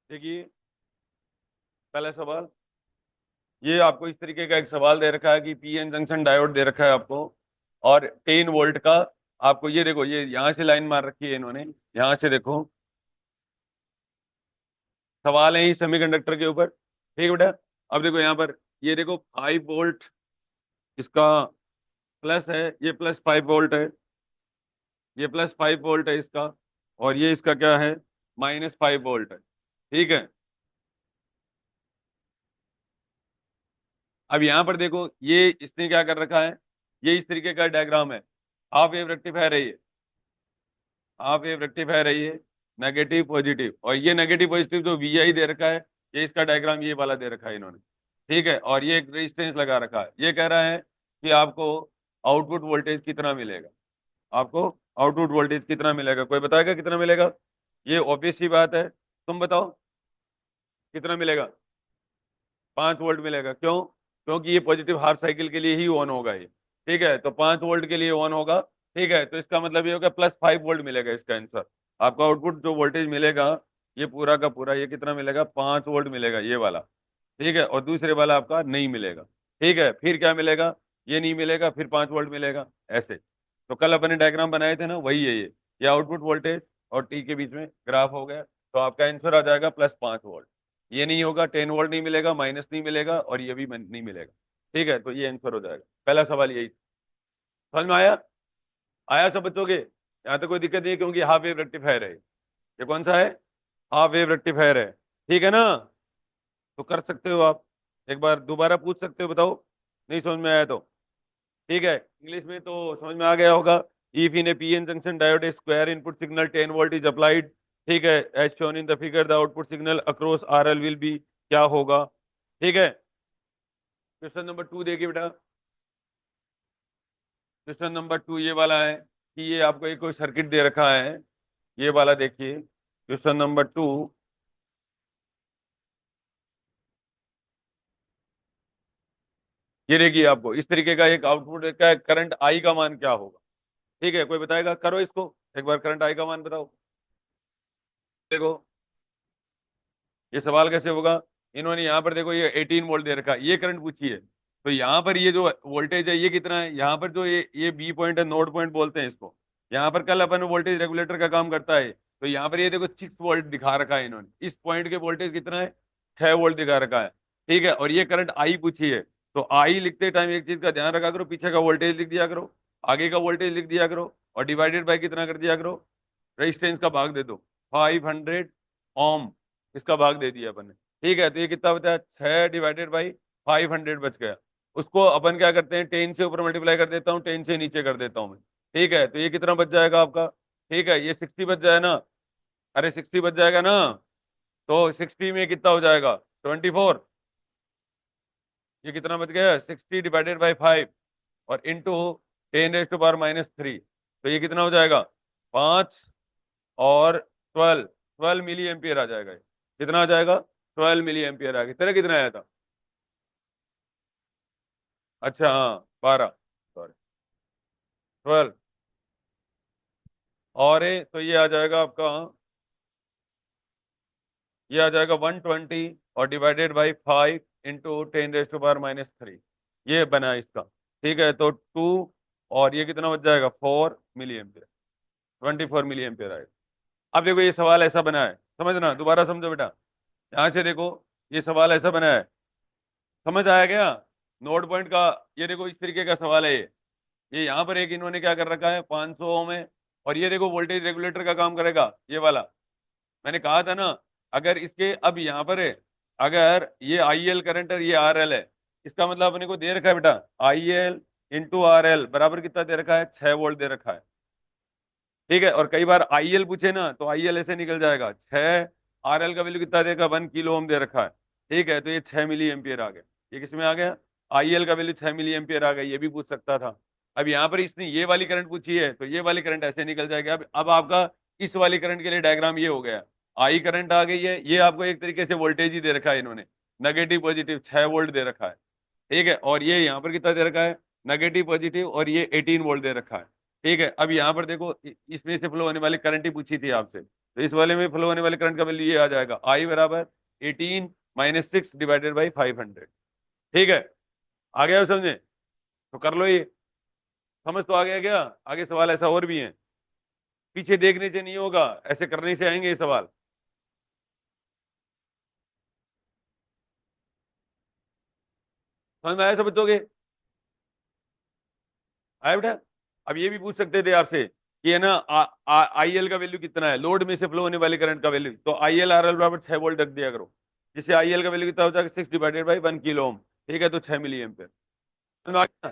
देखिए पहला सवाल, ये आपको इस तरीके का एक सवाल दे रखा है कि पीएन जंक्शन डायोड दे रखा है आपको, और 10 वोल्ट का। आपको ये देखो, ये यहां से लाइन मार रखी है इन्होंने, यहां से देखो। सवाल है ही सेमीकंडक्टर के ऊपर, ठीक है बेटा। अब देखो यहाँ पर, ये देखो 5 वोल्ट इसका प्लस है, ये +5 वोल्ट है, ये +5 वोल्ट है इसका, और ये इसका क्या है, -5 वोल्ट है, ठीक है। अब यहाँ पर देखो, ये इसने क्या कर रखा है, ये इस तरीके का डायग्राम है। हाफ वेव रेक्टिफायर है ये, हाफ वेव रेक्टिफायर है ये, नेगेटिव पॉजिटिव, और ये नेगेटिव पॉजिटिव जो वी आई दे रखा है, ये इसका डायग्राम ये वाला दे रखा है इन्होंने, ठीक है। और ये एक रेजिस्टेंस लगा रखा है, ये कह रहा है कि आपको आउटपुट वोल्टेज कितना मिलेगा, आपको आउटपुट वोल्टेज कितना मिलेगा, कोई बताएगा कितना मिलेगा? ये ऑब्वियस सी बात है, तुम बताओ कितना मिलेगा। 5 वोल्ट मिलेगा, क्यों? क्योंकि ये पॉजिटिव हाफ साइकिल के लिए ही ऑन होगा ये, ठीक है। तो 5 वोल्ट के लिए ऑन होगा, ठीक है। तो इसका मतलब ये होगा +5 वोल्ट मिलेगा इसका आंसर। आपका आउटपुट जो वोल्टेज मिलेगा, ये पूरा का पूरा ये कितना मिलेगा, 5 वोल्ट मिलेगा ये वाला, ठीक है। और दूसरे वाला आपका नहीं मिलेगा, ठीक है। फिर क्या मिलेगा, ये नहीं मिलेगा, फिर 5 वोल्ट मिलेगा, ऐसे। तो कल अपने डायग्राम बनाए थे ना, वही है ये आउटपुट वोल्टेज और टी के बीच में ग्राफ हो गया, तो आपका आंसर आ जाएगा +5 वोल्ट। ये नहीं होगा, 10 वोल्ट नहीं मिलेगा, माइनस नहीं मिलेगा, और ये भी नहीं मिलेगा, ठीक है। तो ये आंसर हो जाएगा, पहला सवाल यही। समझ में आया? आया सब बच्चों के? यहाँ तो कोई दिक्कत नहीं है, क्योंकि हाफ वेव रेक्टिफायर है ये। कौन सा है? हाफ वेव रेक्टिफायर है, ठीक है ना। तो कर सकते हो आप, एक बार दोबारा पूछ सकते हो, बताओ नहीं समझ में आया तो, ठीक है। इंग्लिश में तो समझ में आ गया होगा। If in a PN junction diode square input signal 10 volt is applied, ठीक है, as shown in the figure the output signal across RL will be, क्या होगा, ठीक है। क्वेश्चन नंबर 2 देखिए बेटा, क्वेश्चन नंबर 2 ये वाला है कि ये आपको एक कोई सर्किट दे रखा है, ये वाला देखिए क्वेश्चन नंबर 2। ये देखिए आपको इस तरीके का एक आउटपुट का करंट आई का मान क्या होगा, ठीक है। कोई बताएगा? करो इसको एक बार, करंट आई का मान बताओ। देखो ये सवाल कैसे होगा, इन्होंने यहाँ पर देखो ये 18 वोल्ट दे रखा है, ये करंट पूछी है। तो यहाँ पर ये जो वोल्टेज है ये कितना है, यहाँ पर जो ये बी पॉइंट है, नोड पॉइंट बोलते हैं इसको। यहाँ पर कल अपन वोल्टेज रेगुलेटर का काम करता है। तो यहाँ पर ये देखो 6 वोल्ट दिखा रखा है इन्होंने, इस पॉइंट के वोल्टेज कितना है, 6 वोल्ट दिखा रखा है, ठीक है। और ये करंट आई पूछी है, तो आई लिखते टाइम एक चीज का ध्यान रखा करो, पीछे का वोल्टेज लिख दिया करो, आगे का वोल्टेज लिख दिया करो, और डिवाइडेड बाय कितना कर दिया करो, रेजिस्टेंस का भाग दे दो, 500 ओम, इसका भाग दे दिया अपन ने, ठीक है। तो ये कितना बचा, 6/500 बच गया। उसको अपन क्या करते हैं, 10 से ऊपर मल्टीप्लाई कर देता हूँ, 10 से नीचे कर देता हूँ मैं, ठीक है। तो ये कितना बच जाएगा आपका, ठीक है, ये 60 बच जाए ना, अरे 60 बच जाएगा ना। तो 60 में कितना हो जाएगा, 24। ये कितना बच गया, 60/5 और इंटू 10⁻⁻3, तो ये कितना हो जाएगा, 5 और 12 मिली एम्पियर आ जाएगा। कितना आ जाएगा, 12 मिली एम्पियर आ गया। तेरा कितना आया था? अच्छा हाँ, 12, सॉरी, 12। और तो ये आ जाएगा आपका, ये आ जाएगा 120 और डिवाइडेड बाई 5 इंटू 10⁻⁻3, ये बना है इसका, ठीक है। तो 2, और ये कितना बच जाएगा, 4 मिली एम्पियर, 24 मिली एम्पियर आएगा। अब देखो ये सवाल ऐसा बना है, समझना, दोबारा समझो बेटा। यहां से देखो, ये सवाल ऐसा बना है, समझ आया क्या? नोड पॉइंट का, ये देखो इस तरीके का सवाल है ये यहाँ पर एक इन्होंने क्या कर रखा है, 500 ओम है, और ये देखो वोल्टेज रेगुलेटर का काम करेगा ये वाला। मैंने कहा था ना, अगर इसके अब यहाँ पर है, अगर ये आई एल करंट है, ये आर एल है, इसका मतलब अपने को दे रखा है बेटा, I L into R L बराबर कितना दे रखा है, 6 वोल्ट दे रखा है, ठीक है। और कई बार आई एल पूछे ना, तो आई एल ऐसे निकल जाएगा 6, आर एल का वैल्यू कितना देगा, 1 किलो ओम दे रखा है, ठीक है। तो ये 6 मिली एम्पियर आ गया, ये किसमें आ गया, आई एल का वैल्यू 6 मिली एम्पियर आ गया, ये भी पूछ सकता था। अब यहाँ पर इसने ये वाली करंट पूछी है, तो ये वाली करंट ऐसे निकल जाएगी। अब आपका इस वाली करंट के लिए डायग्राम ये हो गया, आई करंट आ गई है, ये आपको एक तरीके से वोल्टेज ही दे रखा है इन्होंने, नेगेटिव पॉजिटिव 6 वोल्ट दे रखा है, ठीक है। और ये यहाँ पर कितना दे रखा है, नेगेटिव पॉजिटिव, और ये 18 वोल्ट दे रखा है, ठीक है। अब यहाँ पर देखो इसमें से फ्लो होने वाली करंट ही पूछी थी आपसे, तो इस वाले में फ्लो होने वाले करंट का वैल्यू ये आ जाएगा, आई बराबर 18 माइनस 6 डिवाइडेड बाई 500। ठीक है, आ गया समझे? तो कर लो ये, समझ तो आ गया क्या? आगे सवाल ऐसा और भी है, पीछे देखने से नहीं होगा, ऐसे करने से आएंगे ये सवाल। समझ में आया सब बच्चों के? आया बेटा? अब ये भी पूछ सकते थे आपसे कि है ना, आई एल का वैल्यू कितना है, लोड में से फ्लो होने वाले करंट का वैल्यू, तो आई एल आर एल बराबर 6 वोल्ट रख दिया करो, जिससे आई एल का वैल्यू कितना हो जाएगा, 6 डिवाइडेड बाई 1 किलो ओम। ठीक है, तो 6 मिली एम्पियर। समझ में आ गया?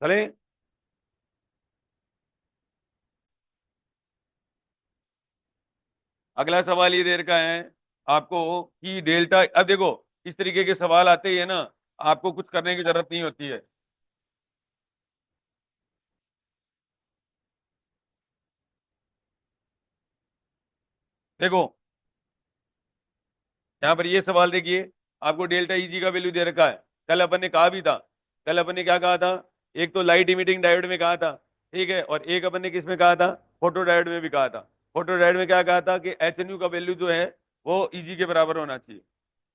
चले, अगला सवाल ये देर का है आपको कि डेल्टा, अब देखो इस तरीके के सवाल आते ही है ना, आपको कुछ करने की जरूरत नहीं होती है। देखो यहाँ पर ये सवाल देखिए, आपको डेल्टा ईजी का वैल्यू दे रखा है, कल अपन ने कहा भी था, कल अपन ने क्या कहा था, एक तो लाइट इमिटिंग डायोड में कहा था, ठीक है, और एक अपन ने किस में कहा था, फोटो डायोड में भी कहा था। फोटो डायोड में क्या कहा था कि एच एन यू का वैल्यू जो है वो ईजी के बराबर होना चाहिए,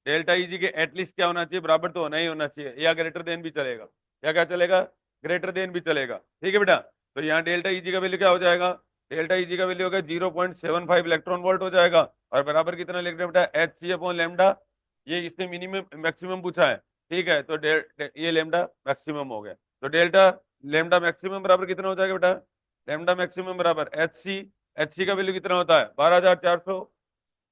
डेल्टा ईजी के एटलीस्ट क्या होना चाहिए, बराबर तो होना ही होना चाहिए, या ग्रेटर देन भी चलेगा, क्या क्या चलेगा, ग्रेटर देन भी चलेगा। ठीक है बेटा, तो यहाँ डेल्टा ईजी का वैल्यू क्या हो जाएगा, डेल्टा ईजी का वैल्यू होगा 0.75 इलेक्ट्रॉन वोल्ट हो जाएगा, और बराबर कितना लिख रहे हैं बेटा, एच सी अपॉन लेमडा, ये इसने मिनिमम मैक्सिमम पूछा है। ठीक है, तो ये लेमडा मैक्सिमम हो गया, तो डेल्टा लेमडा मैक्सिमम बराबर कितना हो जाएगा बेटा, लेमडा मैक्सिमम बराबर एच सी का वैल्यू कितना होता है, 12,400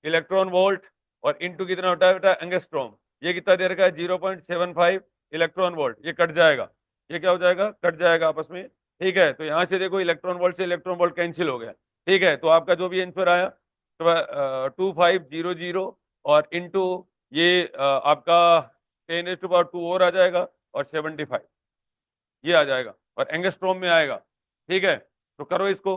इलेक्ट्रॉन वोल्ट, और इनटू कितना होता है बेटा, एंगस्ट्रॉम, ये कितना दे रखा है, 0.75 इलेक्ट्रॉन वोल्ट, ये कट जाएगा, ये क्या हो जाएगा, कट जाएगा आपस में। ठीक है, तो यहां से देखो इलेक्ट्रॉन वोल्ट से इलेक्ट्रॉन वोल्ट कैंसिल हो गया। ठीक है, तो आपका जो भी आंसर आया, तो 2500, और इनटू ये आपका 10⁻², और आ जाएगा, और 75 ये आ जाएगा, और एंगस्ट्रॉम में आएगा। ठीक है, तो करो इसको।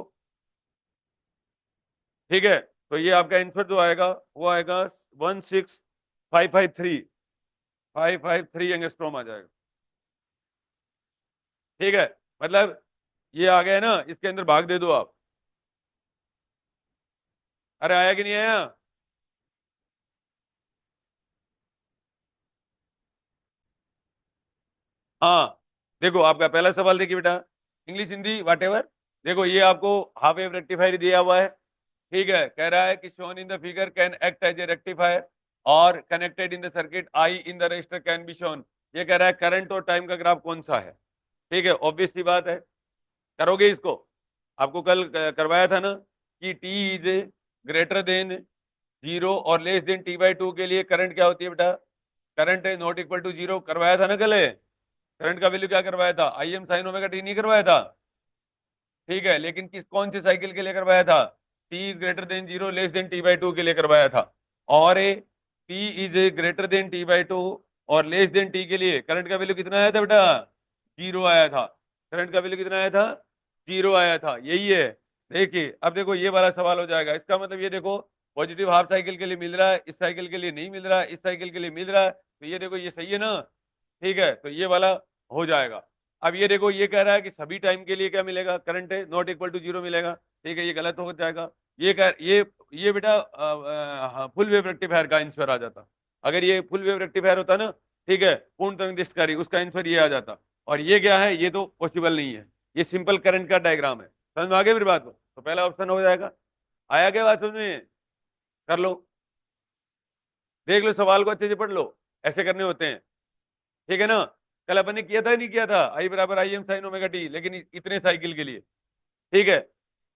ठीक है, तो ये आपका आंसर जो आएगा वो आएगा 16553 एंगस्ट्रॉम आ जाएगा। ठीक है, मतलब ये आ गया ना, इसके अंदर भाग दे दो आप। अरे आया कि नहीं आया? हाँ, देखो आपका पहला सवाल देखिए बेटा, इंग्लिश हिंदी वाट एवर, देखो ये आपको हाफ वेव रेक्टिफायर दिया हुआ है। ठीक है, कह रहा है कि shown in the figure can act as a rectifier और connected in the circuit I in the register can be shown. ये कह रहा है करंट और टाइम का ग्राफ कौन सा है। ठीक है, ऑब्वियस सी बात है, करोगे इसको, आपको कल करवाया था ना कि T is a greater than 0 और लेस देन t/2 के लिए करंट क्या होती है बेटा, करंट है नॉट इक्वल टू 0, करवाया था ना कल? करंट का वैल्यू क्या करवाया था, I am sine omega T नहीं करवाया था? ठीक है, लेकिन किस कौन से साइकिल के लिए करवाया था, T is greater than 0 less than t/2 के लिए करवाया था। और A T is greater than t/2 और लेस देन टी के लिए करंट का वैल्यू कितना आया था बेटा, 0 आया था। करंट का वैल्यू कितना आया था, 0 आया था, यही है। देखिए अब देखो ये वाला सवाल हो जाएगा, इसका मतलब ये देखो पॉजिटिव हाफ साइकिल के लिए मिल रहा है, इस साइकिल के लिए नहीं मिल रहा है, इस साइकिल के लिए मिल रहा है, तो ये देखो ये सही है ना। ठीक है, तो ये वाला हो जाएगा। अब ये देखो ये कह रहा है कि सभी टाइम के लिए क्या मिलेगा, करंट है नॉट इक्वल टू 0 मिलेगा। ठीक है, ये गलत हो जाएगा। ये कह ये बेटा फुल वेव रेक्टिफायर का आंसर आ जाता, अगर ये फुल वेव रेक्टिफायर होता ना, ठीक है, पूर्ण तरंगदैर्ध्य उसका आंसर ये आ जाता। और ये क्या है, ये तो पॉसिबल नहीं है, ये सिंपल करंट का डायग्राम है। समझ में आ गया मेरी बात को? तो पहला ऑप्शन हो जाएगा। आया क्या बात समझ में? कर लो, देख लो सवाल को अच्छे से पढ़ लो, ऐसे करने होते हैं। ठीक है ना, कल अपन ने किया था नहीं किया था, आई बराबर I am sine omega T, लेकिन इतने साइकिल के लिए। ठीक है,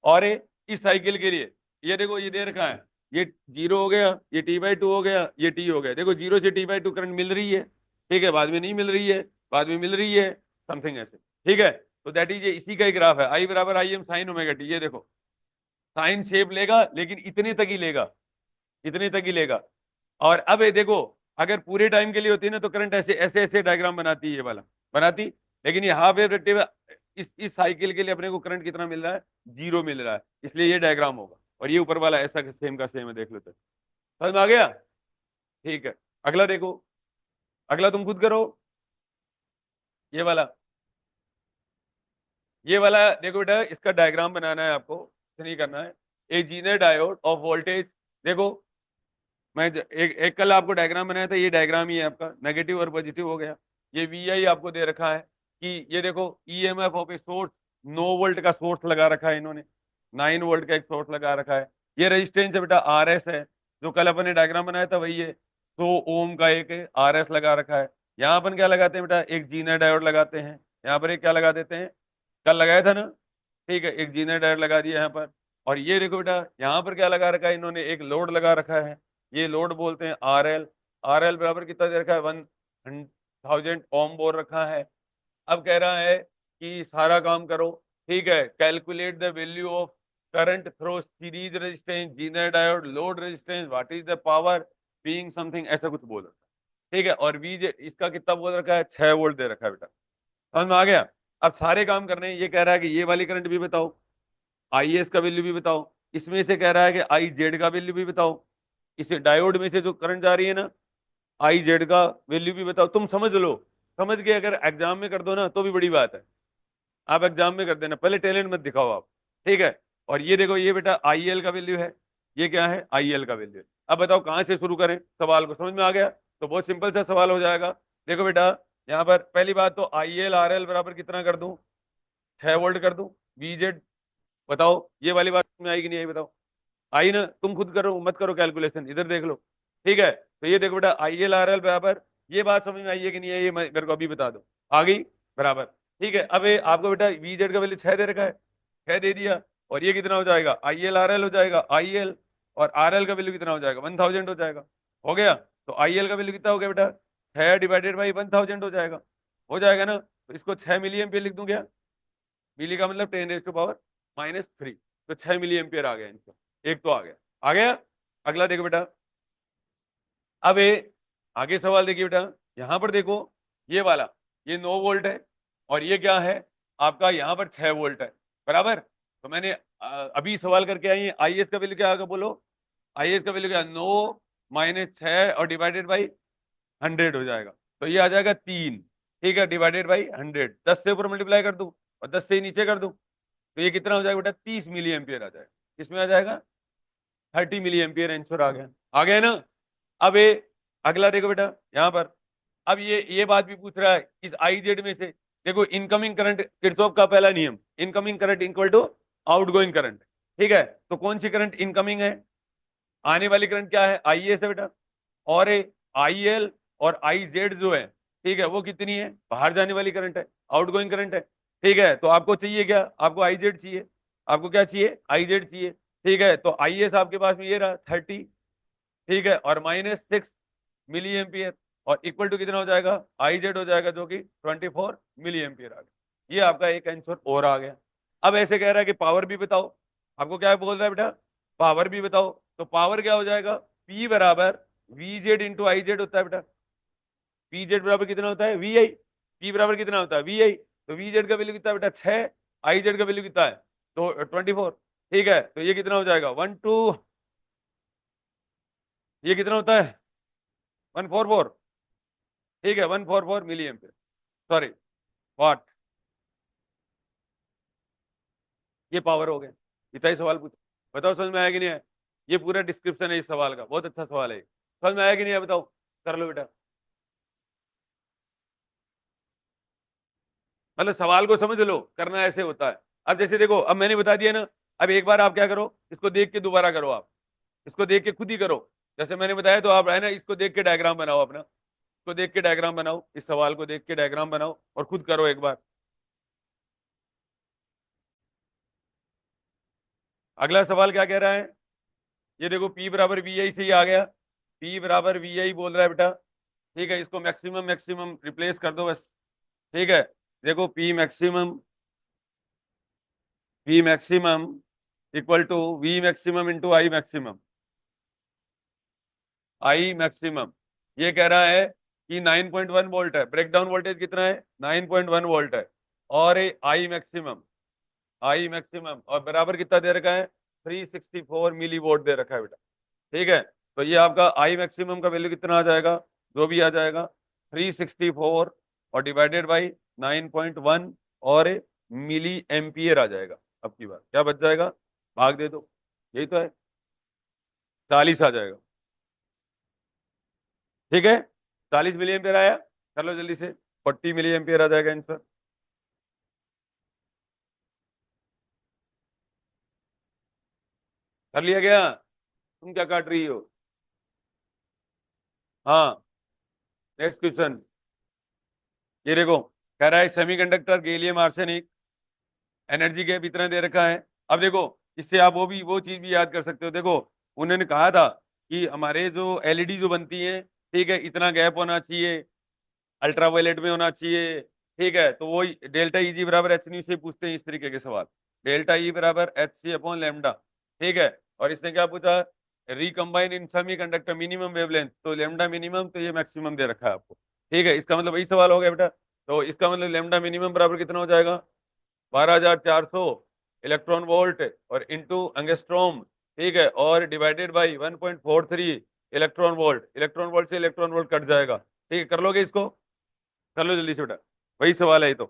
और इस साइकिल के लिए ये देखो ये दे रखा है, ये 0 हो गया, ये t/2 हो गया, ये t हो गया, देखो 0 से t/2 करंट मिल रही है। ठीक है, बाद में नहीं मिल रही है, बाद में मिल रही है, समथिंग ऐसे। ठीक है, तो दैट इज इसी का ही ग्राफ है, आई बराबर I am sine omega T, ये देखो साइन शेप लेगा लेकिन इतने तक ही लेगा, इतने तक ही लेगा। और अब ये देखो, अगर पूरे टाइम के लिए होती है ना तो करंट ऐसे ऐसे ऐसे डायग्राम बनाती है, ये वाला बनाती, लेकिन ये हाफ वेव रेक्टिफायर, इस साइकिल के लिए अपने को करंट कितना मिल रहा है, 0 मिल रहा है, इसलिए ये डायग्राम होगा। और ये ऊपर वाला ऐसा सेम का सेम है, देख लेते हैं। समझ में आ गया? ठीक है, अगला देखो, अगला तुम खुद करो। ये वाला, ये वाला देखो बेटा, इसका डायग्राम बनाना है आपको, कुछ नहीं करना है। एक जीनर डायोड ऑफ वोल्टेज, देखो एक कल आपको डायग्राम बनाया था, ये डायग्राम ही है आपका, नेगेटिव और पॉजिटिव हो गया। ये वी आई आपको दे रखा है कि ये देखो EMF of a source, 9 volt का सोर्स लगा रखा है इन्होंने, 9 वोल्ट का एक सोर्स लगा रखा है। ये रेजिस्टेंस है बेटा, आर एस है, जो कल अपन ने डायग्राम बनाया था वही है। 100 ओम का एक आर एस लगा रखा है। यहाँ अपन क्या लगाते हैं बेटा, एक जीनर डायोड लगाते हैं। यहाँ पर एक क्या लगा देते हैं, कल लगाया था ना, ठीक है, एक जीनर डायोड लगा दिया यहाँ पर। और ये देखो बेटा, यहाँ पर क्या लगा रखा है इन्होंने, एक लोड लगा रखा है, ये लोड बोलते हैं आर एल। आर एल बराबर कितना दे रखा है, 1000 ओम बोल रखा है। अब कह रहा है कि सारा काम करो, ठीक है, calculate the value of current through series resistance Zener diode load resistance, what is the power being something, ऐसा कुछ बोल रखा है, ठीक है। और वी इसका कितना बोल रखा है, 6 वोल्ट दे रखा है बेटा। समझ में आ गया? अब सारे काम करने हैं। ये कह रहा है कि ये वाली करंट भी बताओ, आई एस का वैल्यू भी बताओ, इसमें से कह रहा है कि आई जेड का वैल्यू भी बताओ, इसे डायोड में से जो करंट जा रही है ना, आई जेड का वैल्यू भी बताओ। तुम समझ लो, समझ के अगर एग्जाम में कर दो ना तो भी बड़ी बात है, आप एग्जाम में कर देना, पहले टैलेंट मत दिखाओ आप, ठीक है। और ये देखो, ये बेटा आई एल का वैल्यू है, ये क्या है, आई एल का वैल्यू है। अब बताओ कहां से शुरू करें सवाल को, समझ में आ गया? तो बहुत सिंपल सा सवाल हो जाएगा। देखो बेटा, यहाँ पर पहली बात तो आई एल आर एल बराबर कितना कर दूं, 6 वोल्ट कर दूं। वी जेड बताओ, ये वाली बात में आई कि नहीं आई बताओ? आई ना? तुम खुद करो, मत करो कैलकुलेशन, इधर देख लो, ठीक है। तो ये देखो बेटा, आई एल आर एल बराबर, ये बात समझ में आई है कि नहीं आई, ये मेरे को अभी बता दो। आ गई? बराबर, ठीक है। अब आपको बेटा वी जेड का वैल्यू 6 दे रखा है, 6 दे दिया। और ये कितना हो जाएगा, आई एल आर एल हो जाएगा, आई एल और आर एल का वैल्यू कितना हो जाएगा, 1000 हो जाएगा। हो गया? तो आई एल का वैल्यू कितना हो गया बेटा, 6 डिवाइडेड बाई 1000 हो जाएगा ना? तो इसको 6 मिली एम्पियर लिख दूं क्या? मिली का मतलब 10⁻³ तो 6 मिली एम्पियर आ गया इनका, एक तो आ गया। आ गया? अगला देखो बेटा, अब ये आगे सवाल देखिए बेटा, यहां पर देखो, ये वाला, ये 9 वोल्ट है, और ये क्या है आपका, यहाँ पर 6 वोल्ट है, बराबर। तो मैंने अभी सवाल करके आई है, आई एस का वैल्यू क्या आएगा बोलो, आई एस का वैल्यू क्या, 9 - 6 और डिवाइडेड बाई 100 हो जाएगा, तो ये आ जाएगा 3, ठीक है, डिवाइडेड बाई 100, 10 से ऊपर मल्टीप्लाई कर दूं और 10 से नीचे कर दूं, तो ये कितना हो जाएगा बेटा, 30 मिली एम्पियर आ जाएगा। किसमें आ जाएगा, 30 मिली एम्पियर आंसर आ गया। आ गया ना? अब ये अगला देखो बेटा, यहाँ पर, अब ये बात भी पूछ रहा है इस आई जेड में से, देखो इनकमिंग करंट, किरचॉफ का पहला नियम, incoming current equal to outgoing current, ठीक है। तो कौन सी करंट इनकमिंग है, आने वाली करंट क्या है, आई एस है बेटा, और आई एल और आई जेड जो है, ठीक है, वो कितनी है, बाहर जाने वाली करंट है, आउटगोइंग करंट है, ठीक है। तो आपको चाहिए क्या, आपको आई जेड चाहिए, आपको क्या चाहिए, आई जेड चाहिए, ठीक है। तो आई एस आपके पास में ये रहा 30, ठीक है, और -6 मिली एम्पियर, और इक्वल टू कितना हो जाएगा, आई जेड हो जाएगा जो कि 24 मिली एम्पियर आ गया। ये आपका एक आंसर और आ गया। अब ऐसे कह रहा है कि पावर भी बताओ, आपको क्या बोल रहा है बेटा, पावर भी बताओ। तो पावर क्या हो जाएगा, P बराबर V Z into I Z होता है बेटा। पी जेड बराबर कितना होता है, वी आई। पी बराबर कितना होता है, वी आई। तो वी जेड का वैल्यू कितना है बेटा, 6, आई जेड का वैल्यू कितना है, तो 24, ठीक है। तो ये कितना हो जाएगा, 12, ये कितना होता है, 144, ठीक है, 144 मिली एम्पियर, सॉरी वाट, ये पावर हो गया। इतना ही सवाल पूछ, बताओ समझ में आया कि नहीं आया? ये पूरा डिस्क्रिप्शन है इस सवाल का, बहुत अच्छा सवाल है, समझ में आया कि नहीं आया बताओ, कर लो बेटा। मतलब सवाल को समझ लो, करना ऐसे होता है। अब जैसे देखो, अब मैंने बता दिया ना, अब एक बार आप क्या करो, इसको देख के दोबारा करो, आप इसको देख के खुद ही करो, जैसे मैंने बताया, तो आप है ना, इसको देख के डायग्राम बनाओ अपना, इसको देख के डायग्राम बनाओ, इस सवाल को देख के डायग्राम बनाओ और खुद करो एक बार। अगला सवाल क्या कह रहा है, ये देखो, P बराबर वी आई से ही आ गया, P बराबर वी आई बोल रहा है बेटा, ठीक है। इसको मैक्सिमम मैक्सिमम रिप्लेस कर दो बस, ठीक है। देखो P maximum equal to V maximum into I maximum, I maximum. ये कह रहा है कि 9.1 वोल्ट है, ब्रेकडाउन वोल्टेज कितना है, 9.1 वोल्ट है, और आई मैक्सिमम और बराबर कितना दे रखा है 364 मिली वोल्ट दे रखा है बेटा। ठीक है, तो ये आपका आई मैक्सिमम का वैल्यू कितना आ जाएगा, जो भी आ जाएगा 364 और डिवाइडेड बाई 9.1 और मिली एम्पियर आ जाएगा। अब की बात क्या बच जाएगा, भाग दे दो, यही तो है, 40 आ जाएगा। ठीक है, 40 मिली एम्पियर आया, कर लो जल्दी से, 40 मिली एम्पियर आ जाएगा आंसर। कर लिया गया, तुम क्या काट रही हो। हाँ, नेक्स्ट क्वेश्चन, ये देखो, कह रहा है semiconductor gallium arsenic energy gap इतना दे रखा है। अब देखो, इससे आप वो चीज भी याद कर सकते हो। देखो, उन्होंने कहा था कि हमारे जो एलईडी जो बनती है, ठीक है, इतना गैप होना चाहिए, अल्ट्रावायलेट में होना चाहिए। ठीक है, तो वो डेल्टा ई जी बराबर एच न्यू से पूछते हैं इस तरीके के सवाल, डेल्टा ई बराबर एच सी अपॉन लेमडा। ठीक है, और इसने क्या पूछा, recombine in semi conductor minimum wavelength, तो लेमडा मिनिमम, तो ये मैक्सिमम दे रखा है आपको। ठीक है, इसका मतलब वही सवाल हो गया बेटा। तो इसका मतलब लेमडा मिनिमम बराबर कितना हो जाएगा, 12,400 इलेक्ट्रॉन वोल्ट और इंटू एंगस्ट्रॉम। ठीक है, और divided by 1.43 electron volt, electron volt से इलेक्ट्रॉन वोल्ट कट जाएगा। ठीक है, कर लोगे इसको, कर लो जल्दी से बेटा, वही सवाल है ये तो।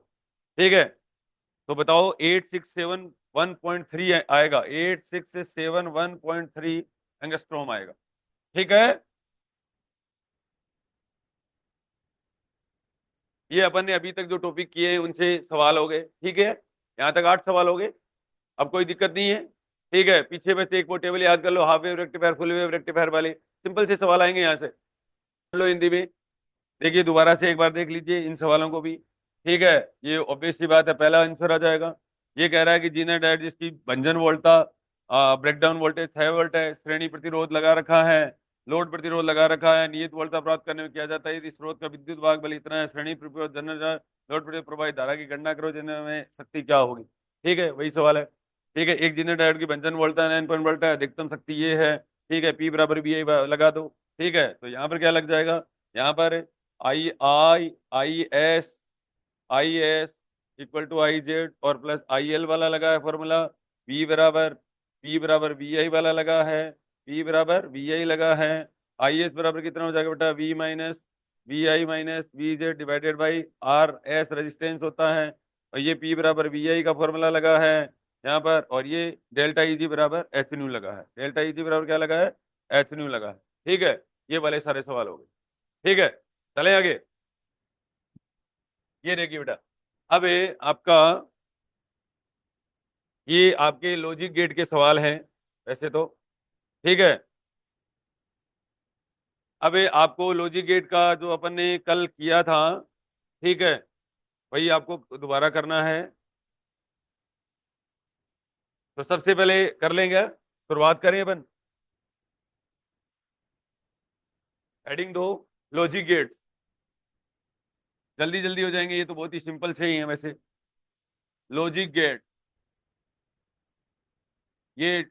ठीक है, तो बताओ 8671.3 आएगा, 8671.3 एंगस्ट्रॉम आएगा। ठीक है, ये अपन ने अभी तक जो टॉपिक किए हैं उनसे सवाल हो गए। ठीक है, यहाँ तक 8 सवाल हो गए, अब कोई दिक्कत नहीं है। ठीक है, पीछे बस एक वो टेबल याद कर लो, half wave rectifier full wave rectifier वाले सिंपल से सवाल आएंगे यहाँ से, कर लो हिंदी में। देखिए दोबारा से एक बार देख लीजिए इन सवालों को भी। ठीक है, ये ऑब्वियस सी बात है, पहला आंसर आ जाएगा। ये कह रहा है कि जीना डायट जिसकी भंजन वोल्टता ब्रेकडाउन वोल्टेज 6 वोल्ट है, श्रेणी प्रतिरोध लगा रखा है, लोड प्रतिरोध लगा रखा है, नियत वोल्टता प्राप्त करने में किया जाता है यदि स्रोत का विद्युत भाग बल इतना है, श्रेणी प्रतिरोध जनरेटर लोड प्रतिरोध प्रवाहित धारा की गणना करो जिनमें शक्ति क्या होगी। ठीक है, वही सवाल है। ठीक है, एक जीना डायोड की भंजन वोल्टता 9 वोल्ट है, अधिकतम शक्ति ये है। ठीक है, पी बराबर बी आई लगा दो। ठीक है, तो यहाँ पर क्या लग जाएगा, यहाँ पर I I I S equal to I Z और प्लस आई एल वाला लगा है फॉर्मूला, पी बराबर वी आई वाला लगा है, पी बराबर वी आई लगा है, आई एस बराबर कितना हो जाएगा बेटा, V minus V I minus V Z divided by R S resistance होता है, और ये पी बराबर वी आई का फॉर्मूला लगा है यहाँ पर, और ये डेल्टा ई जी बराबर एच न्यू लगा है, डेल्टा ई जी बराबर क्या लगा है, एच न्यू लगा है। ठीक है, ये वाले सारे सवाल हो गए। ठीक है, चले आगे। ये देखिए बेटा, अब ये आपका, ये आपके लॉजिक गेट के सवाल हैं वैसे तो। ठीक है, अब ये आपको लॉजिक गेट का जो अपन ने कल किया था, ठीक है, वही आपको दोबारा करना है। तो सबसे पहले कर लेंगे, शुरुआत करें अपन, हेडिंग दो, लॉजिक गेट्स, जल्दी जल्दी हो जाएंगे, ये तो बहुत ही सिंपल से ही है वैसे। लॉजिक गेट, ये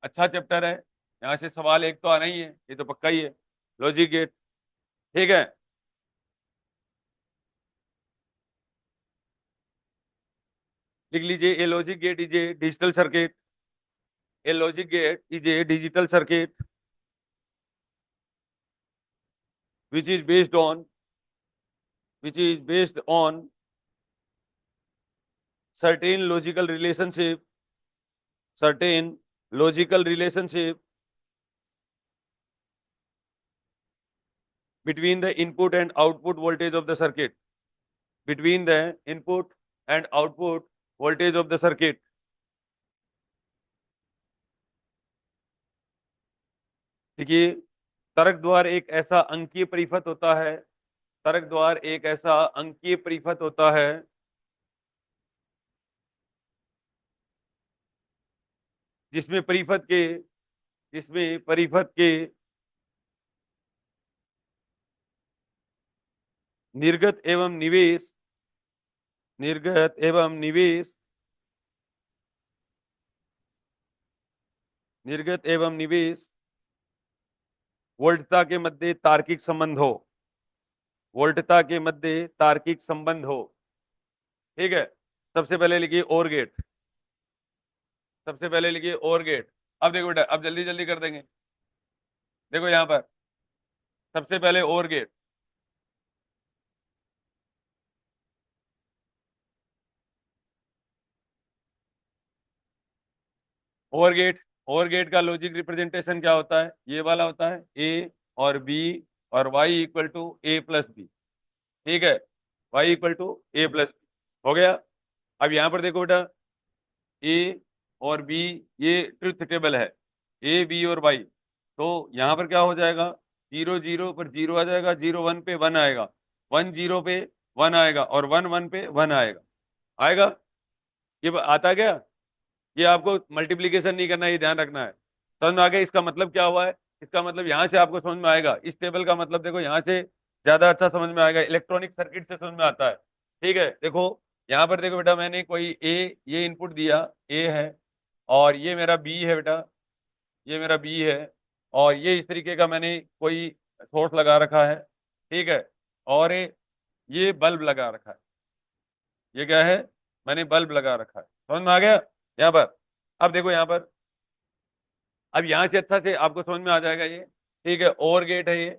अच्छा चैप्टर है, यहाँ से सवाल एक तो आना ही है, ये तो पक्का ही है, लॉजिक गेट। ठीक है, लिख लीजिए, a logic gate is a digital circuit, a logic gate is a digital circuit which is based on which is based on certain logical relationship, certain logical relationship between the input and output voltage of the circuit, between the input and output voltage of the circuit। देखिए, तर्क द्वार एक ऐसा अंकीय परिपथ होता है, तर्क द्वार एक ऐसा अंकीय परिपथ होता है जिसमें परिपथ के जिसमें परिपथ के निर्गत एवं निवेश, निर्गत एवं निवेश, निर्गत एवं निवेश वोल्टता के मध्य तार्किक संबंध हो, वोल्टता के मध्य तार्किक संबंध हो। ठीक है, सबसे पहले लिखिए और गेट, सबसे पहले लिखिए और गेट। अब देखो बेटा, अब जल्दी जल्दी कर देंगे। देखो यहां पर सबसे पहले और गेट, और गेट, और गेट का लॉजिक रिप्रेजेंटेशन क्या होता है? ये वाला होता है, ए और बी और Y equal to A plus B. ठीक है, Y equal to A plus B हो गया। अब यहां पर देखो बेटा, ए और बी, ये ट्रुथ टेबल है, ए बी और वाई। तो यहां पर क्या हो जाएगा, जीरो जीरो पर जीरो आ जाएगा, जीरो वन पे वन आएगा, वन जीरो पे वन आएगा, और वन वन पे वन आएगा। आएगा, ये आता क्या? ये आपको मल्टीप्लीकेशन नहीं करना है, ये ध्यान रखना है। समझ में आ गया इसका मतलब क्या हुआ है? इसका मतलब यहां से आपको समझ में आएगा, इस टेबल का मतलब देखो यहां से ज्यादा अच्छा समझ में आएगा, इलेक्ट्रॉनिक सर्किट से समझ में आता है। ठीक है, देखो यहाँ पर देखो बेटा, मैंने कोई ए, ये इनपुट दिया, ए है, और ये मेरा बी है बेटा, ये मेरा बी है, और ये इस तरीके का मैंने कोई सोर्स लगा रखा है। ठीक है, और ये बल्ब लगा रखा है, ये क्या है, मैंने बल्ब लगा रखा है। समझ में आ गया यहाँ पर? अब देखो यहाँ पर, अब यहां से अच्छा से आपको समझ में आ जाएगा ये। ठीक है, और गेट है ये,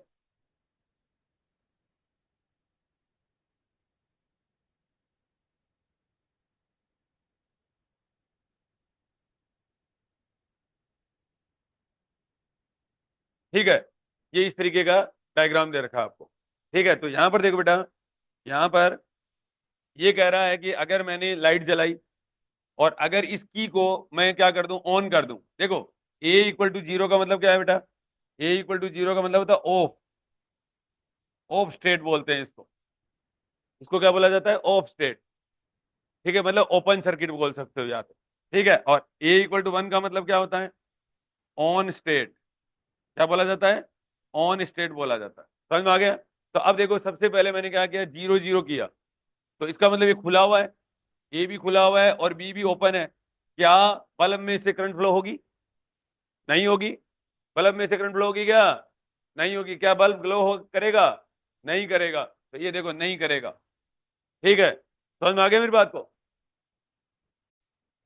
ठीक है, ये इस तरीके का डायग्राम दे रखा है आपको। ठीक है, तो यहां पर देखो बेटा, यहां पर ये कह रहा है कि अगर मैंने लाइट जलाई और अगर इस की को मैं क्या कर दूं, ऑन कर दूं। देखो, ए इक्वल टू जीरो का मतलब क्या है बेटा? ए इक्वल टू जीरो का मतलब होता है ऑफ, ऑफ स्टेट बोलते हैं इसको, इसको क्या बोला जाता है? Of state. ठीक है, मतलब ओपन सर्किट बोल सकते हो या तो। ठीक है, और ए इक्वल टू वन का मतलब क्या होता है? On state. क्या बोला जाता है? ऑन स्टेट बोला जाता है। समझ में आ गया? तो अब देखो, सबसे पहले मैंने क्या किया, जीरो जीरो किया, तो इसका मतलब ये खुला हुआ है, ए भी खुला हुआ है और बी भी ओपन है। क्या बल्ब में से करंट फ्लो होगी? नहीं होगी। बल्ब में से करंट फ्लो होगी क्या? नहीं होगी। क्या बल्ब ग्लो हो करेगा? नहीं करेगा। तो ये देखो, नहीं करेगा। ठीक है, समझ में आ गया मेरी बात को?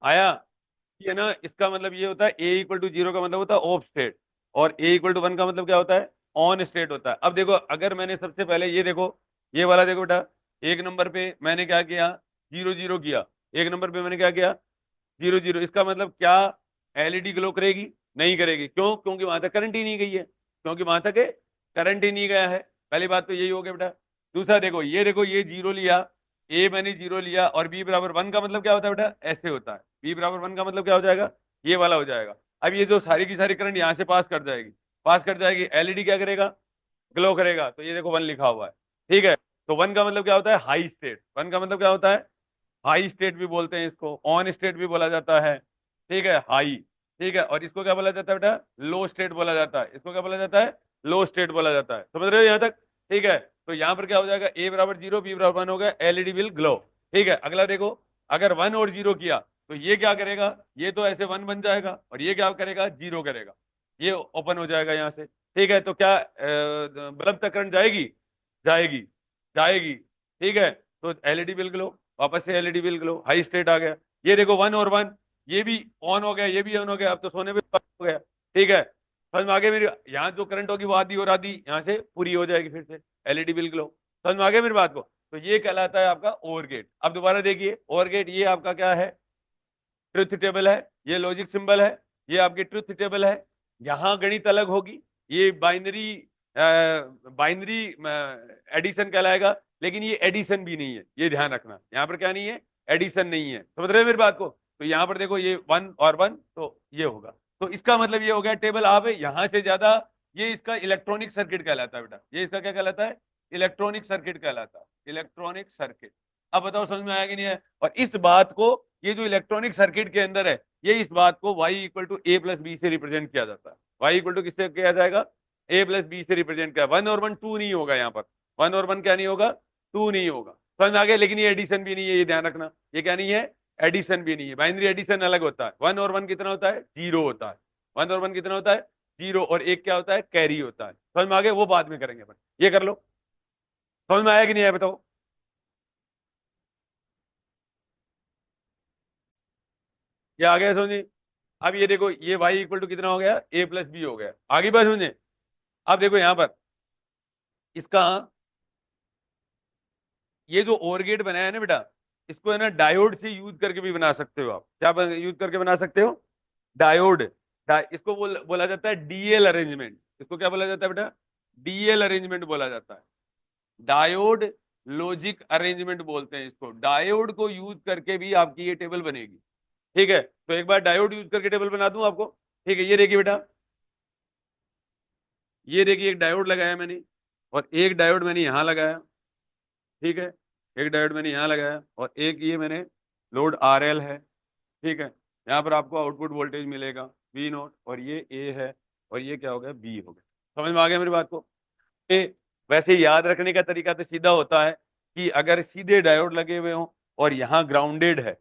आया? ये ना, इसका मतलब ये होता है, ए इक्वल टू जीरो का मतलब होता है ऑफ स्टेट, और ए इक्वल टू वन का मतलब क्या होता है? ऑन स्टेट होता है। अब देखो, अगर मैंने सबसे पहले ये देखो, ये वाला देखो बेटा, एक नंबर पे मैंने क्या किया, जीरो जीरो किया, एक नंबर पे मैंने क्या किया, जीरो जीरो। इसका मतलब क्या, एलईडी ग्लो करेगी? नहीं करेगी। क्यों? क्योंकि वहां तक करंट ही नहीं गई है, क्योंकि वहां तक करंट ही नहीं गया है। पहली बात तो यही हो गया बेटा। दूसरा देखो, ये जीरो लिया, ए मैंने जीरो लिया, और बी बराबर वन का मतलब क्या होता है बेटा? ऐसे होता है, बी बराबर वन का मतलब क्या हो जाएगा? ये वाला हो जाएगा। अब ये जो सारी की सारी करंट यहाँ से पास कर जाएगी, पास कर जाएगी, एलईडी क्या करेगा? ग्लो करेगा। तो ये देखो वन लिखा हुआ है। ठीक है, तो वन का मतलब क्या होता है? High state. वन का मतलब क्या होता है? हाई स्टेट भी बोलते हैं इसको, ऑन स्टेट भी बोला जाता है। ठीक है, हाई। ठीक है, और इसको क्या बोला जाता है बेटा? लो स्टेट बोला जाता है। इसको क्या बोला जाता है? लो स्टेट बोला जाता है। समझ रहे हो यहां तक? ठीक है, तो यहां पर क्या हो जाएगा, ए बराबर जीरो, बी बराबर वन हो गया, एलईडी विल ग्लो। ठीक है, अगला देखो, अगर वन और जीरो किया तो ये क्या करेगा, ये तो ऐसे वन बन जाएगा, और ये क्या करेगा, जीरो करेगा, ये ओपन हो जाएगा यहां से। ठीक है, तो क्या बल्ब तक करंट जाएगी? जाएगी, जाएगी। ठीक है, तो एलईडी विल ग्लो, वापस से LED will glow, high state आ गया। ये देखो, वन और वन, ये भी ऑन हो गया, ये भी ऑन हो गया, अब तो सोने पे हो गया। ठीक है, समझ में आ गया मेरी? यहाँ जो करंट होगी वो आधी और आधी यहाँ से पूरी हो जाएगी फिर से, एलईडी विल ग्लो। समझ में आ गया मेरी बात को? तो ये कहलाता है आपका ओवर गेट। अब दोबारा देखिए, ओवर गेट ये आपका क्या है? ट्रुथ टेबल है, ये लॉजिक सिंबल है, ये आपकी ट्रुथ टेबल है। यहां गणित अलग होगी, ये बाइनरी, बाइनरी एडिशन कहलाएगा, लेकिन ये एडिशन भी नहीं है, ये ध्यान रखना, यहाँ पर क्या नहीं है? एडिशन नहीं है। समझ रहे हो मेरी बात को? तो यहाँ पर देखो, ये वन और वन, तो ये होगा। तो इसका मतलब ये हो गया, टेबल आप यहां से ज्यादा, ये इसका इलेक्ट्रॉनिक सर्किट कहलाता है बेटा। ये इसका क्या कहलाता है? इलेक्ट्रॉनिक सर्किट कहलाता है, इलेक्ट्रॉनिक सर्किट। अब बताओ समझ में आया कि नहीं है? और इस बात को, ये जो इलेक्ट्रॉनिक सर्किट के अंदर है, ये इस बात को y equal to A plus B से रिप्रेजेंट किया जाता है। y इक्वल टू किससे किया जाएगा? ए प्लस बी से रिप्रेजेंट किया। वन और वन टू नहीं होगा यहाँ पर, वन और वन क्या नहीं होगा? टू नहीं होगा। समझ में आ गया? लेकिन ये एडिशन भी नहीं है, ये ध्यान रखना, ये क्या नहीं है? एडिशन भी नहीं है। बाइनरी एडिशन अलग होता है। वन और वन कितना होता है? जीरो होता है। वन और वन कितना होता है? जीरो। और एक क्या होता है? कैरी होता है। समझ में आ गया? वो बाद में करेंगे अपन, ये कर लो। समझ में आया कि नहीं आया बताओ? ये आ गया समझे। अब ये देखो, ये y इक्वल टू कितना हो गया, a प्लस बी हो गया। आगे बात समझे। अब देखो यहां पर इसका ये जो ओर गेट बनाया है ना बेटा, इसको है ना डायोड से यूज करके भी बना सकते हो आप। क्या यूज करके बना सकते हो, डायोड। इसको बोला जाता है डीएल अरेंजमेंट। इसको क्या बोला जाता है बेटा, डीएल अरेंजमेंट बोला जाता है। डायोड लॉजिक अरेंजमेंट बोलते हैं इसको। डायोड को यूज करके भी आपकी ये टेबल बनेगी। ठीक है, तो एक बार डायोड यूज करके टेबल बना दूं आपको। ठीक है, ये देखिए बेटा, ये देखिए एक डायोड लगाया मैंने, और एक डायोड मैंने यहां लगाया। ठीक है, एक डायोड मैंने यहां लगाया, और एक ये मैंने लोड आर एल है। ठीक है, यहाँ पर आपको आउटपुट वोल्टेज मिलेगा वी नॉट, और ये ए है, और ये क्या हो गया, बी हो गया। समझ में आ गया मेरी बात को। वैसे याद रखने का तरीका तो सीधा होता है कि अगर सीधे डायोड लगे हुए हो और यहाँ ग्राउंडेड है,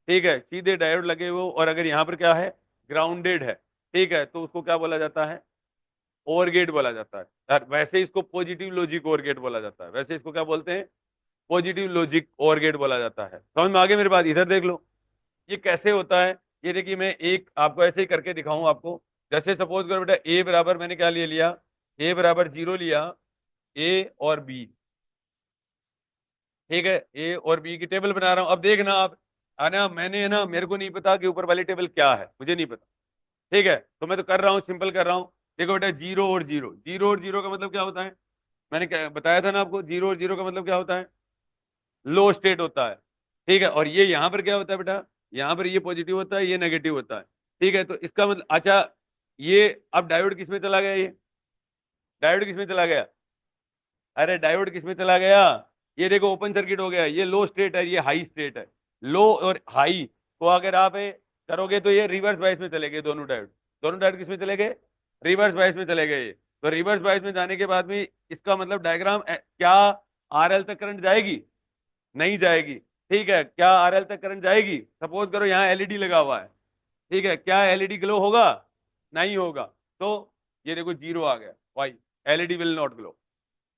ठीक है, सीधे डायोड लगे हुए हो और अगर यहाँ पर क्या है, ग्राउंडेड है, ठीक है, तो उसको क्या बोला जाता है, ओवर गेट बोला जाता है। और वैसे इसको पॉजिटिव लॉजिक ओवर गेट बोला जाता है। वैसे इसको क्या बोलते हैं, पॉजिटिव लॉजिक ओवर गेट बोला जाता है। समझ में आगे मेरी बात। इधर देख लो ये कैसे होता है। ये देखिए, मैं एक आपको ऐसे ही करके दिखाऊं आपको। जैसे सपोज करो बेटा, ए बराबर मैंने क्या ले लिया, ए बराबर 0 लिया, ए और बी। ठीक है, ए और बी की टेबल बना रहा हूं। अब देखना आप, आना मैंने है ना, मेरे को नहीं पता कि ऊपर वाली टेबल क्या है, मुझे नहीं पता। ठीक है, तो मैं तो कर रहा हूँ, सिंपल कर रहा हूँ। देखो बेटा, जीरो और जीरो, जीरो और जीरो का मतलब क्या होता है, मैंने क्या बताया था ना आपको, जीरो और जीरो का मतलब क्या होता है, लो स्टेट होता है। ठीक है, और ये यहाँ पर क्या होता है बेटा, यहाँ पर ये पॉजिटिव होता है, ये नेगेटिव होता है। ठीक है, तो इसका मतलब अच्छा, ये अब डायोड किस में चला गया, ये डायोड किस में चला गया, अरे डायोड किस में चला गया, ये देखो ओपन सर्किट हो गया। ये लो स्टेट है, ये हाई स्टेट है। लो और हाई को अगर आप करोगे तो ये रिवर्स बायस में चले गए दोनों डायोड। दोनों डायोड किस में चले गए, रिवर्स बायस में चले गए। तो रिवर्स बायस में जाने के बाद में इसका मतलब डायग्राम क्या, आरएल तक करंट जाएगी, नहीं जाएगी। ठीक है, क्या आरएल तक करंट जाएगी, सपोज करो यहाँ एलईडी लगा हुआ है। ठीक है, क्या एलईडी ग्लो होगा, नहीं होगा। तो ये देखो जीरो आ गया, Y, LED will not glow.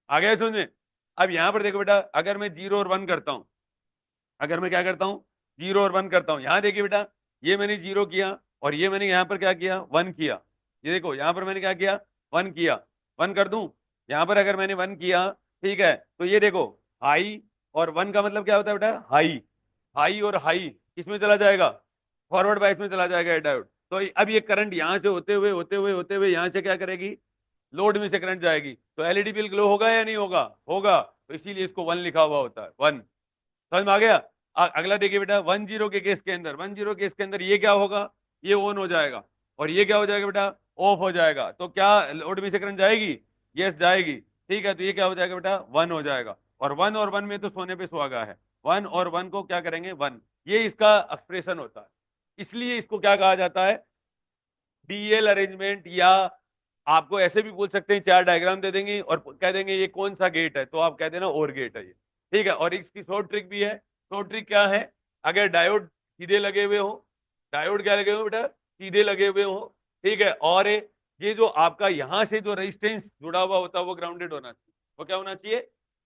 आ गया समझ में। अब यहां पर देखो बेटा, अगर मैं जीरो और वन करता हूं, अगर मैं क्या करता हूं, जीरो और वन करता हूं, यहां देखिए बेटा, ये मैंने जीरो किया और ये मैंने यहां पर क्या किया, वन किया। ये देखो यहां पर मैंने क्या किया, वन किया। वन कर दूं, यहां पर अगर मैंने वन किया, ठीक है, तो ये देखो हाई और वन का मतलब क्या होता है बेटा, हाई। हाई और हाई किसमें चला जाएगा, फॉरवर्ड बायस में चला जाएगा ये डायोड। तो अब ये करंट यहां से होते हुए होते हुए होते हुए यहां से क्या करेगी, लोड में से करंट जाएगी। तो एलईडी बिल ग्लो होगा या नहीं होगा, होगा। तो इसीलिए इसको वन लिखा हुआ होता है, वन। समझ में आ गया। अगला देखिए बेटा, वन जीरो के केस के अंदर, वन जीरो केस के अंदर ये क्या होगा, ये ऑन हो जाएगा, और ये क्या हो जाएगा बेटा, ऑफ हो जाएगा। तो क्या लोड में से करंट जाएगी, यस जाएगी। ठीक है, तो ये क्या हो जाएगा बेटा, वन हो जाएगा। और वन में तो सोने पे सुहागा है। वन और वन को क्या करेंगे, वन। ये इसका एक्सप्रेशन होता है। इसलिए इसको क्या कहा जाता है, डीएल अरेंजमेंट। या आपको ऐसे भी बोल सकते हैं, चार डायग्राम दे देंगे और कह देंगे ये कौन सा गेट है, तो आप कह देना और गेट है ये। ठीक है, और इसकी शॉर्ट ट्रिक भी है। शॉर्ट ट्रिक क्या है, अगर डायोड सीधे लगे हुए हो, डायोड क्या लगे हुए बेटा, सीधे लगे हुए हो, ठीक है, और ये जो आपका यहां से जो रेजिस्टेंस जुड़ा हुआ होता है वो ग्राउंडेड होना चाहिए। वो क्या होना चाहिए,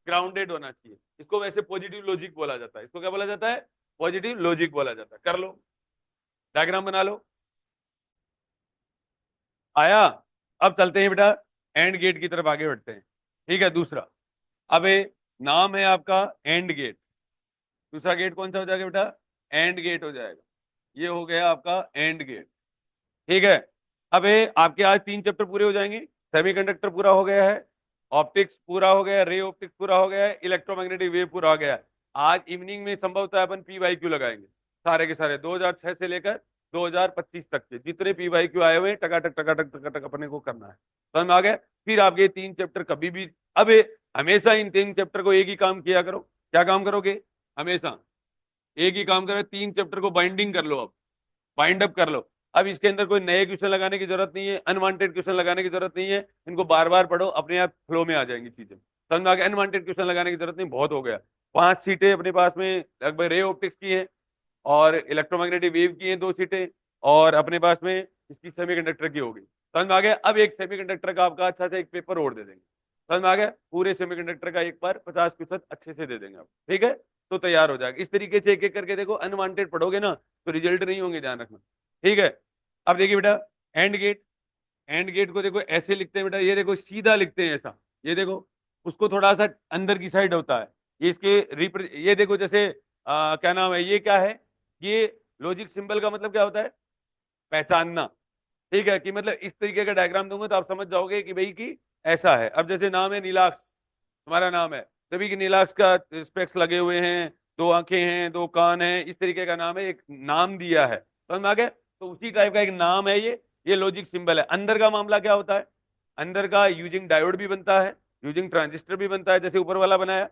ग्राउंडेड होना चाहिए। इसको वैसे पॉजिटिव लॉजिक बोला जाता है। इसको क्या बोला जाता है, पॉजिटिव लॉजिक बोला जाता है। कर लो, डायग्राम बना लो। आया। अब चलते हैं बेटा, एंड गेट की तरफ आगे बढ़ते हैं। ठीक है, दूसरा, अब नाम है आपका एंड गेट। दूसरा गेट कौन सा हो जाएगा बेटा, एंड गेट हो जाएगा। ये हो गया आपका एंड गेट। ठीक है, अब आपके आज 3 चैप्टर पूरे हो जाएंगे। सेमीकंडक्टर पूरा हो गया है, ऑप्टिक्स पूरा हो गया है, रे ऑप्टिक्स पूरा हो गया है, इलेक्ट्रोमैग्नेटिक वेव पूरा हो गया है। आज इवनिंग में संभवतः अपन पी वाई क्यू लगाएंगे, सारे के सारे 2006 से लेकर 2025 तक के जितने पी वाई क्यू आए हुए टकाटक टकाटक टकाटक अपने को करना है। समझ में आ गया। फिर आप ये 3 चैप्टर कभी भी, अब हमेशा इन 3 चैप्टर को एक ही काम किया करो। क्या काम करोगे, हमेशा एक ही काम करो, 3 चैप्टर को बाइंडिंग कर लो, अब बाइंड अप कर लो। अब इसके अंदर कोई नए क्वेश्चन लगाने की जरूरत नहीं है, अनवांटेड क्वेश्चन लगाने की जरूरत नहीं है। इनको बार बार पढ़ो, अपने आप फ्लो में आ जाएंगी चीजें। समझ में आ गया। अनवांटेड क्वेश्चन लगाने की जरूरत नहीं, बहुत हो गया। 5 सीटें अपने पास में लगभग रे ऑप्टिक्स की है, और इलेक्ट्रोमैग्नेटिक वेव की है 2 सीटें, और अपने पास में इसकी सेमीकंडक्टर की होगी। समझ में आ गया। अब एक सेमीकंडक्टर का आपका अच्छा से एक पेपर और दे देंगे। समझ में आ गया। पूरे सेमीकंडक्टर का एक बार 50% अच्छे से दे देंगे आप। ठीक है, तो तैयार हो जाएगा। इस तरीके से एक एक करके देखो, अनवांटेड पढ़ोगे ना तो रिजल्ट नहीं होंगे, ध्यान रखना। ठीक है, अब देखिए बेटा, एंड गेट। एंड गेट को देखो ऐसे लिखते हैं बेटा, ये देखो सीधा लिखते हैं ऐसा, ये देखो, उसको थोड़ा सा अंदर की साइड होता है, ये इसके ये देखो जैसे क्या नाम है, ये क्या है, ये लॉजिक सिंबल का मतलब क्या होता है, पहचानना। ठीक है, कि मतलब इस तरीके का डायग्राम दूंगा तो आप समझ जाओगे कि भाई कि ऐसा है। अब जैसे नाम है नीलाक्स, तुम्हारा नाम है, तभी कि नीलाक्स का स्पेक्स लगे हुए हैं, दो आंखें हैं, दो कान हैं, इस तरीके का नाम है, एक नाम दिया है, समझ में आ गया। तो उसी टाइप का एक नाम है ये लॉजिक सिंबल है। अंदर का मामला क्या होता है, अंदर का यूजिंग डायोड भी बनता है, यूजिंग ट्रांजिस्टर भी बनता है, जैसे ऊपर वाला बनाया।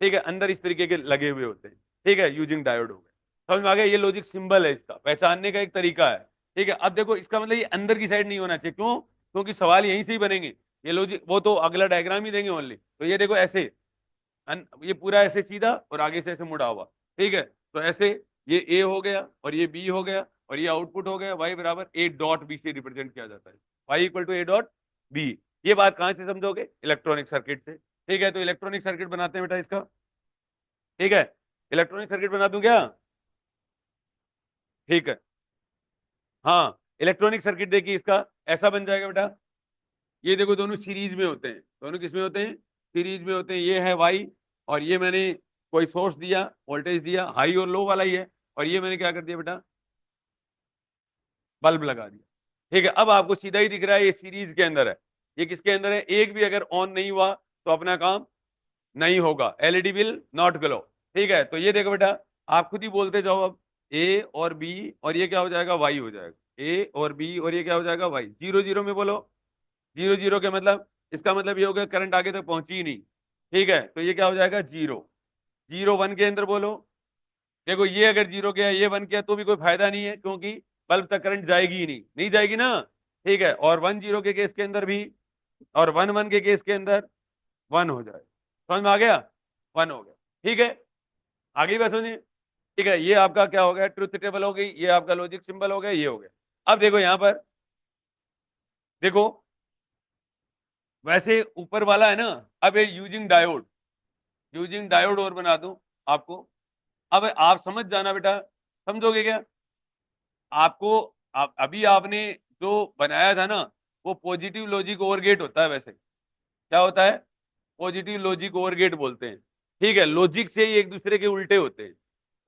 ठीक है, अंदर इस तरीके के लगे हुए होते हैं। ठीक है, यूजिंग डायोड हो गए, समझ में आ गया। ये लॉजिक सिंबल है, इसका पहचानने का एक तरीका है। ठीक है, अब देखो इसका मतलब ये अंदर की साइड नहीं होना चाहिए, क्यों, क्योंकि सवाल यहीं से ही बनेंगे। ये लॉजिक वो तो अगला डायग्राम ही देंगे ओनली, तो ये देखो ऐसे ये पूरा ऐसे सीधा और आगे से ऐसे मुड़ा हुआ। ठीक है, तो ऐसे ये ए हो गया और ये बी हो गया और ये आउटपुट हो गया, वाई बराबर ए डॉट बी से रिप्रेजेंट किया जाता है, Y equal to A dot B. ये बात कहां से समझोगे, इलेक्ट्रॉनिक सर्किट से। ठीक है, तो इलेक्ट्रॉनिक सर्किट बनाते हैं बेटा इसका। ठीक है, इलेक्ट्रॉनिक सर्किट बना दूं क्या, ठीक है। हाँ, इलेक्ट्रॉनिक सर्किट देखिए इसका ऐसा बन जाएगा बेटा, ये देखो दोनों सीरीज में होते हैं, दोनों किस में होते हैं, सीरीज में होते हैं। ये है वाई और ये मैंने कोई सोर्स दिया, वोल्टेज दिया, हाई और लो वाला ही है, और ये मैंने क्या कर दिया बेटा, बल्ब लगा दिया। ठीक है, अब आपको सीधा ही दिख रहा है ये सीरीज के अंदर है, ये किसके अंदर है, एक भी अगर ऑन नहीं हुआ तो अपना काम नहीं होगा, एलईडी विल नॉट ग्लो। ठीक है, तो ये देखो बेटा, आप खुद ही बोलते जाओ अब, ए और बी और ये क्या हो जाएगा, वाई हो जाएगा, ए और बी और ये क्या हो जाएगा, वाई। जीरो जीरो में बोलो, जीरो जीरो के मतलब, इसका मतलब ये हो गया करंट आगे तक पहुंची ही नहीं। ठीक है, तो ये क्या हो जाएगा, जीरो। जीरो वन के अंदर बोलो, देखो ये अगर जीरो किया ये वन किया तो भी कोई फायदा नहीं है, क्योंकि बल्ब तक करंट जाएगी ही नहीं, नहीं जाएगी ना। ठीक है, और वन जीरो के केस के अंदर भी, और वन वन के केस के अंदर वन हो जाए, समझ में आ गया, वन हो गया। ठीक है, आगे बात सुनिए। ठीक है, ये आपका क्या हो गया, ट्रुथ टेबल हो गई, ये आपका लॉजिक सिंबल हो गया, ये हो गया। अब देखो यहां पर, देखो वैसे ऊपर वाला है ना, अब ये यूजिंग डायोड, यूजिंग डायोड और बना दूं आपको। अब आप समझ जाना बेटा, समझोगे क्या आपको, अभी आपने जो बनाया था ना, वो पॉजिटिव लॉजिक ओवर गेट होता है, वैसे क्या होता है, पॉजिटिव लॉजिक ओवर गेट बोलते हैं। ठीक है, लॉजिक से ही एक दूसरे के उल्टे होते हैं।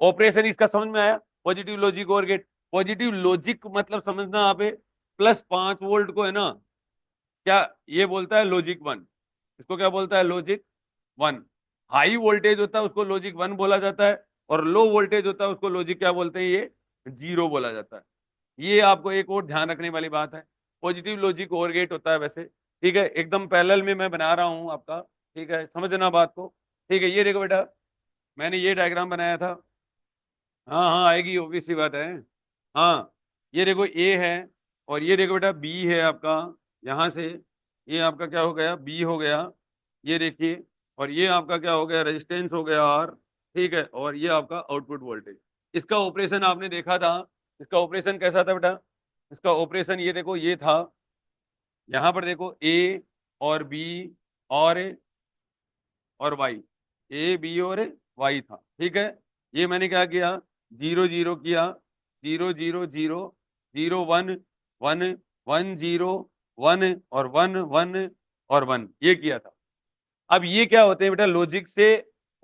ऑपरेशन इसका समझ में आया, positive logic over gate. Positive logic मतलब समझना आप, +5 वोल्ट को है ना, क्या ये बोलता है लॉजिक वन, इसको क्या बोलता है, लॉजिक वन। हाई वोल्टेज होता है उसको लॉजिक वन बोला जाता है, और लो वोल्टेज होता है उसको लॉजिक क्या बोलते हैं, ये जीरो बोला जाता है। ये आपको एक और ध्यान रखने वाली बात है, पॉजिटिव लॉजिक ओवर गेट होता है वैसे। ठीक है, एकदम पैरेलल में मैं बना रहा हूं आपका। ठीक है, समझना बात को। ठीक है, ये देखो बेटा, मैंने ये डायग्राम बनाया था। हाँ हाँ आएगी, ऑब्वियस सी बात है। हाँ, ये देखो ए है, और ये देखो बेटा बी है आपका, यहां से ये आपका क्या हो गया, बी हो गया, ये देखिए, और ये आपका क्या हो गया, रेजिस्टेंस हो गया आर। ठीक है, और ये आपका आउटपुट वोल्टेज। इसका ऑपरेशन आपने देखा था, इसका ऑपरेशन कैसा था बेटा, इसका ऑपरेशन ये देखो, ये था, यहां पर देखो ए और बी और वाई, ए बी और वाई था। ठीक है, ये मैंने क्या किया, जीरो जीरो किया, zero zero zero, zero one, one, one zero, one, और वन वन, और वन, ये किया था। अब ये क्या होते हैं बेटा, लॉजिक से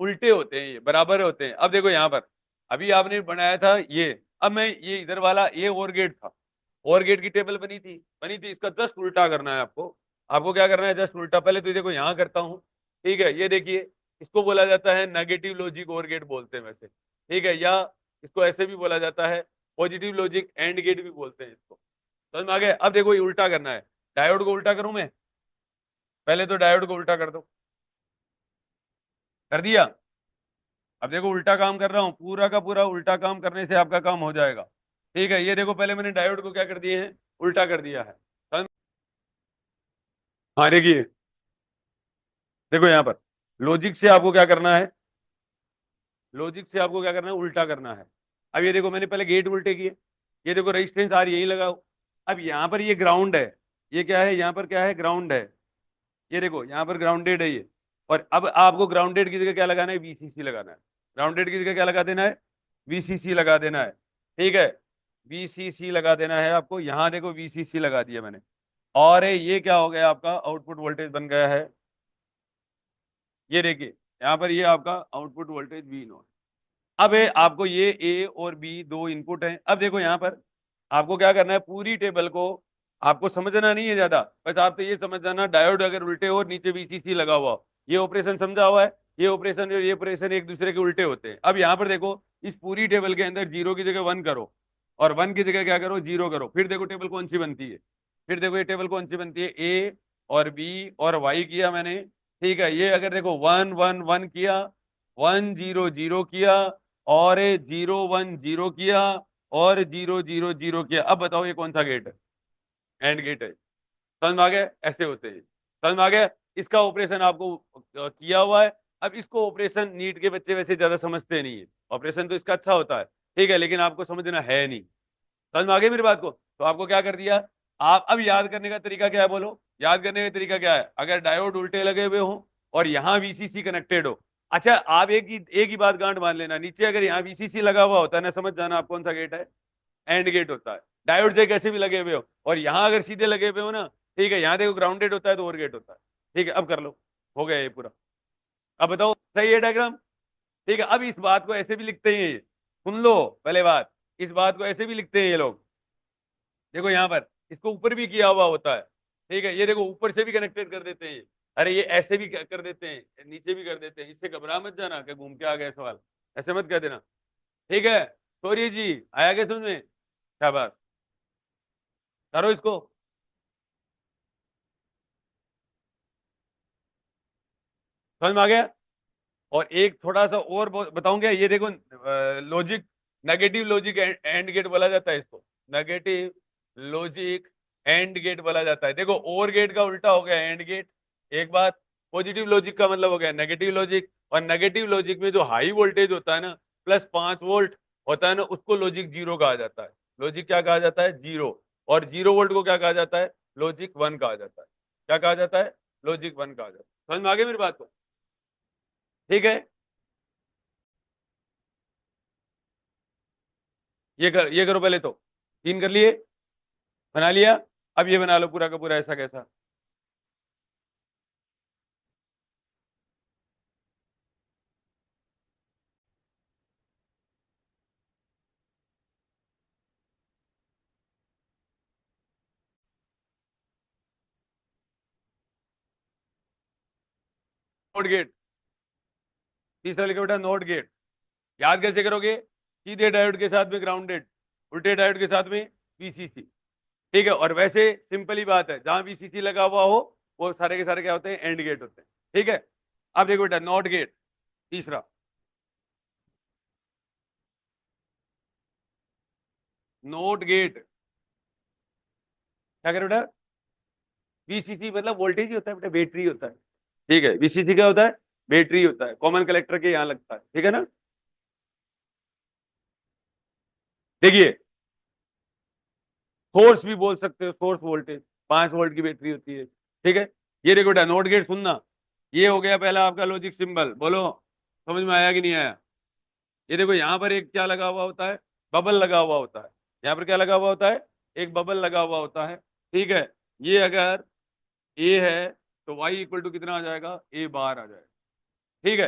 उल्टे होते हैं, ये बराबर होते हैं। अब देखो यहाँ पर, अभी आपने बनाया था ये, अब मैं ये इधर वाला ये और गेट था, और गेट की टेबल बनी थी, इसका जस्ट उल्टा करना है आपको। आपको क्या करना है, जस्ट उल्टा। पहले तो देखो यहाँ करता हूँ। ठीक है, ये देखिए, इसको बोला जाता है नेगेटिव लॉजिक और गेट बोलते हैं वैसे। ठीक है, या इसको ऐसे भी बोला जाता है, पॉजिटिव लॉजिक एंड गेट भी बोलते हैं इसको। समझ में आ गया। अब देखो ये उल्टा करना है, डायोड को उल्टा करूं मैं, पहले तो डायोड को उल्टा कर दो, कर दिया। अब देखो उल्टा काम कर रहा हूं, पूरा का पूरा उल्टा काम करने से आपका काम हो जाएगा। ठीक है, ये देखो पहले मैंने डायोड को क्या कर दिए हैं, उल्टा कर दिया है। हाँ देखिए, देखो यहाँ पर लॉजिक से आपको क्या करना है, लॉजिक से आपको क्या करना है, उल्टा करना है। अब ये देखो मैंने पहले गेट उल्टे किए, ये देखो रेजिस्टेंस आर यही लगाओ। अब यहाँ पर ये ग्राउंड है, ये क्या है, यहाँ पर क्या है, ग्राउंड है। ये देखो यहाँ पर ग्राउंडेड है ये, और अब आपको ग्राउंडेड की जगह क्या लगाना है, वीसीसी लगाना है। ग्राउंडेड की जगह क्या लगा देना है, वीसीसी लगा देना है, ठीक है, वीसीसी लगा देना है आपको। यहां देखो वीसीसी लगा दिया मैंने, और ये क्या हो गया आपका आउटपुट वोल्टेज बन गया है, ये देखिए यहाँ पर ये आपका आउटपुट वोल्टेज वी नॉट। अब है आपको ये ए और बी दो इनपुट हैं। अब देखो यहाँ पर आपको क्या करना है, पूरी टेबल को आपको समझना नहीं है ज्यादा, बस आप तो ये समझ जाना डायोड अगर उल्टे हो और नीचे वीसीसी लगा हुआ हो, ये ऑपरेशन समझा हुआ है, ये ऑपरेशन और ये ऑपरेशन एक दूसरे के उल्टे होते हैं। अब यहाँ पर देखो इस पूरी टेबल के अंदर जीरो की जगह वन करो और वन की जगह क्या करो, जीरो करो, फिर देखो टेबल कौन सी बनती है, फिर देखो ये टेबल कौन सी बनती है, ए और बी और वाई किया मैंने, ठीक है। ये अगर देखो वन वन वन किया, वन जीरो जीरो किया, और जीरो वन जीरो किया, और जीरो जीरो जीरो किया। अब बताओ ये कौन सा गेट है, एंड गेट है। समझ में आ गया, ऐसे होते हैं, समझ में आ गया। इसका ऑपरेशन आपको किया हुआ है। अब इसको ऑपरेशन नीट के बच्चे वैसे ज्यादा समझते नहीं है, ऑपरेशन तो इसका अच्छा होता है, ठीक है, लेकिन आपको समझना है नहीं। समझ में आ गई मेरी बात को, तो आपको क्या कर दिया, आप अब याद करने का तरीका क्या है बोलो, याद करने का तरीका क्या है, अगर डायोड उल्टे लगे हुए हो और यहाँ वीसीसी कनेक्टेड हो, अच्छा आप एक ही बात गांठ मान लेना, नीचे अगर यहाँ वीसीसी लगा हुआ होता है ना, समझ जाना आप कौन सा गेट है, एंड गेट होता है। डायोड से कैसे भी लगे हुए हो और यहाँ अगर सीधे लगे हुए हो ना, ठीक है, यहाँ देखो ग्राउंडेड होता है तो और गेट होता है, ठीक है। अब कर लो, हो गया ये पूरा। अब बताओ सही है डायग्राम, ठीक है। अब इस बात को ऐसे भी लिखते हैं, सुन लो पहले बात, इस बात को ऐसे भी लिखते हैं ये लोग, देखो यहाँ पर इसको ऊपर भी किया हुआ होता है, ठीक है, ये देखो ऊपर से भी कनेक्टेड कर देते हैं, अरे ये ऐसे भी कर देते हैं, नीचे भी कर देते हैं, इससे घबरा मत जाना कि घूम के आ गया सवाल, ऐसे मत कह देना, ठीक है। सॉरी जी, आया क्या समझ में, शाबाश, करो इसको। समझ में आ गया। और एक थोड़ा सा और बताऊंगा, ये देखो logic, negative logic and gate बोला जाता है इसको, नेगेटिव लॉजिक एंड गेट बोला जाता है। देखो और गेट का उल्टा हो गया एंड गेट, एक बात। पॉजिटिव लॉजिक का मतलब हो गया नेगेटिव लॉजिक, और नेगेटिव लॉजिक में जो हाई वोल्टेज होता है ना, +5 वोल्ट होता है ना, उसको लॉजिक जीरो कहा जाता है। लॉजिक क्या कहा जाता है, जीरो। और 0 वोल्ट को क्या कहा जाता है, लॉजिक वन कहा जाता है। क्या कहा जाता है, लॉजिक वन कहा जाता है। समझ में आ गया मेरी बात को, ठीक है। ये करो पहले तो, तीन कर लिए, बना लिया। अब ये बना लो पूरा का पूरा ऐसा कैसा, नोट गेट, तीसरा लिखा बेटा नोट गेट। याद कैसे करोगे, सीधे डायोड के साथ में ग्राउंडेड, उल्टे डायोड के साथ में वीसीसी, ठीक है। और वैसे सिंपल ही बात है, जहां वीसीसी लगा हुआ हो वो सारे के सारे क्या होते हैं, एंड गेट होते हैं, ठीक है। अब देखो बेटा नॉट गेट, तीसरा नोट गेट, क्या करो बेटा, वीसीसी मतलब वोल्टेज ही होता है बेटा, बैटरी होता है, ठीक है। वीसीसी क्या होता है, बैटरी होता है, कॉमन कलेक्टर के यहाँ लगता है, ठीक है ना। देखिए सोर्स भी बोल सकते हो, सोर्स वोल्टेज, 5 वोल्ट की बैटरी होती है, ठीक है। ये देखो बेटा नोट गेट सुनना, ये हो गया पहला आपका लॉजिक सिंबल, बोलो समझ में आया कि नहीं आया। ये देखो यहाँ पर एक क्या लगा हुआ होता है, बबल लगा हुआ होता है, यहाँ पर क्या लगा हुआ होता है, एक बबल लगा हुआ होता है, ठीक है। ये अगर ए है तो वाई इक्वल टू कितना आ जाएगा, ए बार आ जाएगा, ठीक है।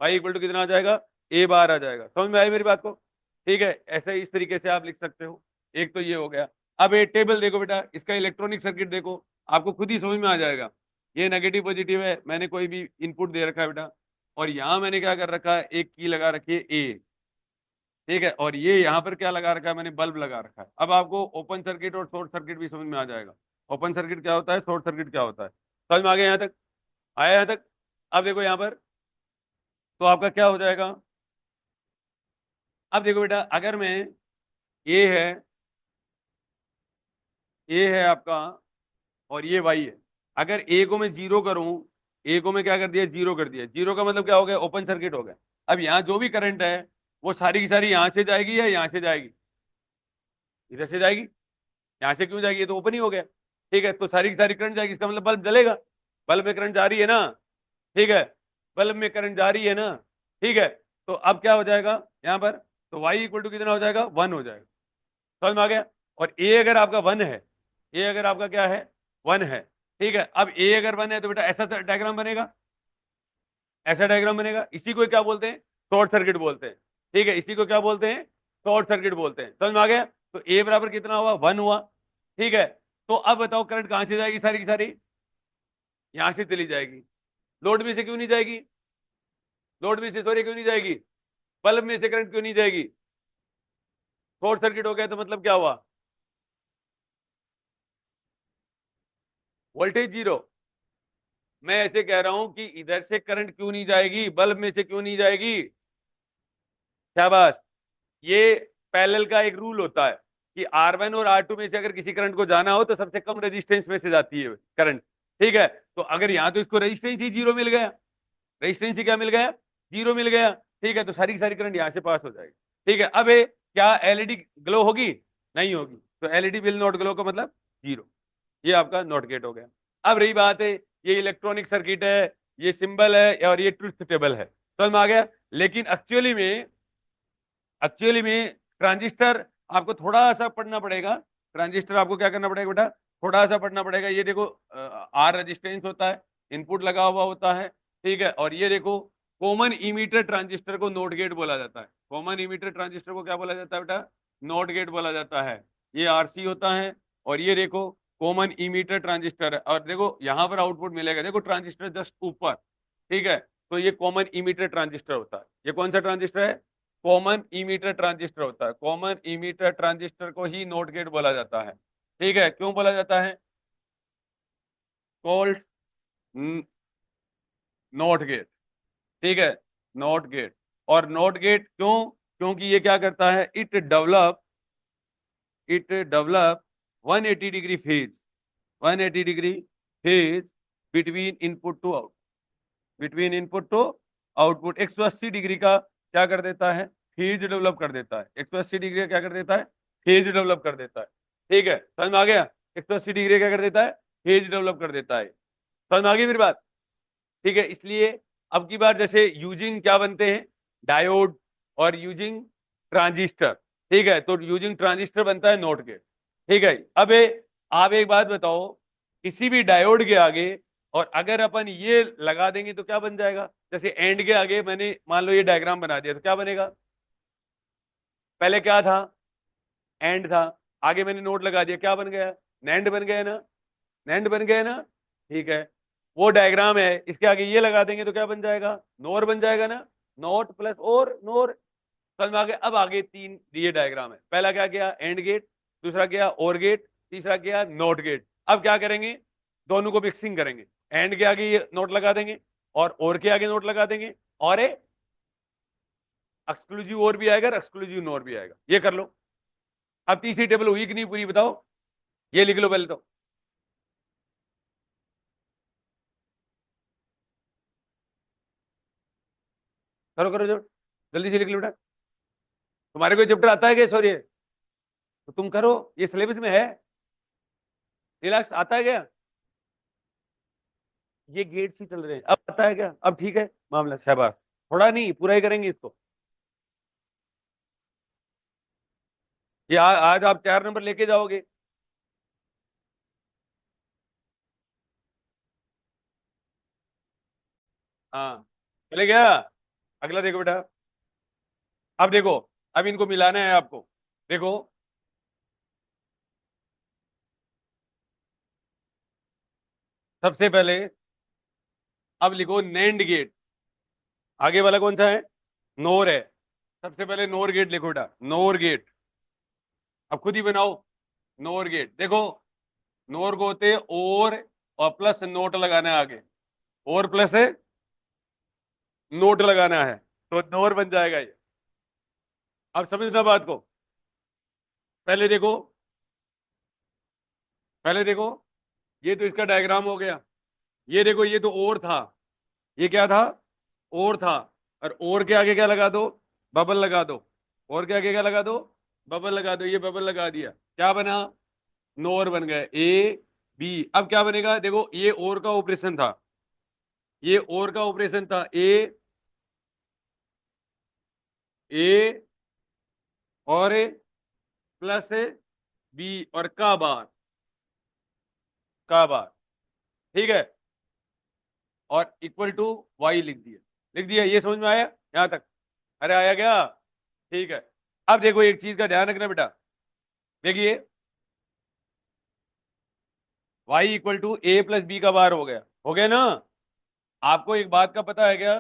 वाई इक्वल टू कितना आ जाएगा, ए बार आ जाएगा। समझ में आई मेरी बात को, ठीक है। ऐसे इस तरीके से आप लिख सकते हो, एक तो ये हो गया। अब ये टेबल देखो बेटा, इसका इलेक्ट्रॉनिक सर्किट देखो, आपको खुद ही समझ में आ जाएगा। ये नेगेटिव पॉजिटिव है, मैंने कोई भी इनपुट दे रखा है बेटा, और यहाँ मैंने क्या कर रखा है, एक की लगा रखी है ए, ठीक है। और ये यहाँ पर क्या लगा रखा है, मैंने बल्ब लगा रखा है। अब आपको ओपन सर्किट और शॉर्ट सर्किट भी समझ में आ जाएगा, ओपन सर्किट क्या होता है, शॉर्ट सर्किट क्या होता है। समझ में आ गया यहाँ तक, आया यहाँ तक। अब देखो यहाँ पर, तो आपका क्या हो जाएगा, अब देखो बेटा अगर मैं, ए है, ए है आपका, और ये वाई है, अगर ए को मैं जीरो करूं, ए को मैं क्या कर दिया, जीरो कर दिया, जीरो का मतलब क्या हो गया, ओपन सर्किट हो गया। अब यहाँ जो भी करंट है वो सारी की सारी यहाँ से जाएगी या यहाँ से जाएगी, इधर से जाएगी। यहाँ से क्यों जाएगी, ये तो ओपन ही हो गया, ठीक है। तो सारी की सारी करंट जाएगी, इसका मतलब बल्ब जलेगा, बल्ब में करंट जा रही है ना, ठीक है, बल्ब में करंट जा रही है ना, ठीक है। तो अब क्या हो जाएगा यहाँ पर, तो y इक्वल टू कितना हो जाएगा, 1 हो जाएगा। समझ में आ गया। और a अगर आपका 1 है, a अगर आपका क्या है, 1 है, ठीक है। अब a अगर 1 है तो बेटा ऐसा डायग्राम बनेगा, ऐसा डायग्राम बनेगा। इसी को क्या बोलते हैं, शॉर्ट सर्किट बोलते हैं, ठीक है। इसी को क्या बोलते हैं, शॉर्ट सर्किट बोलते हैं। समझ में आ गया। तो ए बराबर कितना हुआ, 1 हुआ, ठीक है। तो अब बताओ करंट कहां से जाएगी, सारी की सारी यहां से चली जाएगी। लोड में से क्यों नहीं जाएगी, लोड में से सॉरी क्यों नहीं जाएगी, बल्ब में से करंट क्यों नहीं जाएगी, शॉर्ट सर्किट हो गया तो मतलब क्या हुआ, वोल्टेज जीरो। मैं ऐसे कह रहा हूं कि इधर से करंट क्यों नहीं जाएगी, बल्ब में से क्यों नहीं जाएगी, शाबाश। ये पैरेलल का एक रूल होता है कि R1 और R2 में से अगर किसी करंट को जाना हो तो सबसे कम रेजिस्टेंस में से जाती है करंट, ठीक है। तो अगर यहां तो इसको रेजिस्टेंस ही जीरो मिल गया, रेजिस्टेंस ही क्या मिल गया, जीरो मिल गया, ठीक है। तो सारी की सारी करंट यहां से पास हो जाएगी, ठीक है। अब क्या एलईडी ग्लो होगी, नहीं होगी, तो एलईडी विल नॉट ग्लो का मतलब जीरो। ये आपका नॉट गेट हो गया। अब रही बात है, ये इलेक्ट्रॉनिक सर्किट है, ये सिंबल है और ये ट्रुथ टेबल है, समझ में आ गया। लेकिन एक्चुअली में ट्रांजिस्टर आपको थोड़ा सा पढ़ना पड़ेगा। ट्रांजिस्टर आपको क्या करना पड़ेगा बेटा, थोड़ा सा पढ़ना पड़ेगा। ये देखो आर रेजिस्टेंस होता है, इनपुट लगा हुआ होता है, ठीक है। और ये देखो कॉमन इमीटर ट्रांजिस्टर को नॉट गेट बोला जाता है। कॉमन इमीटर ट्रांजिस्टर को क्या बोला जाता है बेटा, नॉट गेट बोला जाता है। ये आरसी होता है और ये देखो कॉमन इमीटर ट्रांजिस्टर है। और देखो यहाँ पर आउटपुट मिलेगा, देखो ट्रांजिस्टर जस्ट ऊपर, ठीक है। तो ये कॉमन इमीटर ट्रांजिस्टर होता है। ये कौन सा ट्रांजिस्टर है, कॉमन इमीटर ट्रांजिस्टर होता है। कॉमन इमीटर ट्रांजिस्टर को ही नॉट गेट बोला जाता है, ठीक है। क्यों बोला जाता है, कॉल्ड नॉट गेट, ठीक है, नॉट गेट। और नॉट गेट क्यों, क्योंकि ये क्या करता है, it develop 180 degree phase, 180 degree phase between input to out, between input to output. 180 degree का क्या कर देता है, फेज डेवलप कर देता है। 180 डिग्री का क्या कर देता है, फेज डेवलप कर देता है, ठीक है। समझ में आ गया। 180 डिग्री क्या कर देता है, फेज डेवलप कर देता है। समझ में आ गई मेरी बात, ठीक है। इसलिए अब की बार जैसे यूजिंग क्या बनते हैं, डायोड और यूजिंग ट्रांजिस्टर, ठीक है। तो यूजिंग ट्रांजिस्टर बनता है नॉट गेट, ठीक है। अब आप एक बात बताओ, किसी भी डायोड के आगे और अगर अपन ये लगा देंगे तो क्या बन जाएगा, जैसे एंड के आगे मैंने मान लो ये डायग्राम बना दिया तो क्या बनेगा, पहले क्या था, एंड था, आगे मैंने नोट लगा दिया, क्या बन गया, नैंड बन गया ना, नैंड बन गया ना, ठीक है। वो डायग्राम है, इसके आगे ये लगा देंगे तो क्या बन जाएगा, नोर बन जाएगा ना, नोट प्लस और नोर। समझ में आ गया। अब आगे तीन ये डायग्राम है, पहला क्या किया, एंड गेट, दूसरा किया और गेट, तीसरा किया नोट गेट। अब क्या करेंगे, दोनों को मिक्सिंग करेंगे, एंड के आगे ये नोट लगा देंगे और के आगे नोट लगा देंगे, और एक्सक्लूसिव और भी आएगा, एक्सक्लूसिव नोर भी आएगा, ये कर लो। अब तीसरी टेबल हुई कि नहीं पूरी, बताओ, ये लिख लो पहले तो, करो करो जो, जल्दी से लिख लो बेटा। तुम्हारे कोई चैप्टर आता है क्या, सॉरी, तो तुम करो, ये सिलेबस में है, रिलैक्स, आता है क्या, ये गेट्स ही चल रहे हैं, अब आता है क्या, अब ठीक है मामला, शाबाश। थोड़ा नहीं, पूरा ही करेंगे इसको। ये आज आप 4 नंबर लेके जाओगे। हाँ, चले गया। अगला देखो बेटा, अब देखो, अब इनको मिलाना है आपको, देखो, सबसे पहले अब लिखो नैंड गेट, आगे वाला कौन सा है, नोर है। सबसे पहले नोर गेट लिखो बेटा, नोर गेट, अब खुद ही बनाओ, नोर गेट। देखो, नोर को होते और प्लस नोट लगाना है आगे, और प्लस है नोट लगाना है, तो नोर बन जाएगा ये। अब समझना बात को, पहले देखो, पहले देखो, ये तो इसका डायग्राम हो गया। ये देखो, ये तो और था, ये क्या था, और था। और के आगे क्या लगा दो, बबल लगा दो, और के आगे क्या लगा दो, बबल लगा दो। ये बबल लगा दिया, क्या बना, नोर बन गए, ए बी। अब क्या बनेगा, देखो ये और का ऑपरेशन था, ये और का ऑपरेशन था, ए ए और ए प्लस बी और का बार, ठीक है, और इक्वल टू वाई लिख दिया। ये समझ में आया यहां तक? अरे आया क्या? ठीक है। अब देखो एक चीज का ध्यान रखना बेटा, देखिए y equal to A plus B का बार हो गया ना? आपको एक बात का पता है क्या?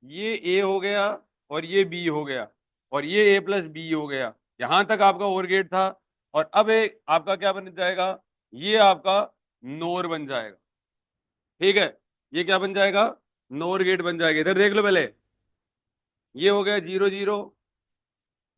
ये a हो गया और ये b हो गया और ये a प्लस बी हो गया, यहां तक आपका ओर गेट था। और अब एक आपका क्या बन जाएगा? ये आपका नोर बन जाएगा, ठीक है। ये क्या बन जाएगा? नोर गेट बन जाएगा। इधर देख लो पहले, ये हो गया 0 0,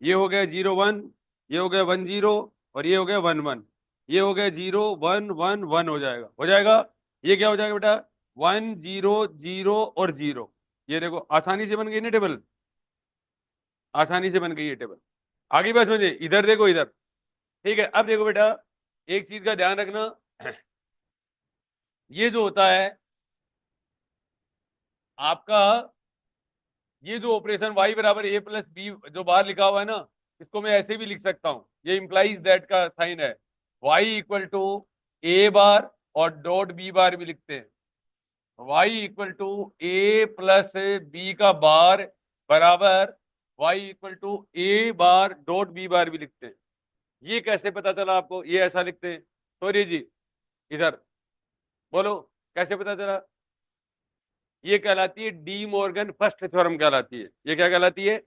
ये हो गया 0 1, ये हो गया 1 0 और ये हो गया 1 1। ये हो गया 0 1 1 1 हो जाएगा। ये क्या हो जाएगा बेटा? 1 0 0 और 0। ये देखो आसानी से बन गई ना टेबल, आसानी से बन गई ये टेबल। आगे बात समझे, इधर देखो इधर, ठीक है। अब देखो बेटा एक चीज का ध्यान रखना, ये जो होता है आपका, ये जो ऑपरेशन y बराबर ए प्लस बी जो बाहर लिखा हुआ है ना, इसको मैं ऐसे भी लिख सकता हूं, ये इंप्लाइज दैट का साइन है। y equal to A bar और डॉट बी बार भी लिखते हैं। y equal to A plus B का बार बराबर y equal to A bar dot B bar भी लिखते हैं। ये कैसे पता चला आपको? ये ऐसा लिखते हैं, सॉरी जी, इधर बोलो कैसे पता चला? ये कहलाती है डी मॉर्गन फर्स्ट थ्योरम कहलाती है। ये क्या कहलाती है?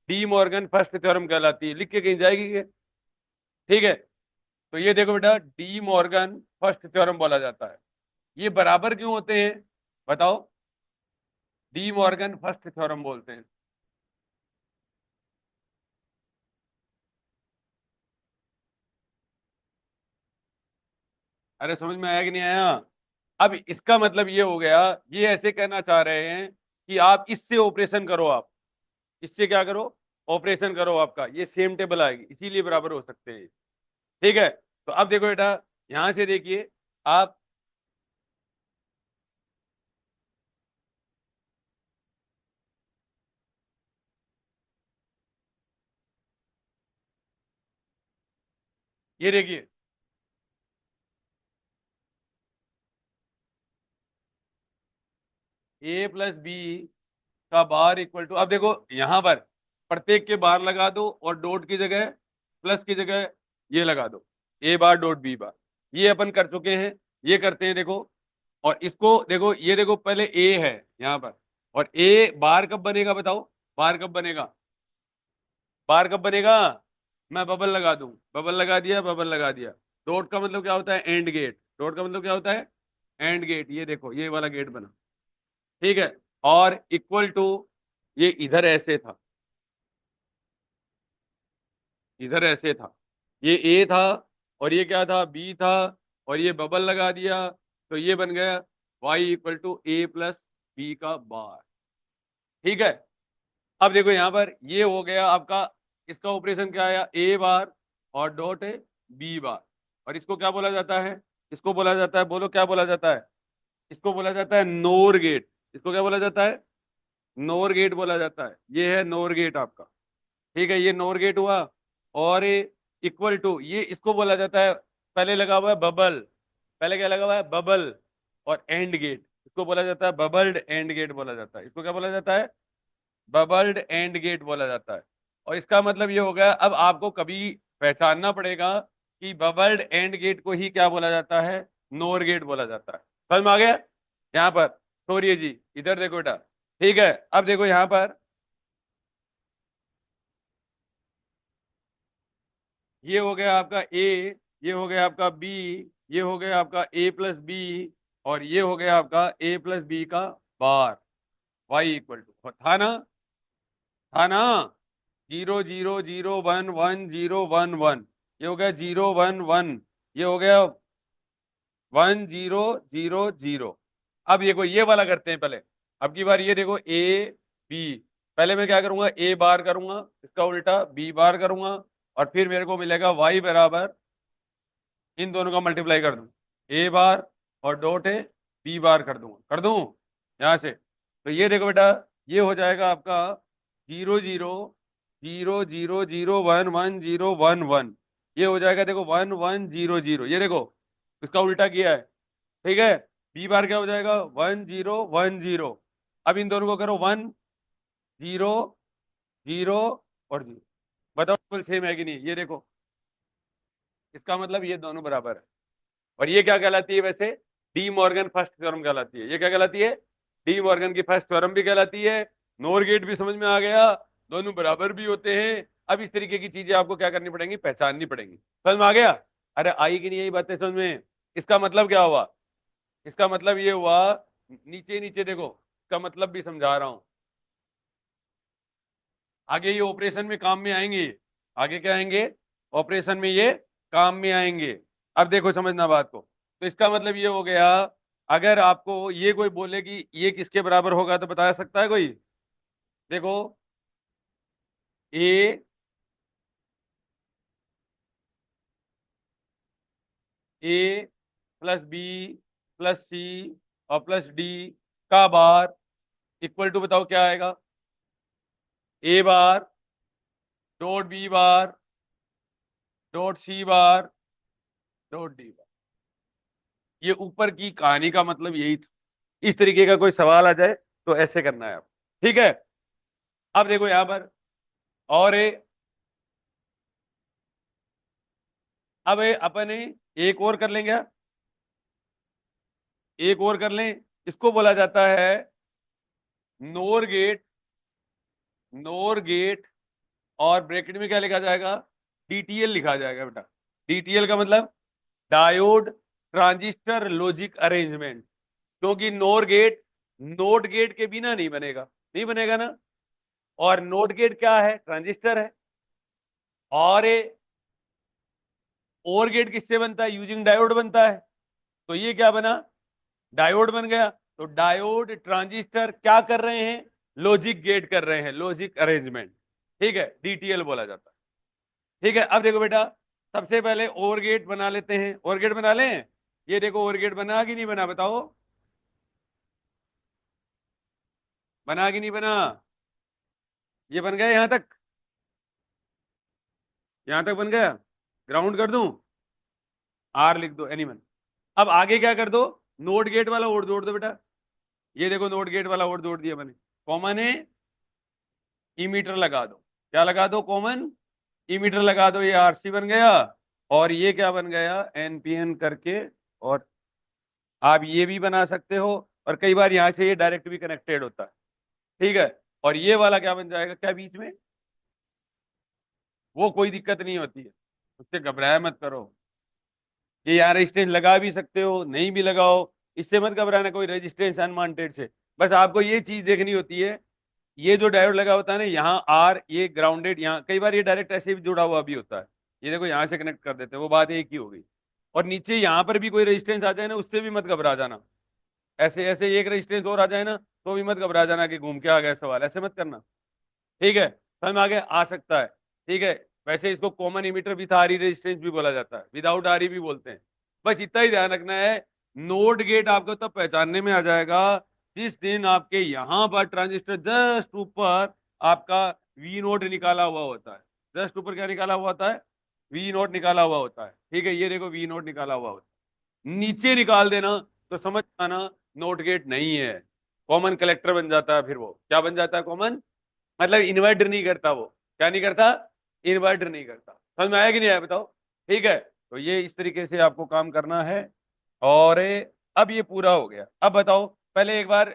डी मॉर्गन फर्स्ट थ्योरम कहलाती है। लिख के कहीं जाएगी ये, ठीक है। तो ये देखो बेटा डी मॉर्गन फर्स्ट थ्योरम बोला जाता है। ये बराबर क्यों होते हैं बताओ? डी मॉर्गन फर्स्ट थ्योरम बोलते हैं। अरे समझ में आया कि नहीं आया? अब इसका मतलब ये हो गया, ये ऐसे कहना चाह रहे हैं कि आप इससे ऑपरेशन करो, आप इससे क्या करो? ऑपरेशन करो, आपका ये सेम टेबल आएगी, इसीलिए बराबर हो सकते हैं, ठीक है। तो अब देखो बेटा यहां से देखिए आप, ये देखिए ए प्लस बी का बार इक्वल टू, अब देखो यहां पर प्रत्येक के बार लगा दो और डॉट की जगह, प्लस की जगह ये लगा दो, ए बार डॉट बी बार। ये अपन कर चुके हैं, ये करते हैं देखो। और इसको देखो, ये देखो पहले ए है यहां पर, और ए बार कब बनेगा बताओ? बार कब बनेगा? बार कब बनेगा? मैं बबल लगा दूं, बबल लगा दिया, बबल लगा दिया। डॉट का मतलब क्या होता है? And gate. डॉट का मतलब क्या होता है? And gate. ये देखो ये वाला गेट बना, ठीक है। और इक्वल टू, ये इधर ऐसे था, इधर ऐसे था, ये ए था और ये क्या था? बी था, और ये बबल लगा दिया, तो ये बन गया Y equal to A plus B का बार, ठीक है। अब देखो यहां पर ये हो गया आपका, इसका ऑपरेशन क्या आया? ए बार और डॉट है बी बार। और इसको क्या बोला जाता है? इसको बोला जाता है, बोलो क्या बोला जाता है? इसको बोला जाता है नोर गेट। इसको क्या बोला जाता है? नोर गेट बोला जाता है। ये है नोर गेट आपका, ठीक है, ये नोर गेट हुआ। और इक्वल टू, ये इसको बोला जाता है, पहले लगा हुआ है बबल, पहले क्या लगा हुआ है? बबल। और एंड गेट, इसको बोला जाता है बबल्ड एंड गेट बोला जाता है। इसको क्या बोला जाता है? बबल्ड एंड गेट बोला जाता है। और इसका मतलब ये हो गया, अब आपको कभी पहचानना पड़ेगा कि बबल्ड एंड गेट को ही क्या बोला जाता है? नोर गेट बोला जाता है। समझ में आ गया? यहाँ पर छोड़िए जी, इधर देखो बेटा, ठीक है। अब देखो यहाँ पर ये हो गया आपका ए, ये हो गया आपका बी, ये हो गया आपका ए प्लस बी, और ये हो गया आपका ए प्लस बी का बार। वाई इक्वल टू था ना? था ना? 0 0 0 1 1 0 1 1, ये हो गया 0 1 1, ये हो गया 1 0 0 0। अब ये को ये वाला करते हैं पहले। अब की बार ये देखो ए बी, पहले मैं क्या करूंगा? ए बार करूंगा, इसका उल्टा बी बार करूंगा, और फिर मेरे को मिलेगा वाई बराबर इन दोनों का मल्टीप्लाई कर दूं, ए बार और डॉट है बी बार कर दूंगा, कर दूं यहां से। तो ये देखो बेटा, ये हो जाएगा आपका 0 0 0 0 0 1 1 0 1 1, ये हो जाएगा देखो 1 1 0 0, ये देखो इसका उल्टा किया है, ठीक है। बी बार क्या हो जाएगा 1 0 1 0। अब इन दोनों को करो 1 0 0 और 0, बताओ बिल्कुल सेम है कि नहीं, ये देखो इसका मतलब ये दोनों बराबर है। और ये क्या कहलाती है वैसे, डी मॉर्गन फर्स्ट थ्योरम कहलाती है। ये क्या कहलाती है, डी मॉर्गन की फर्स्ट थ्योरम भी कहलाती है। नोर गेट भी समझ में आ गया, दोनों बराबर भी होते हैं। अब इस तरीके की चीजें आपको क्या करनी पड़ेंगी, पहचाननी पड़ेंगी। समझ में आ गया, अरे आई कि नहीं यही बातें समझ में। इसका मतलब क्या हुआ, इसका मतलब ये हुआ, नीचे नीचे देखो, इसका मतलब भी समझा रहा हूं, आगे ये ऑपरेशन में काम में आएंगे, आगे क्या आएंगे, ऑपरेशन में ये काम में आएंगे। अब देखो समझना बात को, तो इसका मतलब ये हो गया, अगर आपको ये कोई बोले कि ये किसके बराबर होगा तो बता सकता है कोई, देखो ए, ए प्लस बी प्लस सी और प्लस डी का बार इक्वल टू, बताओ क्या आएगा, A bar dot B bar dot C bar dot D bar. ये ऊपर की कहानी का मतलब यही था। इस तरीके का कोई सवाल आ जाए तो ऐसे करना है आप, ठीक है। अब देखो यहां पर, और अपन एक और कर लेंगे, एक और कर लें। इसको बोला जाता है नोर गेट, नोर गेट, और ब्रैकेट में क्या लिखा जाएगा, डीटीएल लिखा जाएगा बेटा। डीटीएल का मतलब डायोड ट्रांजिस्टर लॉजिक अरेंजमेंट, क्योंकि नोर गेट नोट गेट के बिना नहीं बनेगा, नहीं बनेगा ना। और नोट गेट क्या है, ट्रांजिस्टर है। और ओर गेट किससे बनता है, यूजिंग डायोड बनता है। तो ये क्या बना, डायोड बन गया। तो डायोड ट्रांजिस्टर क्या कर रहे हैं, लॉजिक गेट कर रहे हैं, लॉजिक अरेंजमेंट, ठीक है, डीटीएल बोला जाता है। ठीक है, अब देखो बेटा, सबसे पहले ओर गेट बना लेते हैं, ओर गेट बना लें। ये देखो ओर गेट बना कि नहीं बना, बताओ, बना कि नहीं बना, ये बन गया यहां तक, यहां तक बन गया। ग्राउंड कर दूं, आर लिख दो एनीवन। अब आगे क्या कर दो, नोट गेट वाला और जोड़ दो बेटा। ये देखो नोट गेट वाला और जोड़ दिया मैंने, कॉमन है, इमीटर लगा दो, क्या लगा दो, कॉमन इमीटर लगा दो, ये आरसी बन गया। और ये क्या बन गया, एनपीएन करके। और आप ये भी बना सकते हो, और कई बार यहां से ये डायरेक्ट भी कनेक्टेड होता है, ठीक है। और ये वाला क्या बन जाएगा, क्या बीच में, वो कोई दिक्कत नहीं होती है, उससे घबराया मत करो। ये यहाँ रेजिस्टेंस लगा भी सकते हो, नहीं भी लगाओ, इससे मत घबराना कोई रेजिस्टेंस अनवांटेड से। बस आपको ये चीज देखनी होती है, ये जो डायोड लगा होता है ना, यहाँ आर ये ग्राउंडेड, यहाँ कई बार ये डायरेक्ट ऐसे भी जुड़ा हुआ भी होता है। ये देखो यहाँ से कनेक्ट कर देते हैं, वो बात एक ही हो गई। और नीचे यहाँ पर भी कोई रेजिस्टेंस आ जाए ना, उससे भी मत घबरा जाना। ऐसे ऐसे एक रेजिस्टेंस और आ जाए ना, तो भी मत घबरा जाना कि घूम के आ गया सवाल, ऐसे मत करना, ठीक है। समझ में आगे आ सकता है, ठीक है। वैसे इसको common emitter with RE resistance भी बोला जाता है, विदाउट आरई भी बोलते हैं। बस इतना ही ध्यान रखना है, नोड गेट आपको तब पहचानने में आ जाएगा जिस दिन आपके यहां पर ट्रांजिस्टर जस्ट ऊपर आपका वी नोट निकाला हुआ होता है। जस्ट ऊपर क्या निकाला हुआ होता है, वी नोट निकाला हुआ होता है, ठीक है। ये देखो वी नोट निकाला हुआ होता है, नीचे निकाल देना तो समझ आना नोट गेट नहीं है, कॉमन कलेक्टर बन जाता है। फिर वो क्या बन जाता है, कॉमन, मतलब इन्वर्टर नहीं करता वो, क्या नहीं करता, इन्वर्टर नहीं करता। समझ में आया कि नहीं आया, बताओ, ठीक है। तो ये इस तरीके से आपको काम करना है। और अब ये पूरा हो गया, अब बताओ, पहले एक बार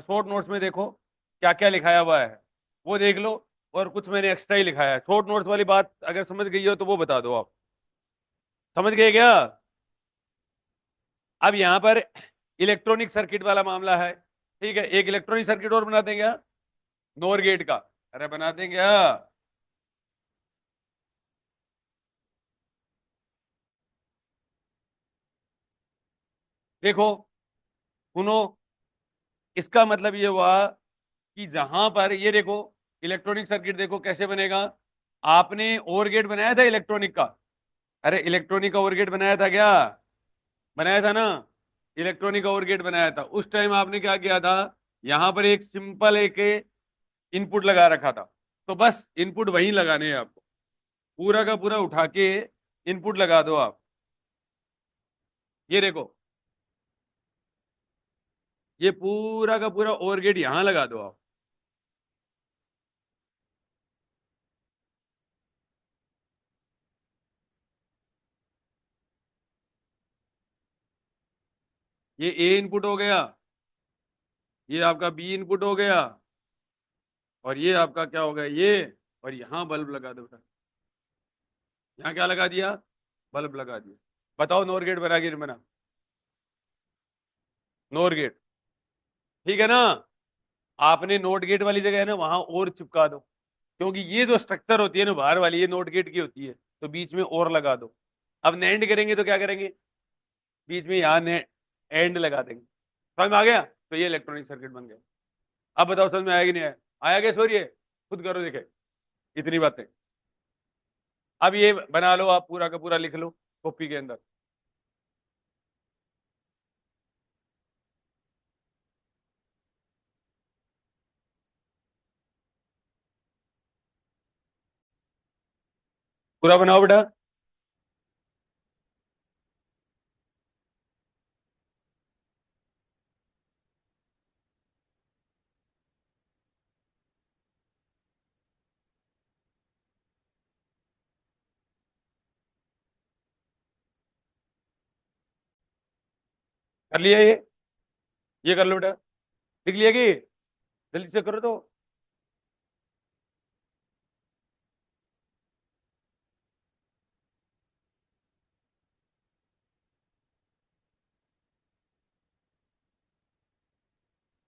शॉर्ट नोट्स में देखो क्या क्या लिखाया हुआ है, वो देख लो। और कुछ मैंने एक्स्ट्रा ही लिखाया है, शॉर्ट नोट्स वाली बात अगर समझ गई हो तो वो बता दो आप, समझ गए क्या। अब यहां पर इलेक्ट्रॉनिक सर्किट वाला मामला है, ठीक है। एक इलेक्ट्रॉनिक सर्किट और बना देंगे, नोर गेट का, अरे बना देंगे। देखो सुनो, इसका मतलब ये हुआ कि जहां पर ये देखो इलेक्ट्रॉनिक सर्किट देखो कैसे बनेगा। आपने ओर गेट बनाया था इलेक्ट्रॉनिक का, अरे इलेक्ट्रॉनिक का ओर गेट बनाया था क्या, बनाया था ना। इलेक्ट्रॉनिक का ओर गेट बनाया था, उस टाइम आपने क्या किया था, यहां पर एक सिंपल एक इनपुट लगा रखा था, तो बस इनपुट वहीं लगाने हैं आपको, पूरा का पूरा उठा के इनपुट लगा दो आप। ये देखो, ये पूरा का पूरा ओवर गेट यहां लगा दो आप। ये ए इनपुट हो गया, ये आपका बी इनपुट हो गया, और ये आपका क्या हो गया ये, और यहां बल्ब लगा दो बेटा। यहाँ क्या लगा दिया, बल्ब लगा दिया। बताओ नोर गेट बना कि नहीं बना, नोर गेट, ठीक है ना। आपने नोट गेट वाली जगह है ना वहां और चिपका दो, क्योंकि ये जो स्ट्रक्चर होती है ना बाहर वाली, ये नोट गेट की होती है, तो बीच में और लगा दो। अब नैंड करेंगे तो क्या करेंगे, बीच में यहाँ एंड लगा देंगे। समझ में आ गया, तो ये इलेक्ट्रॉनिक सर्किट बन गया। अब बताओ समझ में आया कि नहीं आया, आया क्या सॉरी, खुद करो देखे, इतनी बातें। अब ये बना लो आप, पूरा का पूरा लिख लो कॉपी के अंदर। पूरा बनाओ बेटा। कर लिया ये कर लो बेटा, लिख लिया कि, जल्दी से करो तो।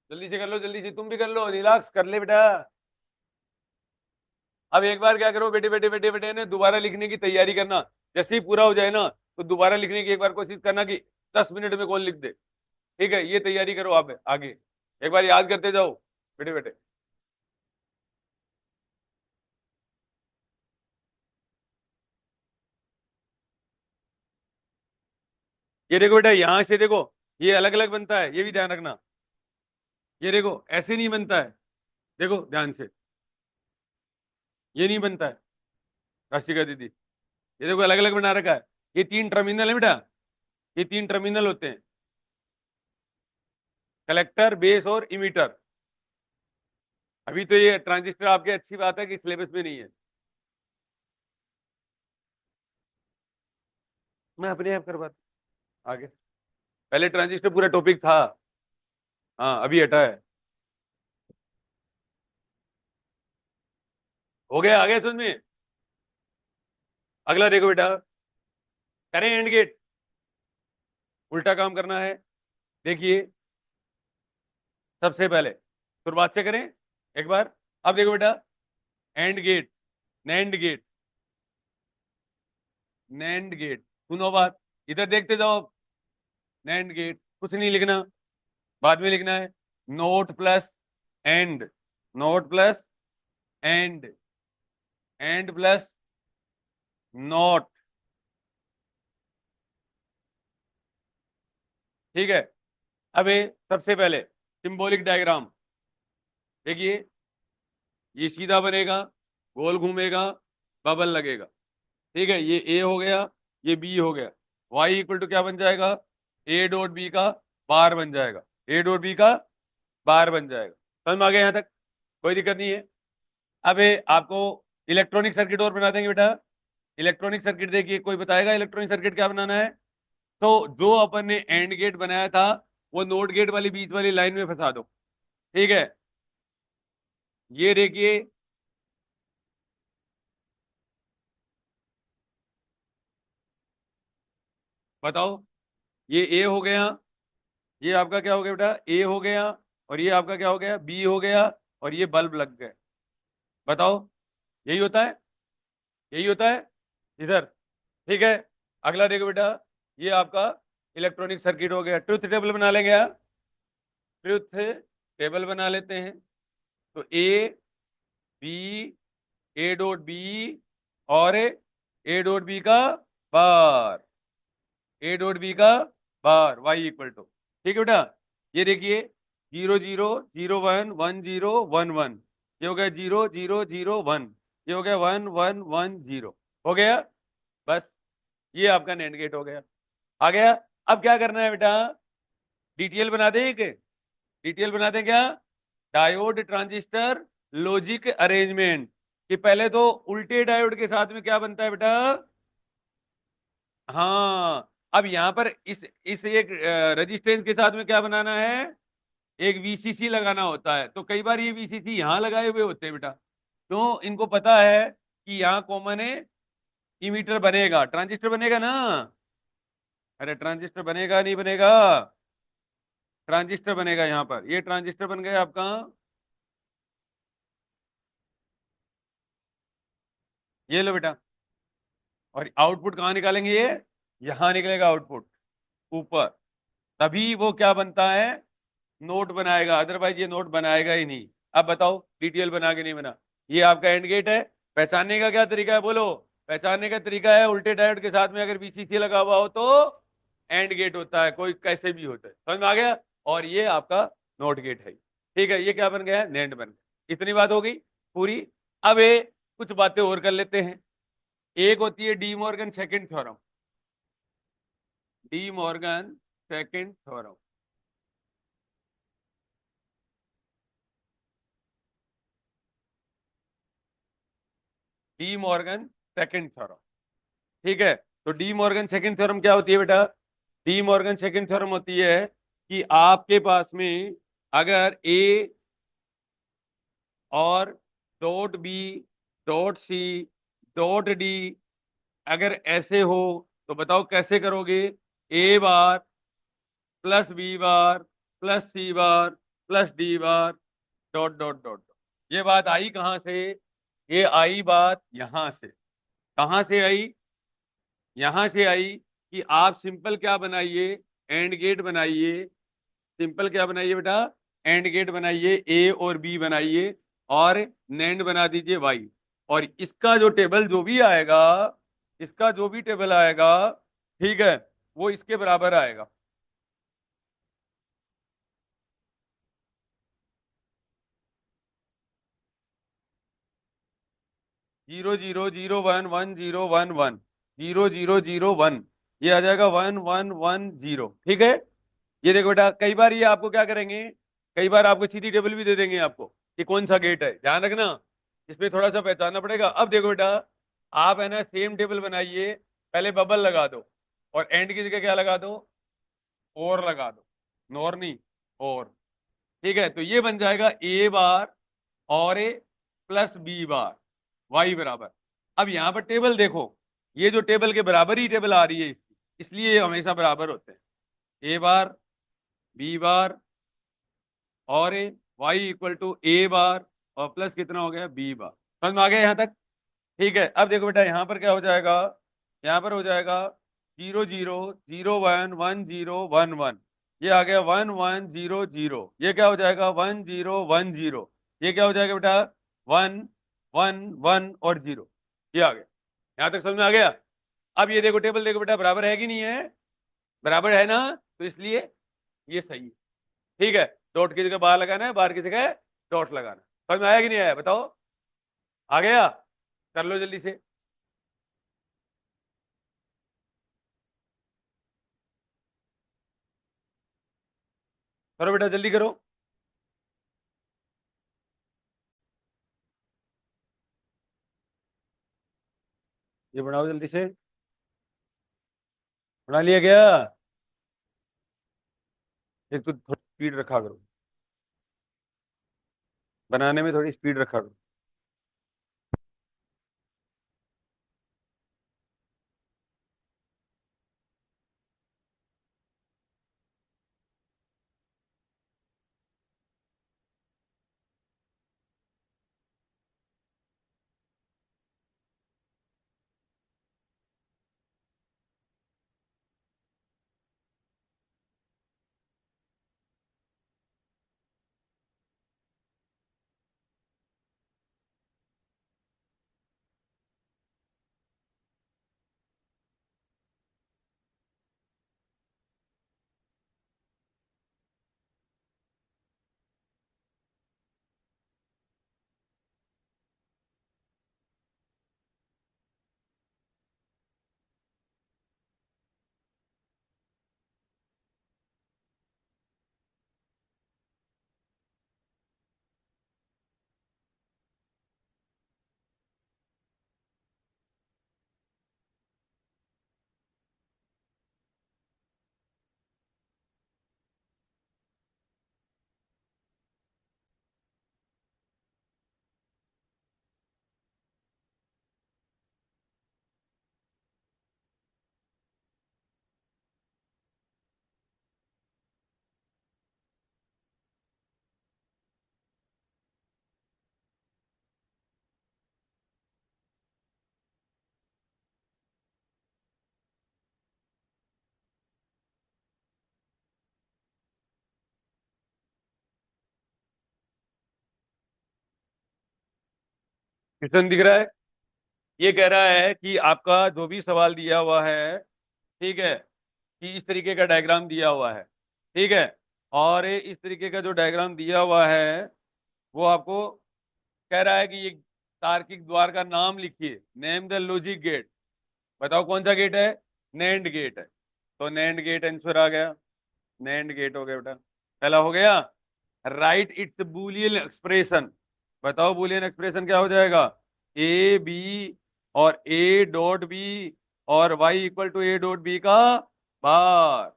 जल्दी से कर लो, जल्दी से तुम भी कर लो, रिलैक्स कर ले बेटा। अब एक बार क्या करो बेटे बेटे बेटे बेटे ने दोबारा लिखने की तैयारी करना, जैसे ही पूरा हो जाए ना तो दोबारा लिखने की एक बार कोशिश करना कि 10 मिनट में कौन लिख दे। ठीक है, ये तैयारी करो आप आगे, एक बार याद करते जाओ बेटे बेटे। ये देखो बेटा, यहां से देखो, ये अलग अलग बनता है, ये भी ध्यान रखना। ये देखो ऐसे नहीं बनता है, देखो ध्यान से, ये नहीं बनता है राशिका दीदी। ये देखो अलग अलग बना रखा है, ये 3 टर्मिनल है बेटा, ये 3 टर्मिनल होते हैं, कलेक्टर बेस और इमीटर। अभी तो ये ट्रांजिस्टर आपके, अच्छी बात है कि सिलेबस में नहीं है, मैं अपने आप करवाता आगे। पहले ट्रांजिस्टर पूरा टॉपिक था, हाँ अभी हटा है। हो गया, आ गया समझ में। अगला देखो बेटा, करें एंड गेट, उल्टा काम करना है। देखिए, सबसे पहले शुरुआत से करें एक बार। अब देखो बेटा, and gate, NAND gate, NAND gate, सुनो बात, इधर देखते जाओ। नैंड गेट कुछ नहीं लिखना, बाद में लिखना है note plus and, note plus and, and plus note. ठीक है, अबे सबसे पहले सिंबॉलिक डायग्राम देखिए, ये सीधा बनेगा, गोल घूमेगा, बबल लगेगा। ठीक है, ये ए हो गया, ये बी हो गया, वाई इक्वल टू क्या बन जाएगा, ए डॉट बी का बार बन जाएगा, ए डॉट बी का बार बन जाएगा। समझ में आ गया यहाँ तक, कोई दिक्कत नहीं है। अब ये आपको इलेक्ट्रॉनिक सर्किट और बना देंगे बेटा। इलेक्ट्रॉनिक सर्किट देखिए, कोई बताएगा इलेक्ट्रॉनिक सर्किट क्या बनाना है। तो जो अपन ने एंड गेट बनाया था, वो नोट गेट वाली बीच वाली लाइन में फंसा दो। ठीक है, ये देखिए, बताओ, ये ए हो गया, ये आपका क्या हो गया बेटा, ए हो गया, और ये आपका क्या हो गया, बी हो गया, और ये बल्ब लग गए। बताओ, यही होता है, यही होता है इधर। ठीक है, अगला देखो बेटा, ये आपका इलेक्ट्रॉनिक सर्किट हो गया। ट्रुथ टेबल बना लेंगे यार, ट्रुथ टेबल बना लेते हैं। तो A B, A dot B, और ए डॉट बी का बार, ए डॉट बी का बार, वाई इक्वल टू, ठीक है बेटा। ये देखिए 0 0 0 1 1 0 1 1, ये हो गया 0 0 0 1, ये हो गया 1 1 1 0, हो गया। बस ये आपका नैंड गेट हो गया, आ गया। अब क्या करना है बेटा, डीटीएल बना दें, एक डीटीएल बना दें क्या, डायोड ट्रांजिस्टर लॉजिक अरेंजमेंट। कि पहले तो उल्टे डायोड के साथ में क्या बनता है बेटा, हाँ, अब यहां पर इस एक रेजिस्टेंस के साथ में क्या बनाना है, एक वीसीसी लगाना होता है। तो कई बार ये वीसीसी यहां लगाए हुए होते हैं बेटा, तो इनको पता है कि यहाँ कॉमन है, इमीटर बनेगा, ट्रांजिस्टर बनेगा ना। अरे ट्रांजिस्टर बनेगा नहीं बनेगा, ट्रांजिस्टर बनेगा यहाँ पर, ये ट्रांजिस्टर बन गया आपका। ये लो बेटा, और आउटपुट कहाँ निकालेंगे, ये यहां निकलेगा आउटपुट ऊपर, तभी वो क्या बनता है, नोट बनाएगा, अदरवाइज ये नोट बनाएगा ही नहीं। अब बताओ डिटेल बना के नहीं बना। ये आपका एंड गेट है। पहचानने का क्या तरीका है बोलो, पहचानने का तरीका है उल्टे डायोड के साथ में अगर वीसीसी लगा हुआ हो तो एंड गेट होता है, कोई कैसे भी होता है, समझ में आ गया। और ये आपका नोट गेट है, ठीक है। ये क्या बन गया, नैंड बन गया। इतनी बात हो गई पूरी। अब ये कुछ बातें और कर लेते हैं। एक होती है De Morgan second theorem, De Morgan second theorem. De Morgan second theorem, ठीक है। तो डी मॉर्गन सेकंड थ्योरम क्या होती है बेटा, डी मॉर्गन सेकंड थ्योरम होती है कि आपके पास में अगर ए और dot B dot C dot D अगर ऐसे हो, तो बताओ कैसे करोगे, A bar plus B bar plus C bar plus D bar dot dot dot. ये बात आई कहां से, ये आई बात यहां से। कहां से आई, यहां से आई कि आप सिंपल क्या बनाइए, एंड गेट बनाइए। सिंपल क्या बनाइए बेटा, एंड गेट बनाइए, ए और बी बनाइए, और नैंड बना दीजिए वाई। और इसका जो टेबल जो भी आएगा, इसका जो भी टेबल आएगा, ठीक है, वो इसके बराबर आएगा। 0 0 0 1 1 0 1 1, 0 0 0 1, ये आ जाएगा 1 1 1 0, ठीक है। ये देखो बेटा, कई बार ये आपको क्या करेंगे, कई बार आपको सीधी टेबल भी दे देंगे आपको कि कौन सा गेट है, ध्यान रखना, इसमें थोड़ा सा पहचानना पड़ेगा। अब देखो बेटा, आप है ना सेम टेबल बनाइए, पहले बबल लगा दो, और एंड की जगह क्या लगा दो, और लगा दो, नॉर नहीं, और, ठीक है। तो ये बन जाएगा ए बार और ए प्लस बी बार वाई बराबर। अब यहां पर टेबल देखो, ये जो टेबल के बराबर ही टेबल आ रही है इसकी, इसलिए ये हमेशा बराबर होते हैं, ए बार बी बार और ए, Y equal to A bar और प्लस कितना हो गया, बी बार। समझ में आ गया यहां तक, ठीक है। अब देखो बेटा, यहां पर क्या हो जाएगा, यहां पर हो जाएगा 0 0 0 1 1 0 1 1, ये आ गया 1 1 0 0, ये क्या हो जाएगा 1 0 1 0, ये क्या हो जाएगा बेटा 1 1 1 और 0, ये आ गया। यहां तक समझ में आ गया। अब ये देखो टेबल देखो बेटा, बराबर है कि नहीं है, बराबर है ना, तो इसलिए ये सही है, ठीक है। डॉट की जगह बार लगाना है, बार की जगह डॉट लगाना है। समझ में आया कि नहीं आया बताओ, आ गया, कर लो जल्दी से। करो बेटा जल्दी करो, ये बनाओ जल्दी से, बना लिया गया। एक तो थोड़ी स्पीड रखा करो, बनाने में थोड़ी स्पीड रखा करो। क्वेश्चन दिख रहा है? ये कह रहा है कि आपका जो भी सवाल दिया हुआ है, ठीक है, कि इस तरीके का डायग्राम दिया हुआ है, ठीक है, और इस तरीके का जो डायग्राम दिया हुआ है वो आपको कह रहा है कि ये तार्किक द्वार का नाम लिखिए, नेम द लॉजिक गेट। बताओ कौन सा गेट है? नैंड गेट है। तो नैंड गेट आंसर आ गया, नैंड गेट हो गया बेटा, पहला हो गया। Right it's Boolean expression. बताओ बुलियन एक्सप्रेशन क्या हो जाएगा? ए बी और ए डॉट बी और Y equal to A dot B का बार,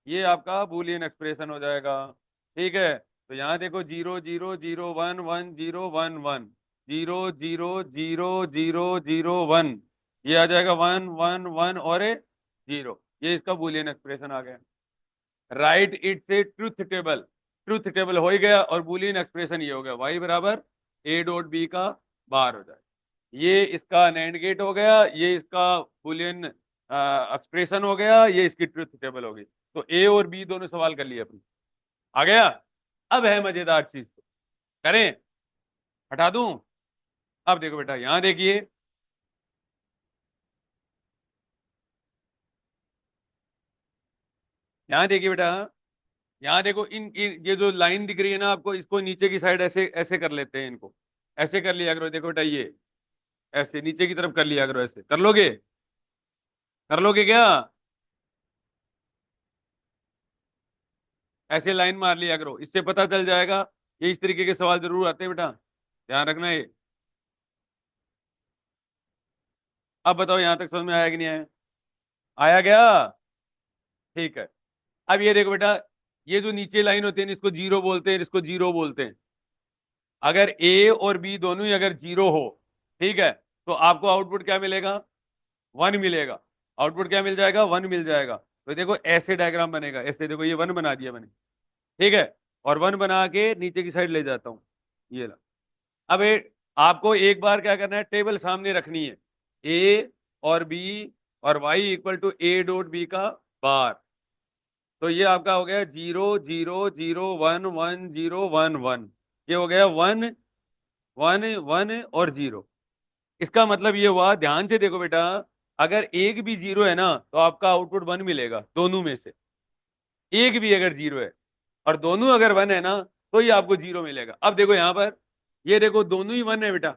ये आपका बुलियन एक्सप्रेशन हो जाएगा। ठीक है, तो यहां देखो 0 0 0 1 1 0 1 1, 0 0 0 0 0 1, ये आ जाएगा 1 1 1 और 0, ये इसका बुलियन एक्सप्रेशन आ गया। राइट इट से ट्रुथ टेबल, ट्रुथ टेबल हो ही गया और बुलियन एक्सप्रेशन ये हो गया, वाई बराबर ए डॉट बी का बार हो जाएगा। ये इसका नैंड गेट हो गया, ये इसका बुलियन एक्सप्रेशन हो गया, ये इसकी ट्रुथ टेबल हो गई। तो ए और बी दोनों सवाल कर लिए अपने, आ गया। अब है मजेदार चीज, तो करें, हटा दूं? अब देखो बेटा, यहां देखिए, यहां देखिए बेटा, यहाँ देखो ये जो लाइन दिख रही है ना आपको, इसको नीचे की साइड ऐसे ऐसे कर लेते हैं, इनको ऐसे कर लिया करो। देखो बेटा, ये ऐसे नीचे की तरफ कर लिया करो, ऐसे कर लोगे? कर लोगे क्या? ऐसे लाइन मार लिया करो, इससे पता चल जाएगा। ये इस तरीके के सवाल जरूर आते हैं बेटा, ध्यान रखना ये। अब बताओ यहां तक समझ में आया कि नहीं आया? आया गया? ठीक है। अब ये देखो बेटा, ये जो नीचे लाइन होती है इसको जीरो बोलते हैं, इसको जीरो बोलते हैं। अगर ए और बी दोनों ही अगर जीरो हो, ठीक है, तो आपको आउटपुट क्या मिलेगा? वन मिलेगा। आउटपुट क्या मिल जाएगा? वन मिल जाएगा। तो देखो ऐसे डायग्राम बनेगा, ऐसे देखो, ये वन बना दिया मैंने, ठीक है, और वन बना के नीचे की साइड ले जाता हूं, ये ला। अब आपको एक बार क्या करना है, टेबल सामने रखनी है, ए और बी और Y equal to A dot B का बार। तो ये आपका हो गया 0 0 0 1 1 0 1 1, ये हो गया 1 1 1 और 0। इसका मतलब ये हुआ, ध्यान से देखो बेटा, अगर एक भी जीरो है ना तो आपका आउटपुट वन मिलेगा दोनों में से। एक भी अगर जीरो है और दोनों अगर वन है ना, तो ये आपको जीरो मिलेगा। अब देखो यहां पर, ये देखो दोनों ही वन है बेटा,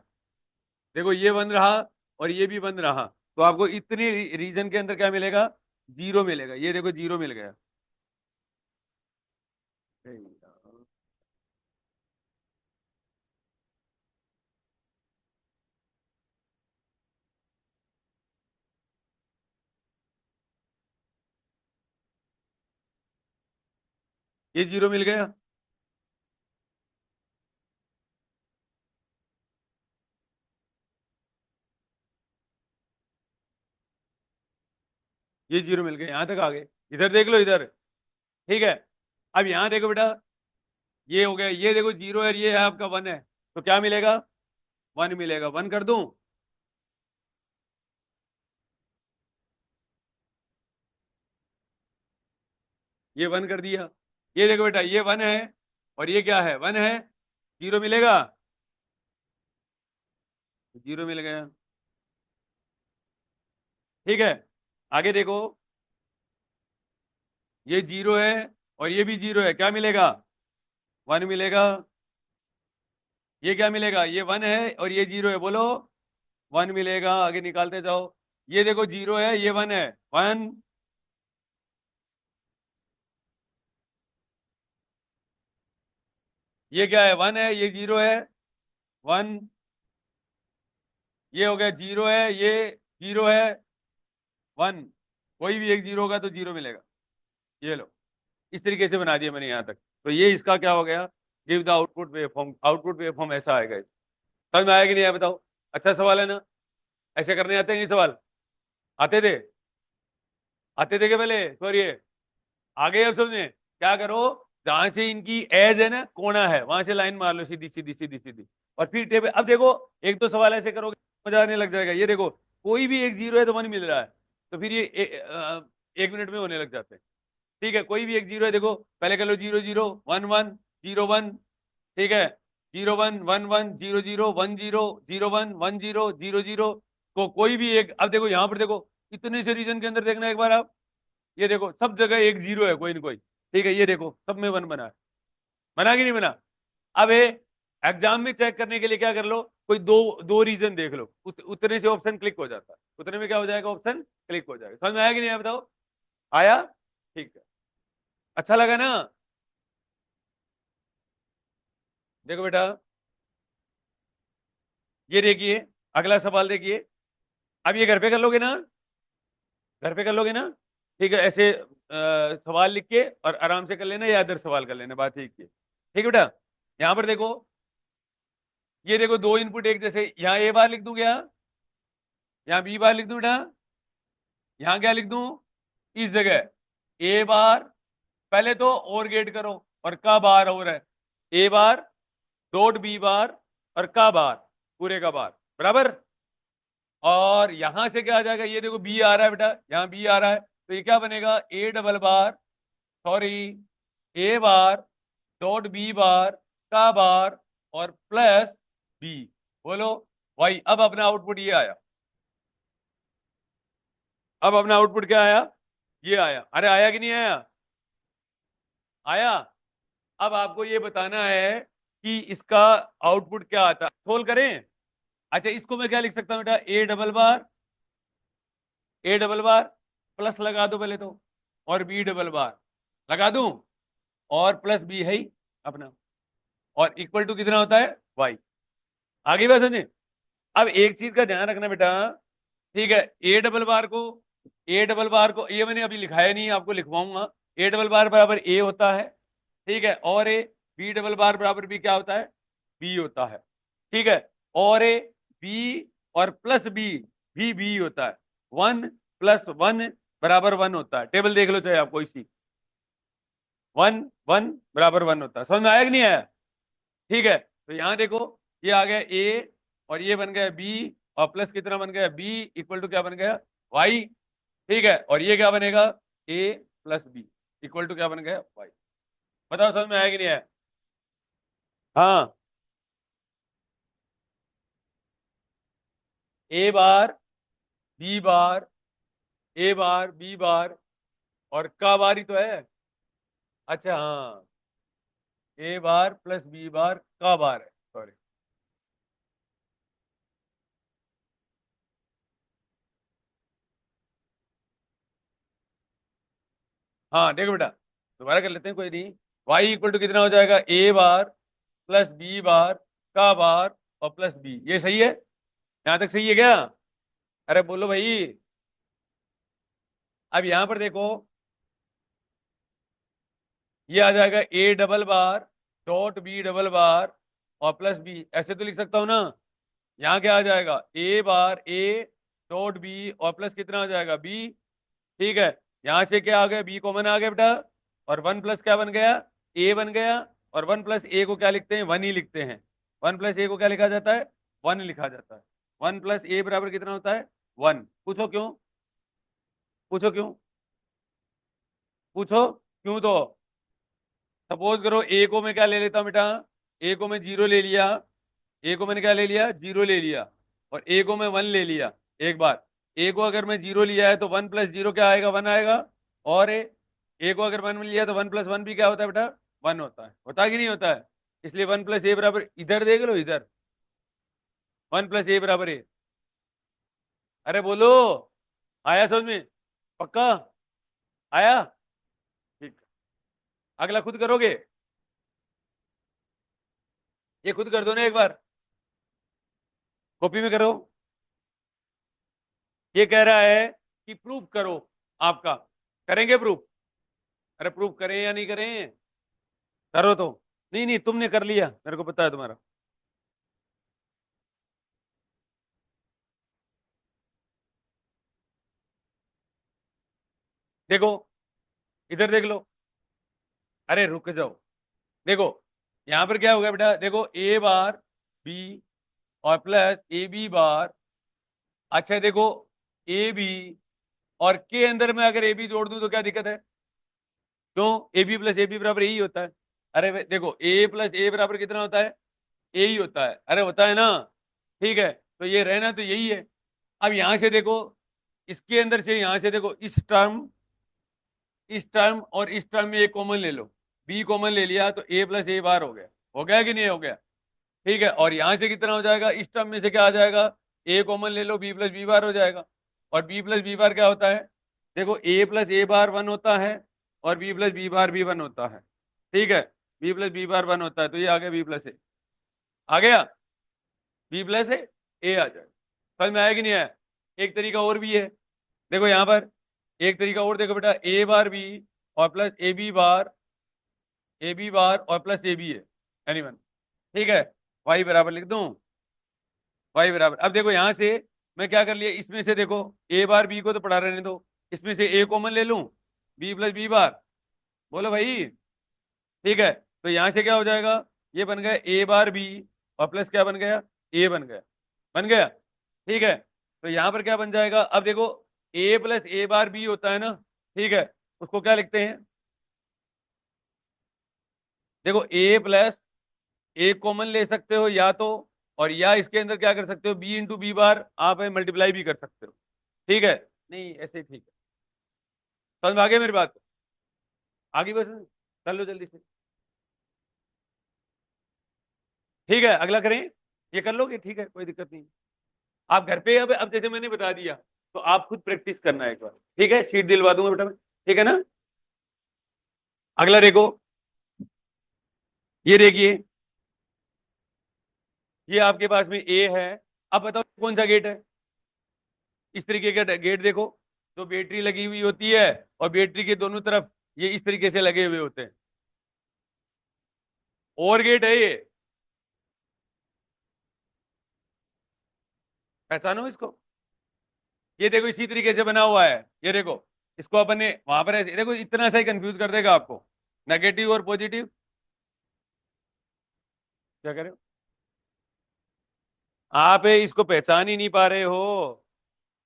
देखो ये वन रहा और ये भी वन रहा, तो आपको इतने रीजन के अंदर क्या मिलेगा? जीरो मिलेगा। ये देखो जीरो मिल गया। ये जीरो मिल गया। ये जीरो मिल गया, यहां तक आ गए। इधर देख लो, इधर, ठीक है। अब यहां देखो बेटा, ये हो गया, ये देखो जीरो है, ये है आपका वन है, तो क्या मिलेगा? वन मिलेगा। वन कर दूं? ये वन कर दिया। ये देखो बेटा, ये वन है और ये क्या है? वन है, जीरो मिलेगा। जीरो मिल गया, ठीक है। आगे देखो, ये जीरो है और ये भी जीरो है, क्या मिलेगा? वन मिलेगा। ये क्या मिलेगा? ये वन है और ये जीरो है, बोलो। वन मिलेगा। आगे निकालते जाओ, ये देखो जीरो है, ये वन है, वन। ये क्या है? वन है, ये जीरो है, वन। ये हो गया जीरो है, ये जीरो है, वन। कोई भी एक जीरो होगा तो जीरो मिलेगा। ये लो, इस तरीके से बना दिया मैंने यहां तक। तो ये इसका क्या हो गया? Give the output waveform. Output waveform ऐसा आएगा। समझ में आया कि नहीं आया बताओ? अच्छा सवाल है ना? ऐसे करने आते हैं ये सवाल? आते थे? आते थे क्या पहले? सॉरी, आ गए अब समझ में? क्या करो, जहां से इनकी एज है ना, कोना है, वहां से लाइन मार लो, सीधी सीधी सीधी सीधी। और फिर टेबल, अब देखो, एक दो सवाल ऐसे करोगे मजा आने लग जाएगा। ये देखो, कोई भी एक जीरो है तो वन मिल रहा है, तो फिर ये एक मिनट में होने लग जाते हैं। ठीक है, कोई भी एक जीरो है, देखो पहले कर लो 0 0 1 1 0 1, ठीक है। 0 1 1 1 0 0 1 0 0 0 1 को कोई भी एक, अब देखो यहां पर देखो, इतने से रीजन के अंदर देखना एक बार आप, ये देखो सब जगह एक जीरो है, कोई ना कोई, ठीक है, ये देखो सब में वन बना है, बना कि नहीं बना। अब एग्जाम में चेक करने के लिए क्या कर लो, कोई दो दो रीजन देख लो, उतने से ऑप्शन क्लिक हो जाता है, उतने में क्या हो जाएगा, ऑप्शन क्लिक हो जाएगा। समझ में आया कि नहीं आया बताओ, आया, ठीक है, अच्छा लगा ना। देखो बेटा, ये देखिए, अगला सवाल देखिए, अब ये घर पे कर लोगे ना, घर पे कर लोगे ना, ठीक है, ऐसे सवाल लिख के और आराम से कर लेना, या अदर सवाल कर लेना, बात ठीक है, ठीक है बेटा। यहां पर देखो, ये देखो दो इनपुट एक जैसे, यहाँ ए बार लिख दूं क्या, यहाँ बी बार लिख दूं बेटा, यहाँ क्या लिख दूं, इस जगह ए बार, पहले तो और गेट करो, और का बार और है, ए बार डॉट बी बार और का बार, पूरे का बार बराबर। और यहां से क्या आ जाएगा, ये देखो बी आ रहा है बेटा, यहाँ बी आ रहा है, तो ये क्या बनेगा, A double bar, sorry, A bar dot B bar का बार और प्लस बी, बोलो वाई। अब अपना आउटपुट ये आया, अब अपना आउटपुट क्या आया, ये आया, अरे आया कि नहीं आया, आया। अब आपको ये बताना है कि इसका आउटपुट क्या आता है, सोल्व करें। अच्छा, इसको मैं क्या लिख सकता हूं बेटा, ए डबल बार, ए डबल बार प्लस लगा दो पहले तो, और बी डबल बार लगा दूं, और प्लस बी है ही अपना, और इक्वल टू कितना होता है, वाई। आगे बात समझे। अब एक चीज का ध्यान रखना बेटा, ठीक है, ए डबल बार को, ए डबल बार को, ये मैंने अभी लिखाया नहीं है, आपको लिखवाऊंगा। ए डबल बार बराबर ए होता है, ठीक है, और ए बी डबल बार बराबर बी क्या होता है, बी होता है, ठीक है, और ए बी और प्लस बी भी बी होता है, 1 + 1 बराबर 1 होता है, टेबल देख लो चाहे आपको, इसी 1 1 बराबर 1 होता है। समझ में आया कि नहीं आया, ठीक है, तो यहां देखो, ये आ गया ए, और ये बन गया बी, और प्लस कितना बन गया, बी इक्वल टू क्या बन गया, वाई, ठीक है, और ये क्या बनेगा, ए प्लस बी इक्वल टू क्या बन गया, वाई। बताओ समझ में आया कि नहीं आया। हाँ, ए बार बी बार, ए बार बी बार और का बार ही तो है। अच्छा हाँ, ए बार प्लस बी बार का बार है, सॉरी। हाँ देखो बेटा, दोबारा कर लेते हैं, कोई नहीं। वाई इक्वल टू कितना हो जाएगा, ए बार प्लस बी बार का बार और प्लस बी, ये सही है, यहां तक सही है क्या, अरे बोलो भाई। अब यहां पर देखो, ये आ जाएगा A double bar dot B double bar और प्लस बी, ऐसे तो लिख सकता हूं ना। यहाँ क्या आ जाएगा, ए बार ए डॉट बी और प्लस कितना आ जाएगा, बी, ठीक है, यहां से क्या आ गया, बी कॉमन आ गया बेटा, और 1 प्लस क्या बन गया, ए बन गया, और 1 प्लस ए को क्या लिखते हैं, 1 ही लिखते हैं, 1 प्लस ए को क्या लिखा जाता है, 1 लिखा जाता है। 1 प्लस ए बराबर कितना होता है, 1। पूछो क्यों, पूछो क्यों, पूछो क्यों, तो सपोज करो ए को मैं क्या ले लेता हूं बेटा, ए को मैं जीरो ले लिया, ए को मैंने क्या ले लिया, जीरो ले लिया, और ए को मैं 1 ले लिया। एक बार ए को अगर मैं जीरो लिया है तो 1 + 0 क्या आएगा, 1 आएगा, और ए को अगर 1 लिया तो 1 + 1 भी क्या होता है बेटा, 1 होता है, होता है कि नहीं होता है। इसलिए 1 + ए बराबर, इधर देख लो इधर, 1 + ए बराबर ए, अरे बोलो, आया समझ में, पक्का आया, ठीक। अगला खुद करोगे, ये खुद कर दो ना एक बार, कॉपी में करो। ये कह रहा है कि प्रूफ करो आपका, करेंगे प्रूफ, अरे प्रूफ करें या नहीं करें, करो तो। नहीं नहीं, तुमने कर लिया, मेरे को पता है तुम्हारा। देखो, इधर देख लो, अरे रुक जाओ, देखो यहां पर क्या होगा बेटा, देखो ए बार बी और प्लस ए बी बार, अच्छा देखो ए बी और के अंदर में अगर ए बी जोड़ दूं तो क्या दिक्कत है, क्यों, A B plus A B बराबर यही होता है। अरे देखो ए प्लस ए बराबर कितना होता है, ए ही होता है, अरे होता है ना, ठीक है, तो ये रहना तो यही है। अब यहां से देखो, इसके अंदर से यहां से देखो, इस टर्म और इस टर्म में एक कॉमन ले लो, बी कॉमन ले लिया तो ए प्लस ए बार हो गया कि नहीं हो गया? ठीक है, और यहां से कितना हो जाएगा, इस टर्म में से क्या आ जाएगा, ए कॉमन ले लो, बी प्लस बी बार हो जाएगा। और बी प्लस बी बार क्या होता है, देखो ए प्लस ए बार वन होता है और बी प्लस बी बार भी वन होता है, ठीक है, B plus B bar one होता है, तो ये आ गया बी प्लस ए, आ गया बी प्लस ए आ जाएगा। समझ में आया कि नहीं आया? एक तरीका और भी है, देखो यहां पर एक तरीका और देखो बेटा, ए बार बी और प्लस ए बी बार और प्लस ए बी है, एनीवन, ठीक है, वाई बराबर लिख दूं, वाई बराबर, अब देखो यहां से मैं क्या कर लिया, इसमें से देखो ए बार बी को तो पढ़ा रहने दो, इसमें से ए कॉमन ले लूं, बी प्लस बी बार, बोलो भाई, ठीक है, तो यहां से क्या हो जाएगा, ये बन गया ए बार बी और प्लस क्या बन गया, ए बन गया, ठीक है, तो यहां पर क्या बन जाएगा, अब देखो ए प्लस ए बार बी होता है ना, ठीक है, उसको क्या लिखते हैं, देखो ए प्लस ए कॉमन ले सकते हो या तो, और या इसके अंदर क्या कर सकते हो, बी इंटू बी बार आप मल्टीप्लाई भी कर सकते हो, ठीक है, नहीं ऐसे ही ठीक है, समझ में आ गया मेरी बात? आगे बस कर लो जल्दी से, ठीक है, अगला करें, ये कर लोगे, ठीक है, कोई दिक्कत नहीं। आप घर पे अब जैसे मैंने बता दिया, तो आप खुद प्रैक्टिस करना है एक बार, ठीक है, शीट दिलवा दूंगा बेटा मैं, ठीक है ना? अगला देखो, ये देखिए, ये आपके पास में ए है, अब बताओ कौन सा गेट है, इस तरीके का गेट देखो, तो बैटरी लगी हुई होती है और बैटरी के दोनों तरफ ये इस तरीके से लगे हुए होते हैं, और गेट है ये, पहचानो इसको, ये देखो इसी तरीके से बना हुआ है, ये देखो, इसको अपन ने वहां पर ऐसे देखो, इतना सा ही कंफ्यूज कर देगा आपको, नेगेटिव और पॉजिटिव, क्या कह रहे हो आप, इसको पहचान ही नहीं पा रहे हो?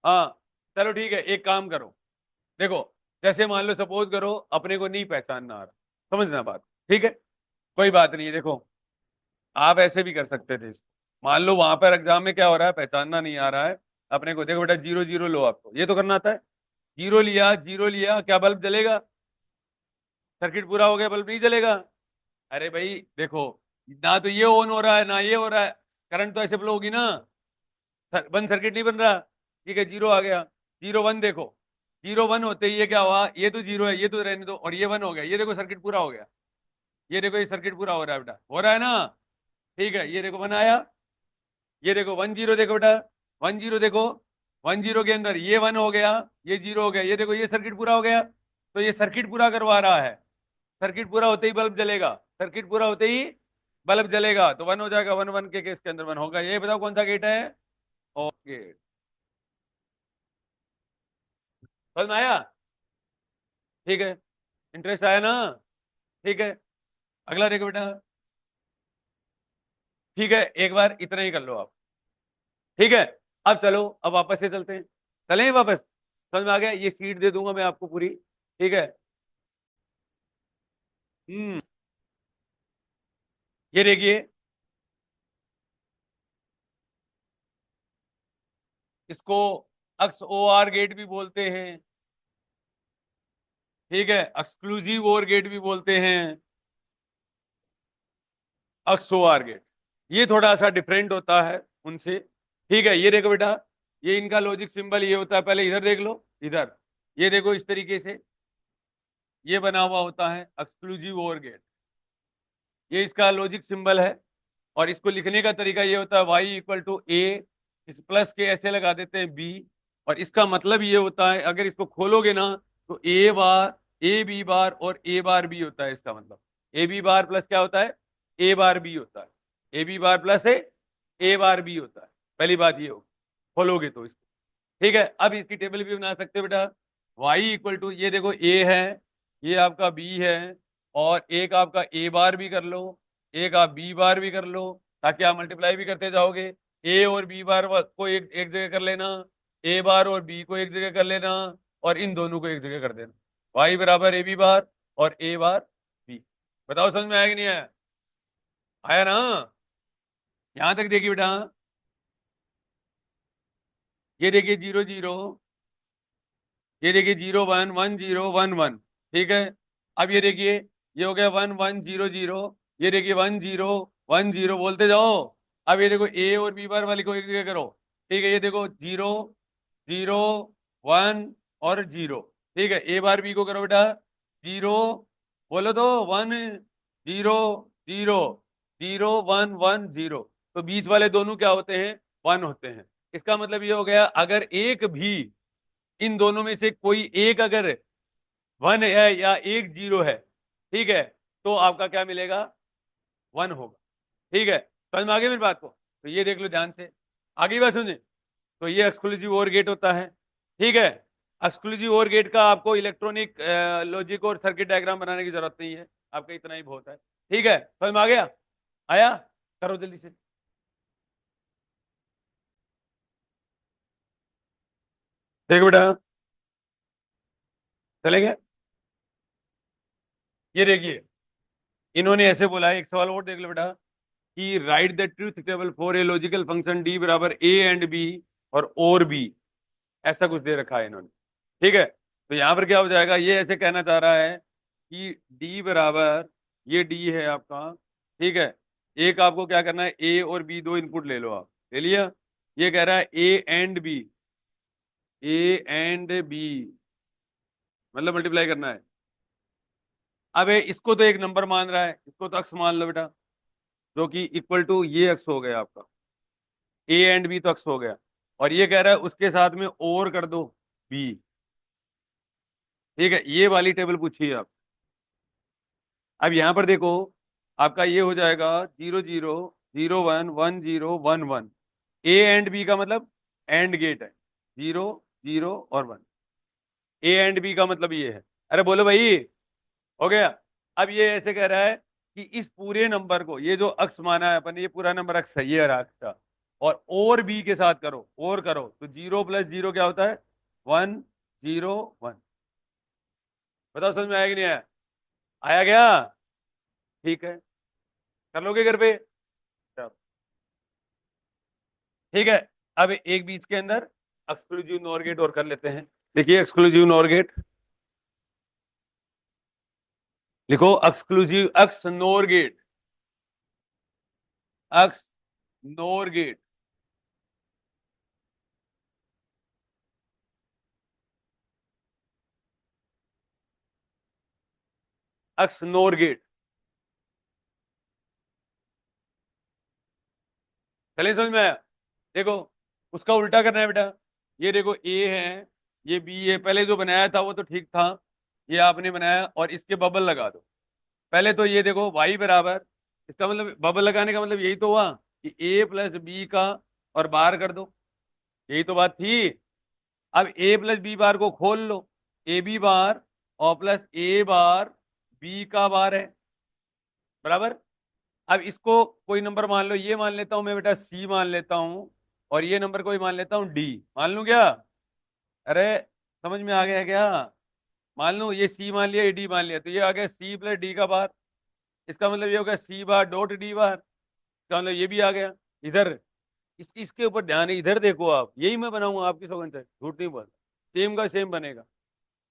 हाँ, चलो ठीक है, एक काम करो, देखो, जैसे मान लो सपोज करो अपने को नहीं पहचानना आ रहा, समझना बात, ठीक है, कोई बात नहीं है, देखो आप ऐसे भी कर सकते थे इसको, मान लो वहां पर एग्जाम में क्या हो रहा है, पहचानना नहीं आ रहा है अपने को, देखो बेटा जीरो जीरो लो, आपको ये तो करना आता है, जीरो लिया, क्या बल्ब जलेगा, सर्किट पूरा हो गया, बल्ब नहीं जलेगा? अरे भाई देखो, ना तो ये ऑन हो रहा है ना ये हो रहा है, करंट तो ऐसे फ्लो होगी ना, बंद सर्किट नहीं बन रहा, ठीक है, जीरो आ गया, जीरो वन देखो, जीरो वन होते ही ये क्या हुआ, ये तो जीरो है, ये तो रहने दो, और ये वन हो गया, ये देखो सर्किट पूरा हो गया, ये देखो ये सर्किट पूरा हो रहा है बेटा, हो रहा है ना, ठीक है, ये देखो वन आया, ये देखो वन जीरो देखो बेटा, वन जीरो देखो, वन जीरो के अंदर ये वन हो गया, ये जीरो हो गया, ये देखो ये सर्किट पूरा हो गया, तो ये सर्किट पूरा करवा रहा है, सर्किट पूरा होते ही बल्ब जलेगा, सर्किट पूरा होते ही बल्ब जलेगा, तो वन हो जाएगा, वन वन के केस के अंदर वन होगा, ये बताओ कौन सा गेट है, और गेट, समझ में आया? ठीक है, इंटरेस्ट आया ना? ठीक है, अगला देखो बेटा, ठीक है, एक बार इतना ही कर लो आप, ठीक है, अब चलो, अब वापस से चलते हैं, चलें वापस, समझ में आ गया, ये सीट दे दूंगा मैं आपको पूरी, ठीक है, हम्म, ये देखिए, इसको अक्स ओ आर गेट भी बोलते हैं, ठीक है, एक्सक्लूसिव ओर गेट भी बोलते हैं, अक्स ओ आर गेट, ये थोड़ा सा डिफरेंट होता है उनसे, ठीक है, ये देखो बेटा, ये इनका लॉजिक सिंबल ये होता है, पहले इधर देख लो, इधर, ये देखो इस तरीके से ये बना हुआ होता है एक्सक्लूसिव ओर गेट, ये इसका लॉजिक सिंबल है, और इसको लिखने का तरीका ये होता है वाई इक्वल टू ए, इस प्लस के ऐसे लगा देते हैं बी, और इसका मतलब ये होता है, अगर इसको खोलोगे ना, तो ए बार ए बी बार और ए बार बी होता है, इसका मतलब ए बी बार प्लस क्या होता है, ए बार बी होता है, ए बी बार प्लस है ए बार बी होता है, पहली बात ये हो, खोलोगे तो इसको, ठीक है, अब इसकी टेबल भी बना सकते हो बेटा, वाई इक्वल टू, ये देखो ए है, ये आपका बी है, और एक आपका ए बार भी कर लो, एक आप बी बार भी कर लो, ताकि आप मल्टीप्लाई भी करते जाओगे, ए और बी बार को एक जगह कर लेना, ए बार और बी को एक जगह कर लेना, और इन दोनों को एक जगह कर देना, वाई बराबर ए बी बार और ए बार बी, बताओ समझ में आया कि नहीं आया? आया ना? यहां तक देखिए बेटा, ये देखिए 0 0, ये देखिए 0 1 1 0 1 1, ठीक है। अब ये देखिए, ये हो गया 1 1 0 0, ये देखिए 1 0 1 0, बोलते जाओ। अब ये देखो ए और बी बार वाली को एक जगह करो, ठीक है। ये देखो 0 0 1 और 0, ठीक है। ए बार बी को करो बेटा, 0, बोलो तो 1 0 0 0 1 1 0, तो बीच वाले दोनों क्या होते हैं, 1 होते हैं। इसका मतलब ये हो गया, अगर एक भी इन दोनों में से कोई एक अगर 1 है या एक 0 है, ठीक है, तो आपका क्या मिलेगा, 1 होगा, ठीक है। समझ में आ गई मेरी बात को? तो ये देख लो ध्यान से, आगे बात सुनिए। तो ये एक्सक्लूसिव और गेट होता है, ठीक है। एक्सक्लूसिव और गेट का आपको इलेक्ट्रॉनिक लॉजिक और सर्किट डायग्राम बनाने की जरूरत नहीं है, आपका इतना ही बहुत है, ठीक है। समझ में आ गया? आया? करो जल्दी से। देखो बेटा, चलेंगे। ये देखिए, इन्होंने ऐसे बोला है, एक सवाल और देख लो बेटा, कि right the truth table for a logical function D बराबर ए एंड बी और बी, ऐसा कुछ दे रखा है इन्होंने, ठीक है। तो यहां पर क्या हो जाएगा, ये ऐसे कहना चाह रहा है कि डी बराबर, ये डी है आपका, ठीक है। एक आपको क्या करना है, ए और बी दो इनपुट ले लो, आप ले लिया। ये कह रहा है A and B, A and B मतलब मल्टीप्लाई करना है। अब इसको तो एक नंबर मान रहा है, इसको तो अक्स मान लो बेटा, जो कि इक्वल टू ये अक्स हो गया आपका, ए एंड बी तो अक्स हो गया। और ये कह रहा है उसके साथ में और कर दो बी, ठीक है। ये वाली टेबल पूछिए आप। अब यहां पर देखो, आपका ये हो जाएगा 0 0 0 1 1 0 1 1, ए एंड बी का मतलब एंड गेट है, 0 0 और 1, ए एंड बी का मतलब ये है। अरे बोलो भाई, हो गया। अब ये ऐसे कह रहा है कि इस पूरे नंबर को, ये जो अक्स माना है अपन, ये पूरा नंबर अक्स है, ये अक्स का, और बी के साथ करो, और करो तो 0 प्लस 0 क्या होता है, 1 0 1। बताओ समझ में आया कि नहीं आया? आया गया? ठीक है, कर लोगे घर पे? चलो, ठीक है। अब एक बीच के अंदर एक्सक्लूसिव नॉर गेट और कर लेते हैं। देखिए एक्सक्लूसिव नॉर गेट लिखो, exclusive X NOR gate, X NOR gate, X NOR gate. चलिए समझ में आया? देखो, उसका उल्टा करना है बेटा। ये देखो ए है, ये बी है, पहले जो बनाया था वो तो ठीक था, ये आपने बनाया, और इसके बबल लगा दो। पहले तो ये देखो y बराबर, इसका मतलब बबल लगाने का मतलब यही तो हुआ कि a प्लस बी का और बार कर दो, यही तो बात थी। अब a प्लस बी बार को खोल लो, ए बी बार और प्लस ए बार बी का बार है, बराबर। अब इसको कोई नंबर मान लो, ये मान लेता हूं मैं बेटा सी मान लेता हूं, और ये नंबर कोई मान लेता हूं डी, मान लूं क्या? अरे समझ में आ गया क्या? मान लो ये सी मान लिया, ये डी मान लिया, तो ये आ गया सी प्लस डी का बार। इसका मतलब ये हो गया सी बार डॉट डी बार, इसका मतलब ये भी आ गया इधर। इसके ऊपर ध्यान है, इधर देखो आप, यही मैं बनाऊंगा आपकी सौगंध से, झूठ नहीं बोल, सेम का सेम बनेगा।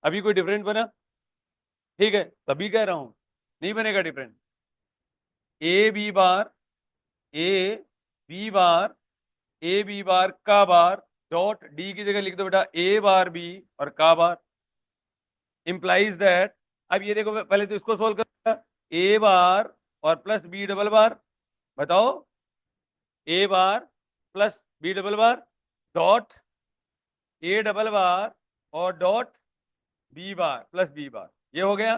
अभी कोई डिफरेंट बना? ठीक है, तभी कह रहा हूं, नहीं बनेगा different. A B bar, A B bar, A B bar का बार डॉट डी की जगह लिख दो बेटा ए बार बी और का बार, इंप्लाइज दैट। अब ये देखो, पहले तो इसको सोल्व कर, ए बार और प्लस बी डबल बार, बताओ, A bar plus B double bar dot A double bar और dot B bar plus B bar, ये हो गया।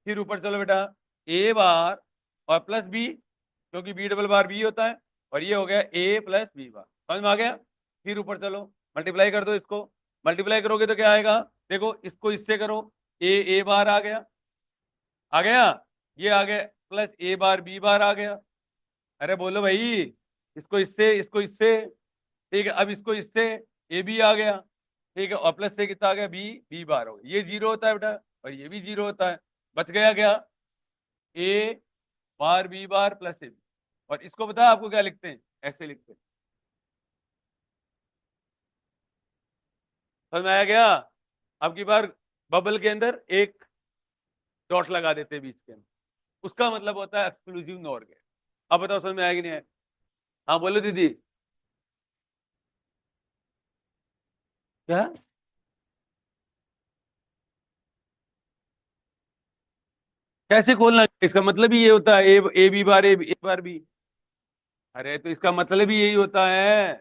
फिर ऊपर चलो बेटा, ए बार और प्लस बी, क्योंकि बी डबल बार बी होता है, और ये हो गया ए प्लस बी बार। समझ में आ गया? फिर ऊपर चलो, मल्टीप्लाई कर दो इसको, मल्टीप्लाई करोगे तो क्या आएगा, देखो इसको इससे करो, ए बार आ गया, आ गया, ये आ गया प्लस ए बार बी बार आ गया। अरे बोलो भाई, इसको इससे, इसको इससे, ठीक है। अब इसको इससे ए बी आ गया, ठीक है, और प्लस से कितना आ गया, बी बी बार हो गया। ये जीरो होता है बेटा, और ये भी जीरो होता है, बच गया क्या, A bar B bar plus A B, और इसको पता है आपको क्या लिखते हैं? ऐसे लिखते हैं। समझ में आया क्या? अब की बार बबल के अंदर एक डॉट लगा देते हैं बीच के अंदर, उसका मतलब होता है एक्सक्लूसिव नॉर गेट। अब बताओ समझ में आया कि नहीं आया? हाँ बोलो दीदी। क्या? कैसे खोलना है? इसका मतलब ही ये होता है ए बी बार ए बार बी। अरे तो इसका मतलब ही यही होता है।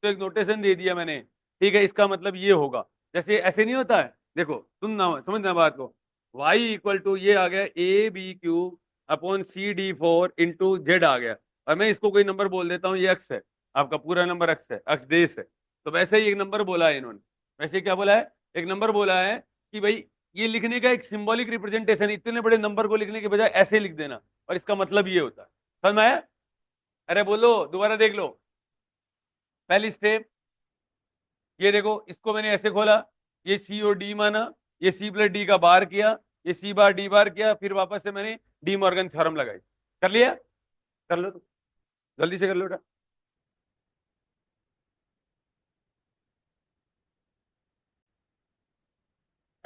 तो एक नोटेशन दे दिया मैंने, ठीक है, इसका मतलब ये होगा। जैसे ऐसे नहीं होता है, देखो तुम ना समझना बात को। y इक्वल टू ये आ गया A B Q upon C D four into Z आ गया। और मैं इसको कोई नंबर बोल देता हूँ, ये अक्स है, आपका पूरा नंबर अक्स है, अक्स देश है। तो वैसे ही एक नंबर बोला है इन्होंने। वैसे क्या बोला है? एक नंबर बोला है कि भाई ये लिखने का एक सिंबॉलिक रिप्रेजेंटेशन, इतने बड़े नंबर को लिखने के बजाय ऐसे लिख देना, और इसका मतलब ये होता है। समझ में आया? अरे बोलो दोबारा देख लो। पहली स्टेप, ये देखो इसको मैंने ऐसे खोला, ये सी और डी माना, ये सी प्लस डी का बार किया, ये सी बार डी बार किया, फिर वापस से मैंने डी मॉर्गन थ्योरम लगाई। कर लिया? कर लो तो, जल्दी से कर लो बेटा।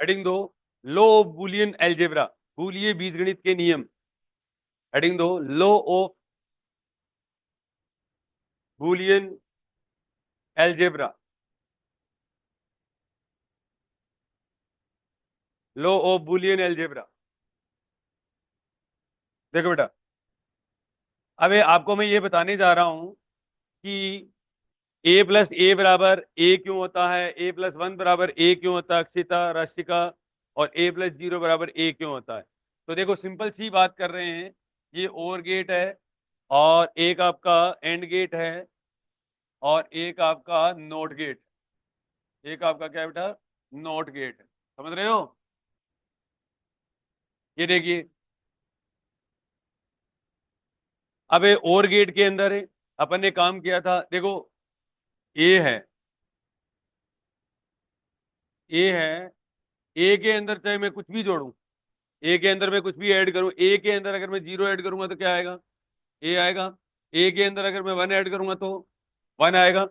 हेडिंग दो, लो ऑफ बुलियन एल्जेब्रा, बूलिये बीजगणित के नियम। हेडिंग दो, law of Boolean algebra, law of Boolean algebra. देखो बेटा, अबे आपको मैं ये बताने जा रहा हूं कि ए प्लस ए बराबर ए क्यों होता है, ए प्लस वन बराबर ए क्यों होता है, अक्षिता राशिका, और ए प्लस जीरो बराबर ए क्यों होता है। तो देखो सिंपल सी बात कर रहे हैं, ये और गेट है, और एक आपका एंड गेट है, और एक आपका नोट गेट, एक आपका क्या बेटा, नोट गेट है। समझ रहे हो? ये देखिए, अब ये और गेट के अंदर है, अपन ने काम किया था, देखो ए है, ए है, ए के अंदर चाहे मैं कुछ भी जोड़ूं, ए के अंदर मैं कुछ भी ऐड करूं, ए के अंदर अगर मैं जीरो ऐड करूंगा तो क्या आएगा? ए आएगा। ए के अंदर अगर मैं वन ऐड करूंगा तो वन आएगा।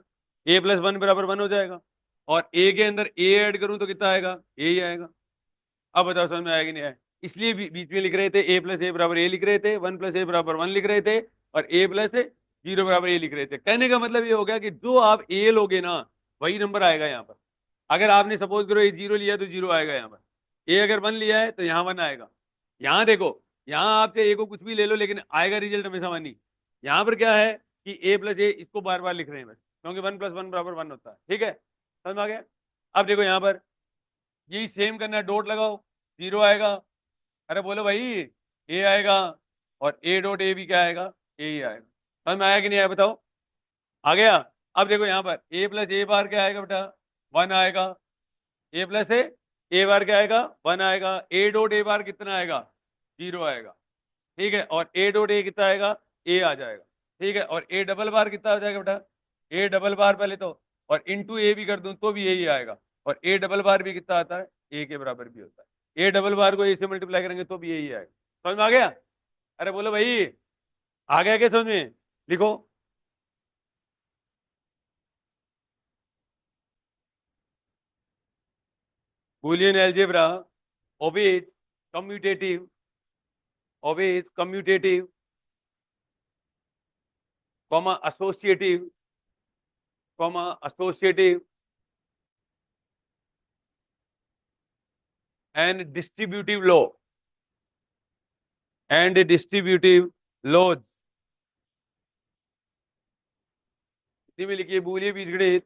ए प्लस वन बराबर वन हो जाएगा। और ए के अंदर ए ऐड करूं तो कितना आएगा? ए ही आएगा। अब बताओ समझ में आएगा नहीं आया? इसलिए बीच में लिख रहे थे ए प्लस ए बराबर ए लिख रहे थे, वन प्लस ए बराबर वन लिख रहे थे, और ए प्लस जीरो बराबर ए लिख रहे थे। कहने का मतलब ये हो गया कि जो आप ए लोगे ना, वही नंबर आएगा यहाँ पर। अगर आपने सपोज करो ए जीरो लिया तो जीरो आएगा यहाँ पर, ए अगर वन लिया है तो यहाँ वन आएगा। यहाँ देखो, यहाँ आप चाहे ए को कुछ भी ले लो, लेकिन आएगा रिजल्ट हमेशा वन ही। यहाँ पर क्या है कि ए प्लस ए इसको बार बार लिख रहे हैं बस, क्योंकि वन प्लस वन बराबर वन होता है। ठीक है, समझ में आ गया? अब देखो यहाँ पर यही सेम करना है, डॉट लगाओ, जीरो आएगा। अरे बोलो भाई, ए आएगा, और ए डॉट ए भी क्या आएगा? ए ही आएगा। समझ में आया कि नहीं आया बताओ? आ गया? अब देखो यहाँ पर ए प्लस ए बार क्या आएगा बेटा? वन आएगा। ए प्लस ए बार क्या आएगा? वन आएगा। ए डॉट ए बार कितना आएगा? जीरो आएगा। ठीक है, और ए डॉट ए कितना आएगा? ए आ जाएगा। ठीक है, और ए डबल बार कितना आ जाएगा बेटा? ए डबल बार पहले तो, और इंटू ए भी कर दूं तो भी यही आएगा। और ए डबल बार भी कितना आता है? ए के बराबर भी होता है। ए डबल बार को ए से मल्टीप्लाई करेंगे तो भी यही आएगा। समझ में आ गया? अरे बोलो भाई, आ गया क्या समझ में? लिखो। Boolean algebra obeys commutative, obeys commutative, comma associative, comma associative and distributive law, and distributive laws। Hindi में लिखिए, बूलियन बीजगणित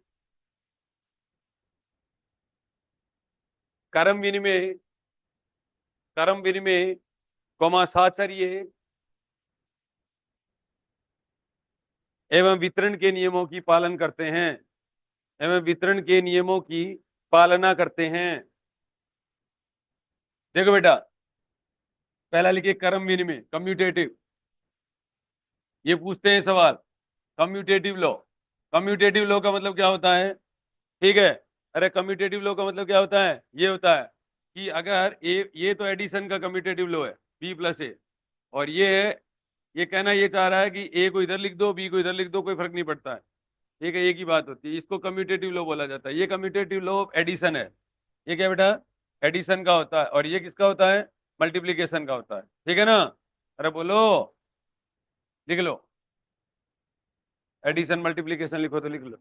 क्रम विनिमय, क्रम विनिमय, कॉमा साहचर्य एवं वितरण के नियमों की पालन करते हैं, एवं वितरण के नियमों की पालना करते हैं। देखो बेटा, पहला लिखिए क्रम विनिमय, कम्यूटेटिव। ये पूछते हैं सवाल, कम्यूटेटिव लॉ। कम्यूटेटिव लॉ का मतलब क्या होता है? ठीक है, अरे कम्यूटेटिव लॉ का मतलब क्या होता है? ये होता है कि अगर ए, ये तो एडिशन का कम्यूटेटिव लॉ है, बी प्लस ए, और ये है ये कहना ये चाह रहा है कि ए को इधर लिख दो, बी को इधर लिख दो, कोई फर्क नहीं पड़ता है। ठीक है, एक ही बात होती है। इसको कम्यूटेटिव लॉ बोला जाता है। ये कम्यूटेटिव लॉ ऑफ एडिशन है। ये क्या बेटा? एडिशन का होता है। और ये किसका होता है? मल्टीप्लीकेशन का होता है। ठीक है ना? अरे बोलो, लिख लो। एडिशन मल्टीप्लीकेशन लिखो तो लिख लो।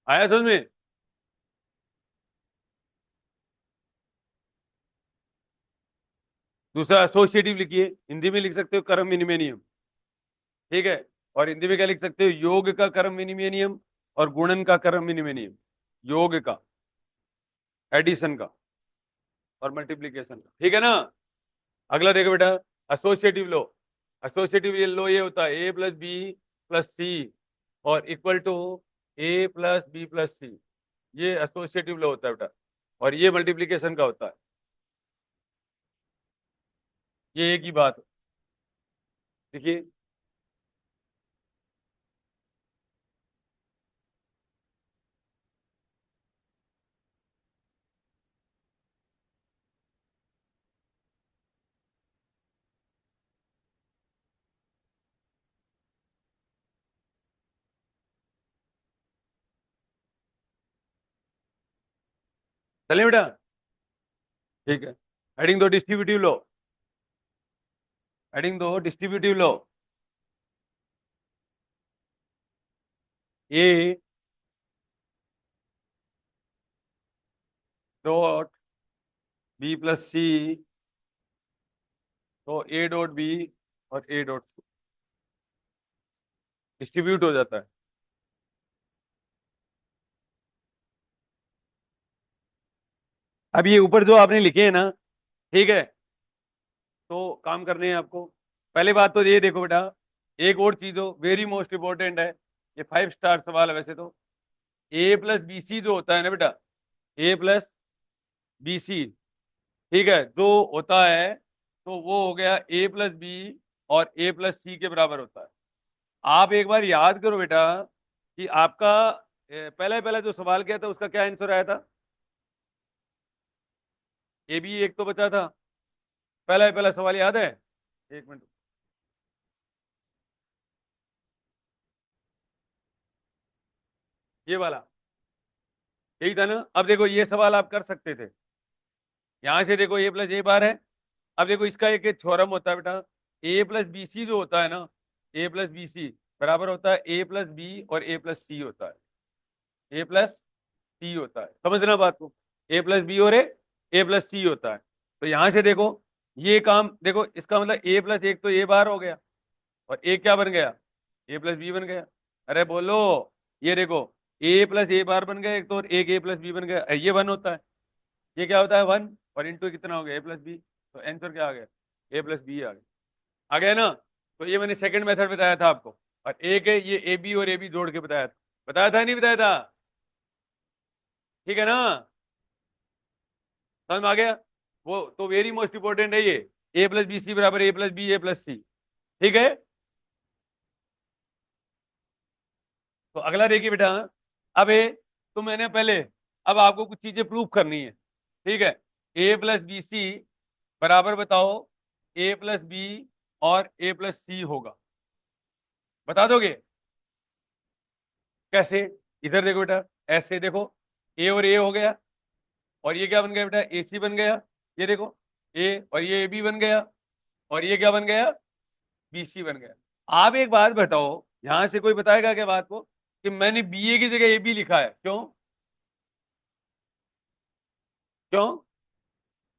आया समझ में? दूसरा एसोसिएटिव लिखिए, हिंदी में लिख सकते हो कर्म विनिमय नियम। ठीक है, और हिंदी में क्या लिख सकते हो? योग का कर्म विनिमय नियम और गुणन का कर्म विनिमय नियम। योग का, एडिशन का और मल्टीप्लीकेशन का। ठीक है ना? अगला देखो बेटा, एसोसिएटिव लो। एसोसिएटिव लो ये होता है A plus B plus C और equal to A plus B plus C. ये एसोसिएटिव लो होता है बेटा। और ये मल्टीप्लीकेशन का होता है। ये एक ही बात है। देखिए, चलिए बेटा। ठीक है, हेडिंग दो डिस्ट्रीब्यूटिव लो। हेडिंग दो distributive law. A dot B plus C, तो ए डॉट बी और ए डॉट सी डिस्ट्रीब्यूट हो जाता है। अब ये ऊपर जो आपने लिखे हैं ना, ठीक है, तो काम करने हैं आपको। पहले बात तो ये देखो बेटा, एक और चीज हो, वेरी मोस्ट इंपॉर्टेंट है। ये 5 स्टार सवाल है वैसे तो। ए प्लस बी सी जो होता है ना बेटा, ए प्लस बी सी, ठीक है, जो होता है तो वो हो गया ए प्लस बी और ए प्लस सी के बराबर होता है। आप एक बार याद करो बेटा कि आपका पहला पहला जो सवाल किया था उसका क्या आंसर आया था? ए बी एक तो बचा था। पहला पहला सवाल याद है? एक मिनट, ये वाला यही था ना? अब देखो, ये सवाल आप कर सकते थे। यहां से देखो, ए प्लस ए बार है। अब देखो, इसका एक थ्योरम होता है बेटा, ए प्लस बी सी जो होता है ना, ए प्लस बी सी बराबर होता है ए प्लस बी और ए प्लस सी होता है। ए प्लस सी होता है, समझना बात को। ए प्लस बी और ए प्लस सी होता है। तो यहां से देखो, ये काम देखो, इसका मतलब ए प्लस एक तो ए बार हो गया और एक क्या बन गया? ए प्लस बी बन गया। अरे बोलो, ये देखो, ए प्लस ए बार बन गया एक तो, और एक ए प्लस बी बन गया। ये वन होता है, ये क्या होता है? वन। और इंटू कितना हो गया? ए प्लस बी। तो आंसर क्या आ गया? ए प्लस बी आ गया। आ गया ना? तो ये मैंने सेकंड मेथड बताया था आपको। और एक है ये ए बी और ए बी जोड़ के बताया था। बताया था नहीं बताया था? ठीक है ना? समझ में आ गया? वो तो वेरी मोस्ट इंपॉर्टेंट है ये। ए प्लस बी सी बराबर ए प्लस बी ए प्लस सी। ठीक है, तो अगला देखिए बेटा। अब तो मैंने पहले, अब आपको कुछ चीजें प्रूव करनी है। ठीक है, ए प्लस बी सी बराबर बताओ ए प्लस बी और ए प्लस सी होगा। बता दोगे कैसे? इधर देखो बेटा, ऐसे देखो, ए और ए हो गया, और ये क्या बन गया बेटा? ए सी बन गया। ये देखो, ए और ये ए बी बन गया, और ये क्या बन गया? बी सी बन गया। आप एक बात बताओ, यहां से कोई बताएगा क्या बात को कि मैंने बी ए की जगह ए बी लिखा है? क्यों? क्यों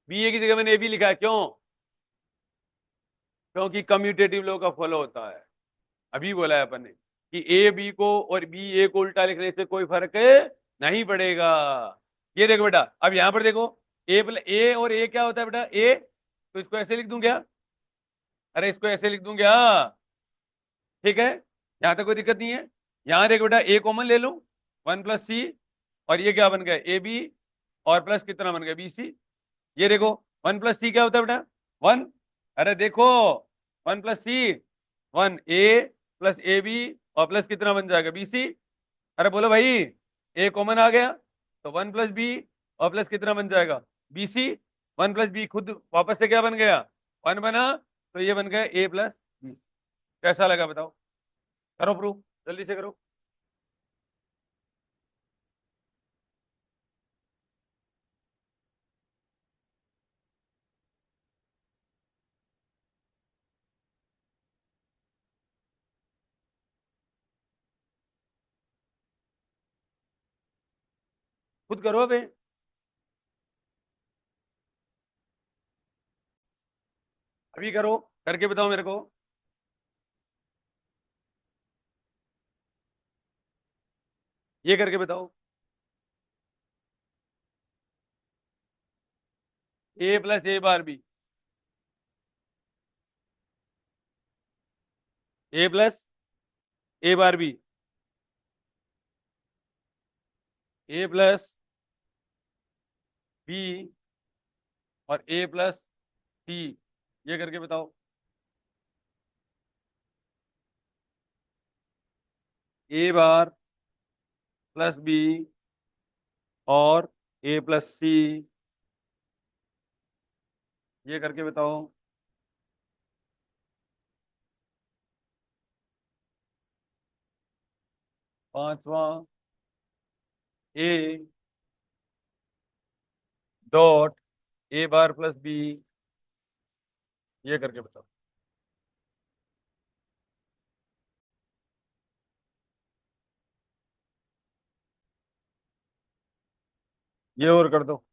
बी ए की जगह मैंने ए बी लिखा है? क्यों? क्योंकि कम्यूटेटिव लॉ का फॉलो होता है। अभी बोला है अपन ने कि ए बी को और बी ए को उल्टा लिखने से कोई फर्क नहीं पड़ेगा। ये देखो बेटा, अब यहां पर देखो, ए प्लस ए और ए क्या होता है बेटा? ए, तो इसको ऐसे लिख दूं क्या? अरे इसको ऐसे लिख दूं क्या? ठीक है, यहां तक कोई दिक्कत नहीं है। यहां देखो बेटा, ए कॉमन ले लो, वन प्लस सी, और ये क्या बन गया? ए बी, और प्लस कितना बन गया? B C. ये देखो, वन प्लस सी क्या होता है बेटा? वन। अरे देखो, one plus C, one. A plus A B और प्लस कितना बन जाएगा? B C. अरे बोलो भाई, ए कॉमन आ गया, तो 1 + b और प्लस कितना बन जाएगा, BC। 1 + b खुद वापस से क्या बन गया, 1 बना, तो ये बन गया A + B। कैसा लगा बताओ, करो प्रूफ, जल्दी से करो। खुद करो बे, अभी करो, करके बताओ मेरे को। ये करके बताओ, A + A⁻B, A + A⁻B, A + B और A + C, ये करके बताओ। A⁻+B और A + C, ये करके बताओ। पांचवा, A.A⁻+B, ये करके बताओ। ये और कर दो।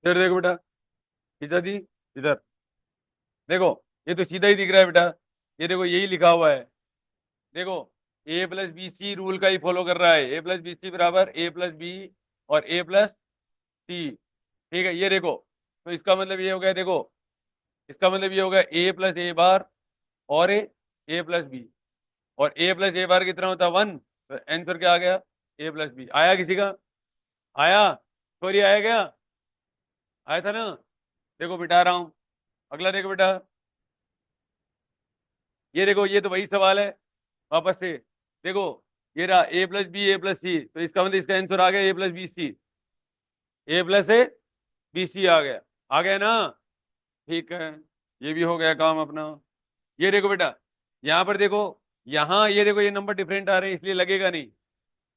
इधर देखो बेटा, इधर दी, इधर देखो, ये तो सीधा ही दिख रहा है बेटा, ये देखो यही लिखा हुआ है। देखो, A + BC रूल का ही फॉलो कर रहा है, A + BC बराबर A + B और A + C। ठीक है, ये देखो, तो इसका मतलब ये हो गया, देखो इसका मतलब ये हो गया A + A' और A + B, और A + A' कितना होता है, 1, तो आंसर क्या आ गया, A + B। आया किसी का, आया, सॉरी आया क्या, आया था ना। देखो बिठा रहा हूं, अगला देखो बेटा, ये देखो ये तो वही सवाल है, वापस से देखो, ये रहा A + B A + C, तो इसका मतलब इसका आंसर आ गया A + B C, A + A BC आ गया ना। ठीक है, ये भी हो गया काम अपना। ये देखो बेटा, यहाँ पर देखो, यहाँ ये देखो, ये नंबर डिफरेंट आ रहे हैं इसलिए लगेगा नहीं,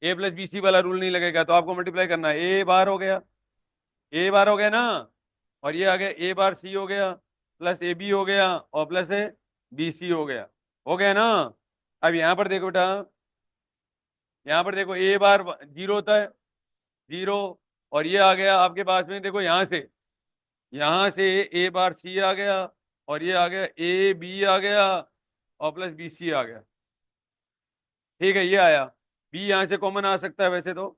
A + BC वाला रूल नहीं लगेगा, तो आपको मल्टीप्लाई करना है, A बार हो गया ना, और ये आ गया A⁻C हो गया, प्लस AB हो गया, और प्लस BC हो गया ना। अब यहाँ पर देखो बेटा, यहाँ पर देखो A बार 0 होता है, 0, और ये आ गया आपके पास में, देखो यहाँ से A⁻C आ गया, और ये आ गया AB आ गया, और प्लस BC आ गया। ठीक है, ये आया, B यहाँ से कॉमन आ सकता है वैसे तो,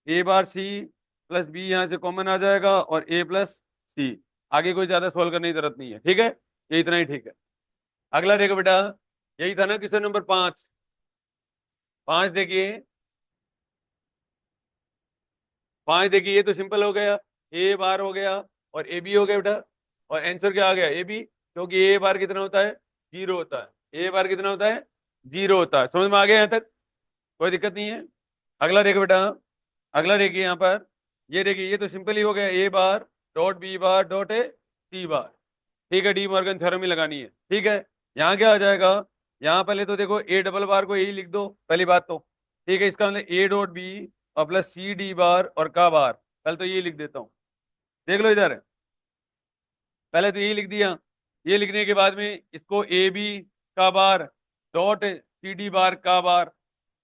A⁻C प्लस B यहाँ से कॉमन आ जाएगा, और A + C, आगे कोई ज्यादा सॉल्व करने की जरूरत नहीं है, ठीक है, ये इतना ही ठीक है। अगला देखो बेटा, यही था ना क्वेश्चन नंबर 5, 5 देखिए, 5 देखिए, ये तो सिंपल हो गया, A बार हो गया और AB हो गया बेटा, और आंसर क्या आ गया, AB, क्योंकि A बार कितना होता है, 0 होता है, A बार कितना होता है, 0 होता है। समझ में आ गया यहाँ तक, कोई दिक्कत नहीं है। अगला देखो बेटा, अगला देखिए यहाँ पर, ये देखिए ये तो सिंपल ही हो गया, A bar dot B bar dot C बार। ठीक है, डी मॉर्गन थ्योरम ही लगानी है, ठीक है। यहाँ क्या आ जाएगा, यहाँ पहले तो देखो A डबल बार को यही लिख दो, पहली बात तो, ठीक है, इसका मतलब A.B और प्लस CD बार और का बार, पहले तो यही लिख देता हूँ, देख लो इधर, पहले तो यही लिख दिया। ये लिखने के बाद में इसको AB का बार डॉट CD बार का बार,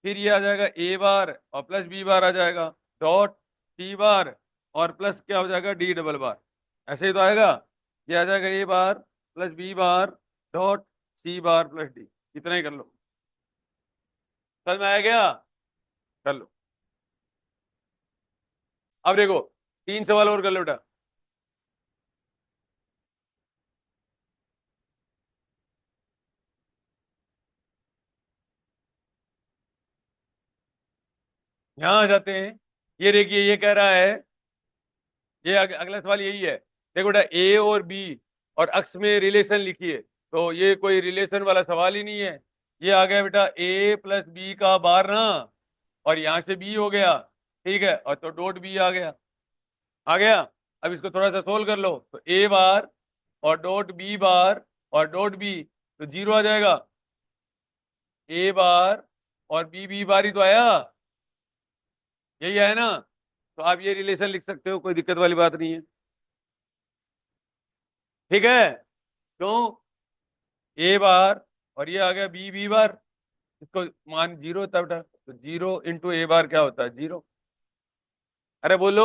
फिर ये आ जाएगा A बार और प्लस B बार आ जाएगा, डॉट C बार और प्लस क्या हो जाएगा, D डबल बार, ऐसे ही तो आएगा। ये आ जाएगा A bar plus B bar dot C bar plus D, इतना ही कर लो। समझ में आया क्या, कर लो। अब देखो, 3 सवाल और कर लो बेटा। यहां आ जाते हैं। ये देखिए, ये कह रहा है, ये अगला सवाल यही है। देखो बेटा, ए और बी और अक्स में रिलेशन लिखिए। तो ये कोई रिलेशन वाला सवाल ही नहीं है। ये आ गया बेटा ए प्लस बी का बार ना, और यहां से बी हो गया, ठीक है, और तो डॉट बी आ गया। आ गया। अब इसको थोड़ा सा सोल्व कर लो, तो ए बार और डॉट बी बार और डॉट बी, तो जीरो आ जाएगा। ए बार और बी बार ही तो आया, यही है ना। तो आप ये रिलेशन लिख सकते हो, कोई दिक्कत वाली बात नहीं है। ठीक है। क्यों? ए बार और ये आ गया बी बार, इसको मान जीरो होता है बेटा, तो जीरो इंटू ए बार क्या होता है? जीरो। अरे बोलो,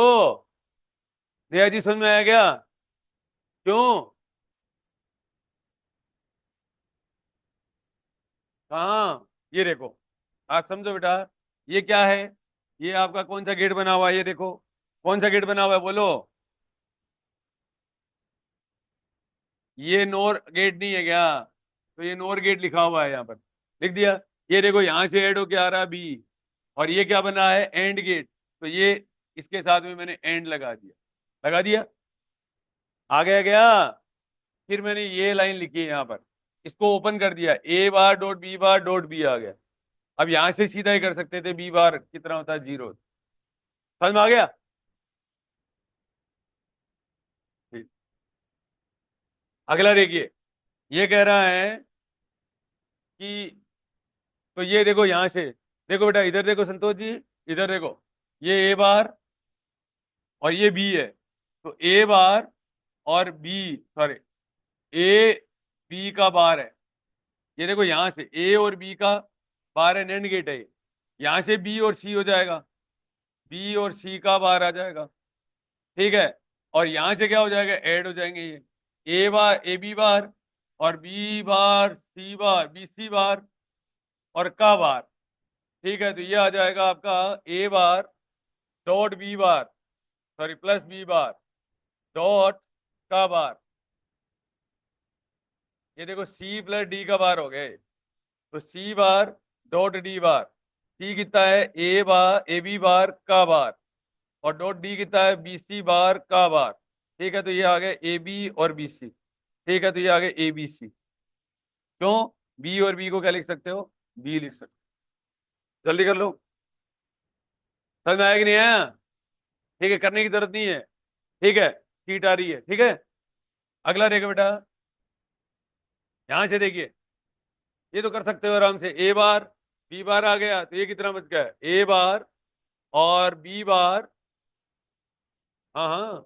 रिया जी समझ में आया क्या? क्यों? कहाँ? ये देखो, आप समझो बेटा, ये क्या है? ये आपका कौन सा गेट बना हुआ है? ये देखो, कौन सा गेट बना हुआ है, बोलो। ये नोर गेट नहीं है क्या? तो ये नोर गेट लिखा हुआ है यहाँ पर, लिख दिया। ये देखो, यहां से ऐड होके आ रहा है बी, और ये क्या बना है? And gate. तो ये इसके साथ में मैंने एंड लगा दिया, लगा दिया। आ गया क्या? फिर मैंने ये लाइन लिखी है यहाँ पर, इसको ओपन कर दिया, A bar dot B bar dot B आ गया। अब यहां से सीधा ही कर सकते थे, बी बार कितना होता है? जीरो। समझ में आ गया? ठीक। अगला देखिए, ये कह रहा है कि, तो ये देखो यहां से, देखो बेटा इधर देखो संतोष जी, इधर देखो, ये ए बार और ये बी है। तो ए बार और बी, सॉरी, ए बी का बार है। ये देखो यहां से ए और बी का बार है, नैंड गेट है ये। यहां से बी और सी हो जाएगा, बी और सी का बार आ जाएगा, ठीक है। और यहां से क्या हो जाएगा? ऐड हो जाएंगे ये, ए बार ए बी बार और बी बार सी बार बी सी बार और का बार, ठीक है। तो ये आ जाएगा आपका A bar dot B bar, sorry plus B bar dot का बार। ये देखो सी प्लस डी का बार हो गए, तो सी बार डॉट डी बार, सी कितना है? ए बार ए बी बार का बार, और डॉट डी कितना है? बी सी बार का बार, ठीक है। तो ये आ गया ए बी और बी सी, ठीक है। तो ये आ गया ए बी सी। क्यों? बी और बी को क्या लिख सकते हो? बी लिख सकते हो। जल्दी कर लो। समझ में आया कि नहीं आया? ठीक है, करने की जरूरत नहीं है, ठीक है। शीट आ रही है, ठीक है। अगला देखो बेटा, यहां से देखिए, ये तो कर सकते हो आराम से। ए बार बी बार आ गया, तो ये कितना बच गया? ए बार और बी बार, हाँ हाँ,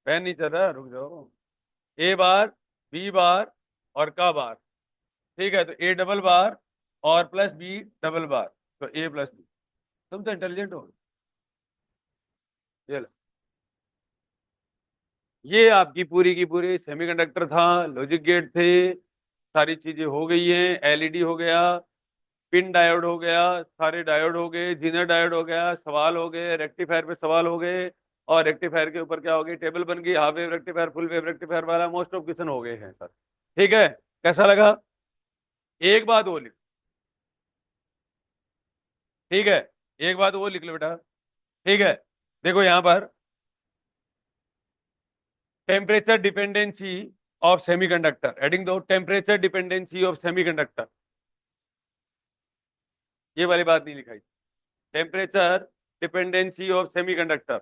पेन नहीं चल रहा, रुक जाओ। ए बार बी बार और का बार, ठीक है। तो ए डबल बार और प्लस बी डबल बार, तो ए प्लस बी। तुम तो इंटेलिजेंट हो। ये लो। ये आपकी पूरी की पूरी सेमीकंडक्टर था, लॉजिक गेट थे, सारी चीजें हो गई हैं। एलईडी हो गया, पिन डायोड हो गया, सारे डायोड हो गए, जीनर डायोड हो गया, सवाल हो गए, रेक्टिफायर पे सवाल हो गए, और रेक्टिफायर के ऊपर क्या हो गई? टेबल बन गई, half wave rectifier, full wave rectifier वाला मोस्ट ऑफ क्वेश्चन हो गए हैं सर। ठीक है, कैसा लगा? एक बात वो लिख, ठीक है, एक बात वो लिख लो बेटा, ठीक है। देखो यहां पर temperature dependency of semiconductor, heading दो, टेम्परेचर डिपेंडेंसी ऑफ सेमीकंडक्टर। ये वाली बात नहीं लिखाई, टेम्परेचर डिपेंडेंसी ऑफ सेमीकंडक्टर।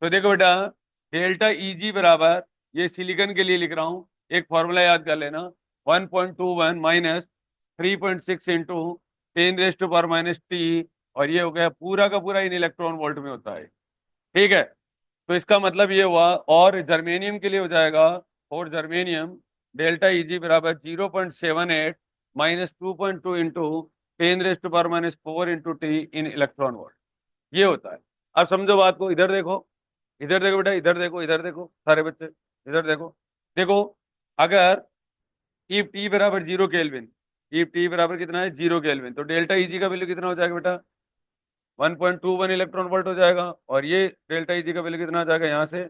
तो देखो बेटा, डेल्टा Eg बराबर, ये सिलिकॉन के लिए लिख रहा हूं, एक फॉर्मूला याद कर लेना, 1.21 माइनस 3.6 इंटू 10⁻⁻टी, और ये हो गया पूरा का पूरा इन इलेक्ट्रॉन वोल्ट में होता है, ठीक है। तो इसका मतलब ये हुआ, और जर्मेनियम के लिए हो जाएगा, और जर्मेनियम डेल्टा Eg बराबर 0.78 माइनस 2.2 इंटू 10⁻⁻4 इंटू टी इन इलेक्ट्रॉन वोल्ट, ये होता है। अब समझो बात को, इधर देखो, इधर देखो बेटा, इधर देखो, इधर देखो सारे बच्चे, इधर देखो। देखो, अगर ई टी बराबर 0 केल्विन, ई टी बराबर कितना है? 0 केल्विन, तो डेल्टा Eg का वैल्यू कितना हो जाएगा बेटा? 1.21 इलेक्ट्रॉन वोल्ट हो जाएगा। और ये डेल्टा Eg का वैल्यू कितना आ जाएगा? यहाँ से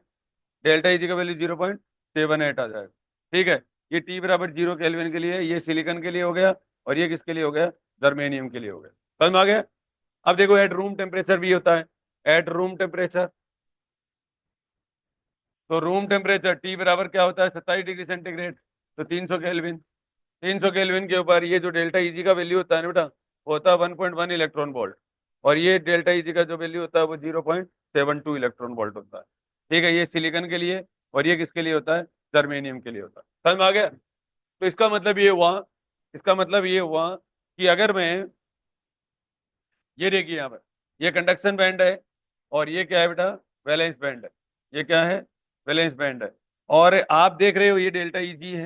डेल्टा Eg का वैल्यू 0.78 आ जाएगा, ठीक है। ये टी बराबर 0 केल्विन के लिए, ये सिलिकॉन के लिए हो गया, और ये किसके लिए हो गया? जर्मेनियम के लिए हो गया। समझ में आ गया? अब देखो एट रूम टेम्परेचर भी होता है, एट रूम टेम्परेचर, तो रूम टेम्परेचर टी बराबर क्या होता है 27 डिग्री सेंटीग्रेड, तो 300 केल्विन। 300 केल्विन के ऊपर ये जो डेल्टा ईजी का वैल्यू होता है ना बेटा, वो होता है 1.1 इलेक्ट्रॉन वोल्ट, और ये डेल्टा ईजी का जो वैल्यू होता है वो 0.72 इलेक्ट्रॉन वोल्ट होता है। ठीक है, ये सिलिकॉन के लिए, और ये किसके लिए होता है, जर्मेनियम के लिए होता है। समझ में आ गया? तो इसका मतलब ये हुआ, इसका मतलब ये हुआ कि अगर मैं, ये देखिए यहाँ पर, ये कंडक्शन बैंड है, और ये क्या है बेटा, वैलेंस बैंड है। ये क्या है, वैलेंस बैंड है। और आप देख रहे हो ये डेल्टा ईजी है,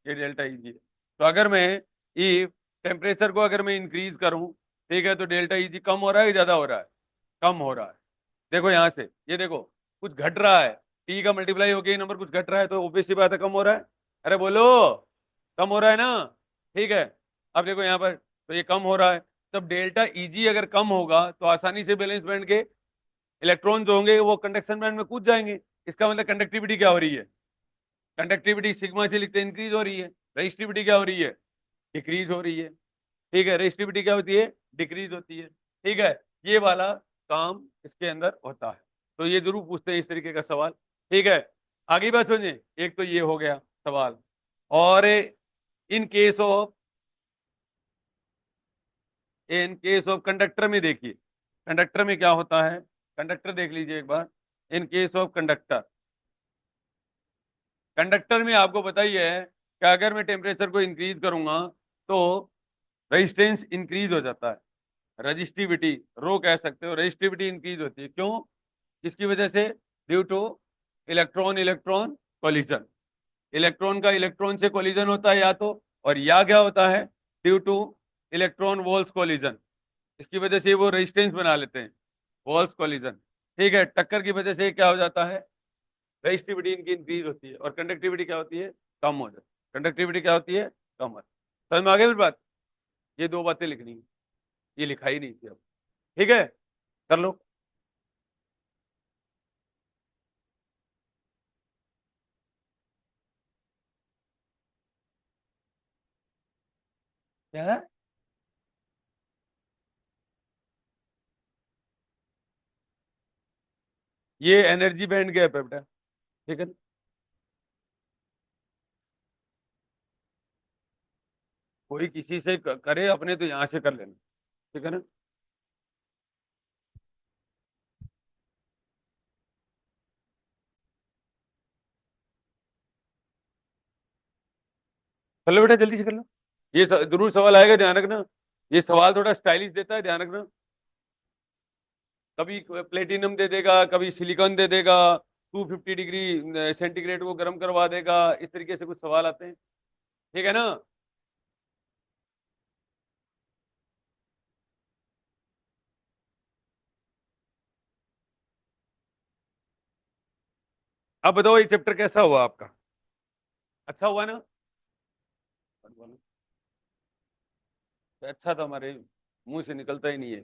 ये डेल्टा ईजी है। तो अगर मैं ई टेम्परेचर को अगर मैं इंक्रीज करूं, ठीक है, तो डेल्टा ईजी कम हो रहा है कि ज्यादा हो रहा है, कम हो रहा है। देखो यहाँ से, ये देखो कुछ घट रहा है, टी का मल्टीप्लाई हो गया ये नंबर कुछ घट रहा है, तो ऑब्वियस सी बात है कम हो रहा है। अरे बोलो, कम हो रहा है ना? ठीक है, अब देखो यहाँ पर, तो ये कम हो रहा है। तब डेल्टा ईजी अगर कम होगा तो आसानी से बैलेंस बैंड के इलेक्ट्रॉन जो होंगे वो कंडक्शन बैंड में कूद जाएंगे। इसका मतलब कंडक्टिविटी क्या हो रही है, कंडक्टिविटी सिग्मा से लिखते हैं इंक्रीज हो रही है, रेजिस्टिविटी क्या हो रही है, डिक्रीज हो रही है। ठीक है, रेजिस्टिविटी क्या होती है, डिक्रीज होती है। ठीक है, ये वाला काम इसके अंदर होता है। तो ये जरूर पूछते हैं इस तरीके का सवाल। ठीक है, आगे बात सुनिए, एक तो ये हो गया सवाल। और इन केस ऑफ कंडक्टर में देखिए, कंडक्टर में क्या होता है, कंडक्टर देख लीजिए एक बार। In case of conductor, conductor में आपको पता ही है कि अगर मैं टेम्परेचर को इंक्रीज करूंगा तो रेजिस्टेंस इंक्रीज हो जाता है, रजिस्टिविटी, रो कह सकते हो, रजिस्टिविटी इंक्रीज होती है। क्यों? किसकी वजह से? Due two electron electron collision, electron का इलेक्ट्रॉन से कोलिजन होता है या तो, और या क्या होता है, ड्यू टू इलेक्ट्रॉन वोल्स कोलिजन, इसकी वजह से वो रेजिस्टेंस बना लेते हैं, वोल्स कोलिजन। ठीक है, टक्कर की वजह से क्या हो जाता है, रेजिस्टिविटी इनकी इंक्रीज होती है, और कंडक्टिविटी क्या होती है, कम हो जाती है। कंडक्टिविटी क्या होती है, कम होती है। समझ में आ गई मेरी बात? ये दो बातें लिखनी है, ये लिखा ही नहीं थी अब। ठीक है, कर लो। क्या है? ये एनर्जी बैंड गैप है बेटा। ठीक है ना? कोई किसी से करे, अपने तो यहाँ से कर लेना। ठीक है ना? चलो बेटा जल्दी से कर लो, ये जरूर सवाल आएगा, ध्यान रखना। ये सवाल थोड़ा स्टाइलिश देता है, ध्यान रखना। कभी प्लेटिनम दे देगा, कभी सिलिकॉन दे देगा, 250 डिग्री सेंटीग्रेड को गर्म करवा देगा, इस तरीके से कुछ सवाल आते हैं। ठीक है ना? अब बताओ ये चैप्टर कैसा हुआ आपका, अच्छा हुआ ना? अच्छा तो हमारे मुंह से निकलता ही नहीं है।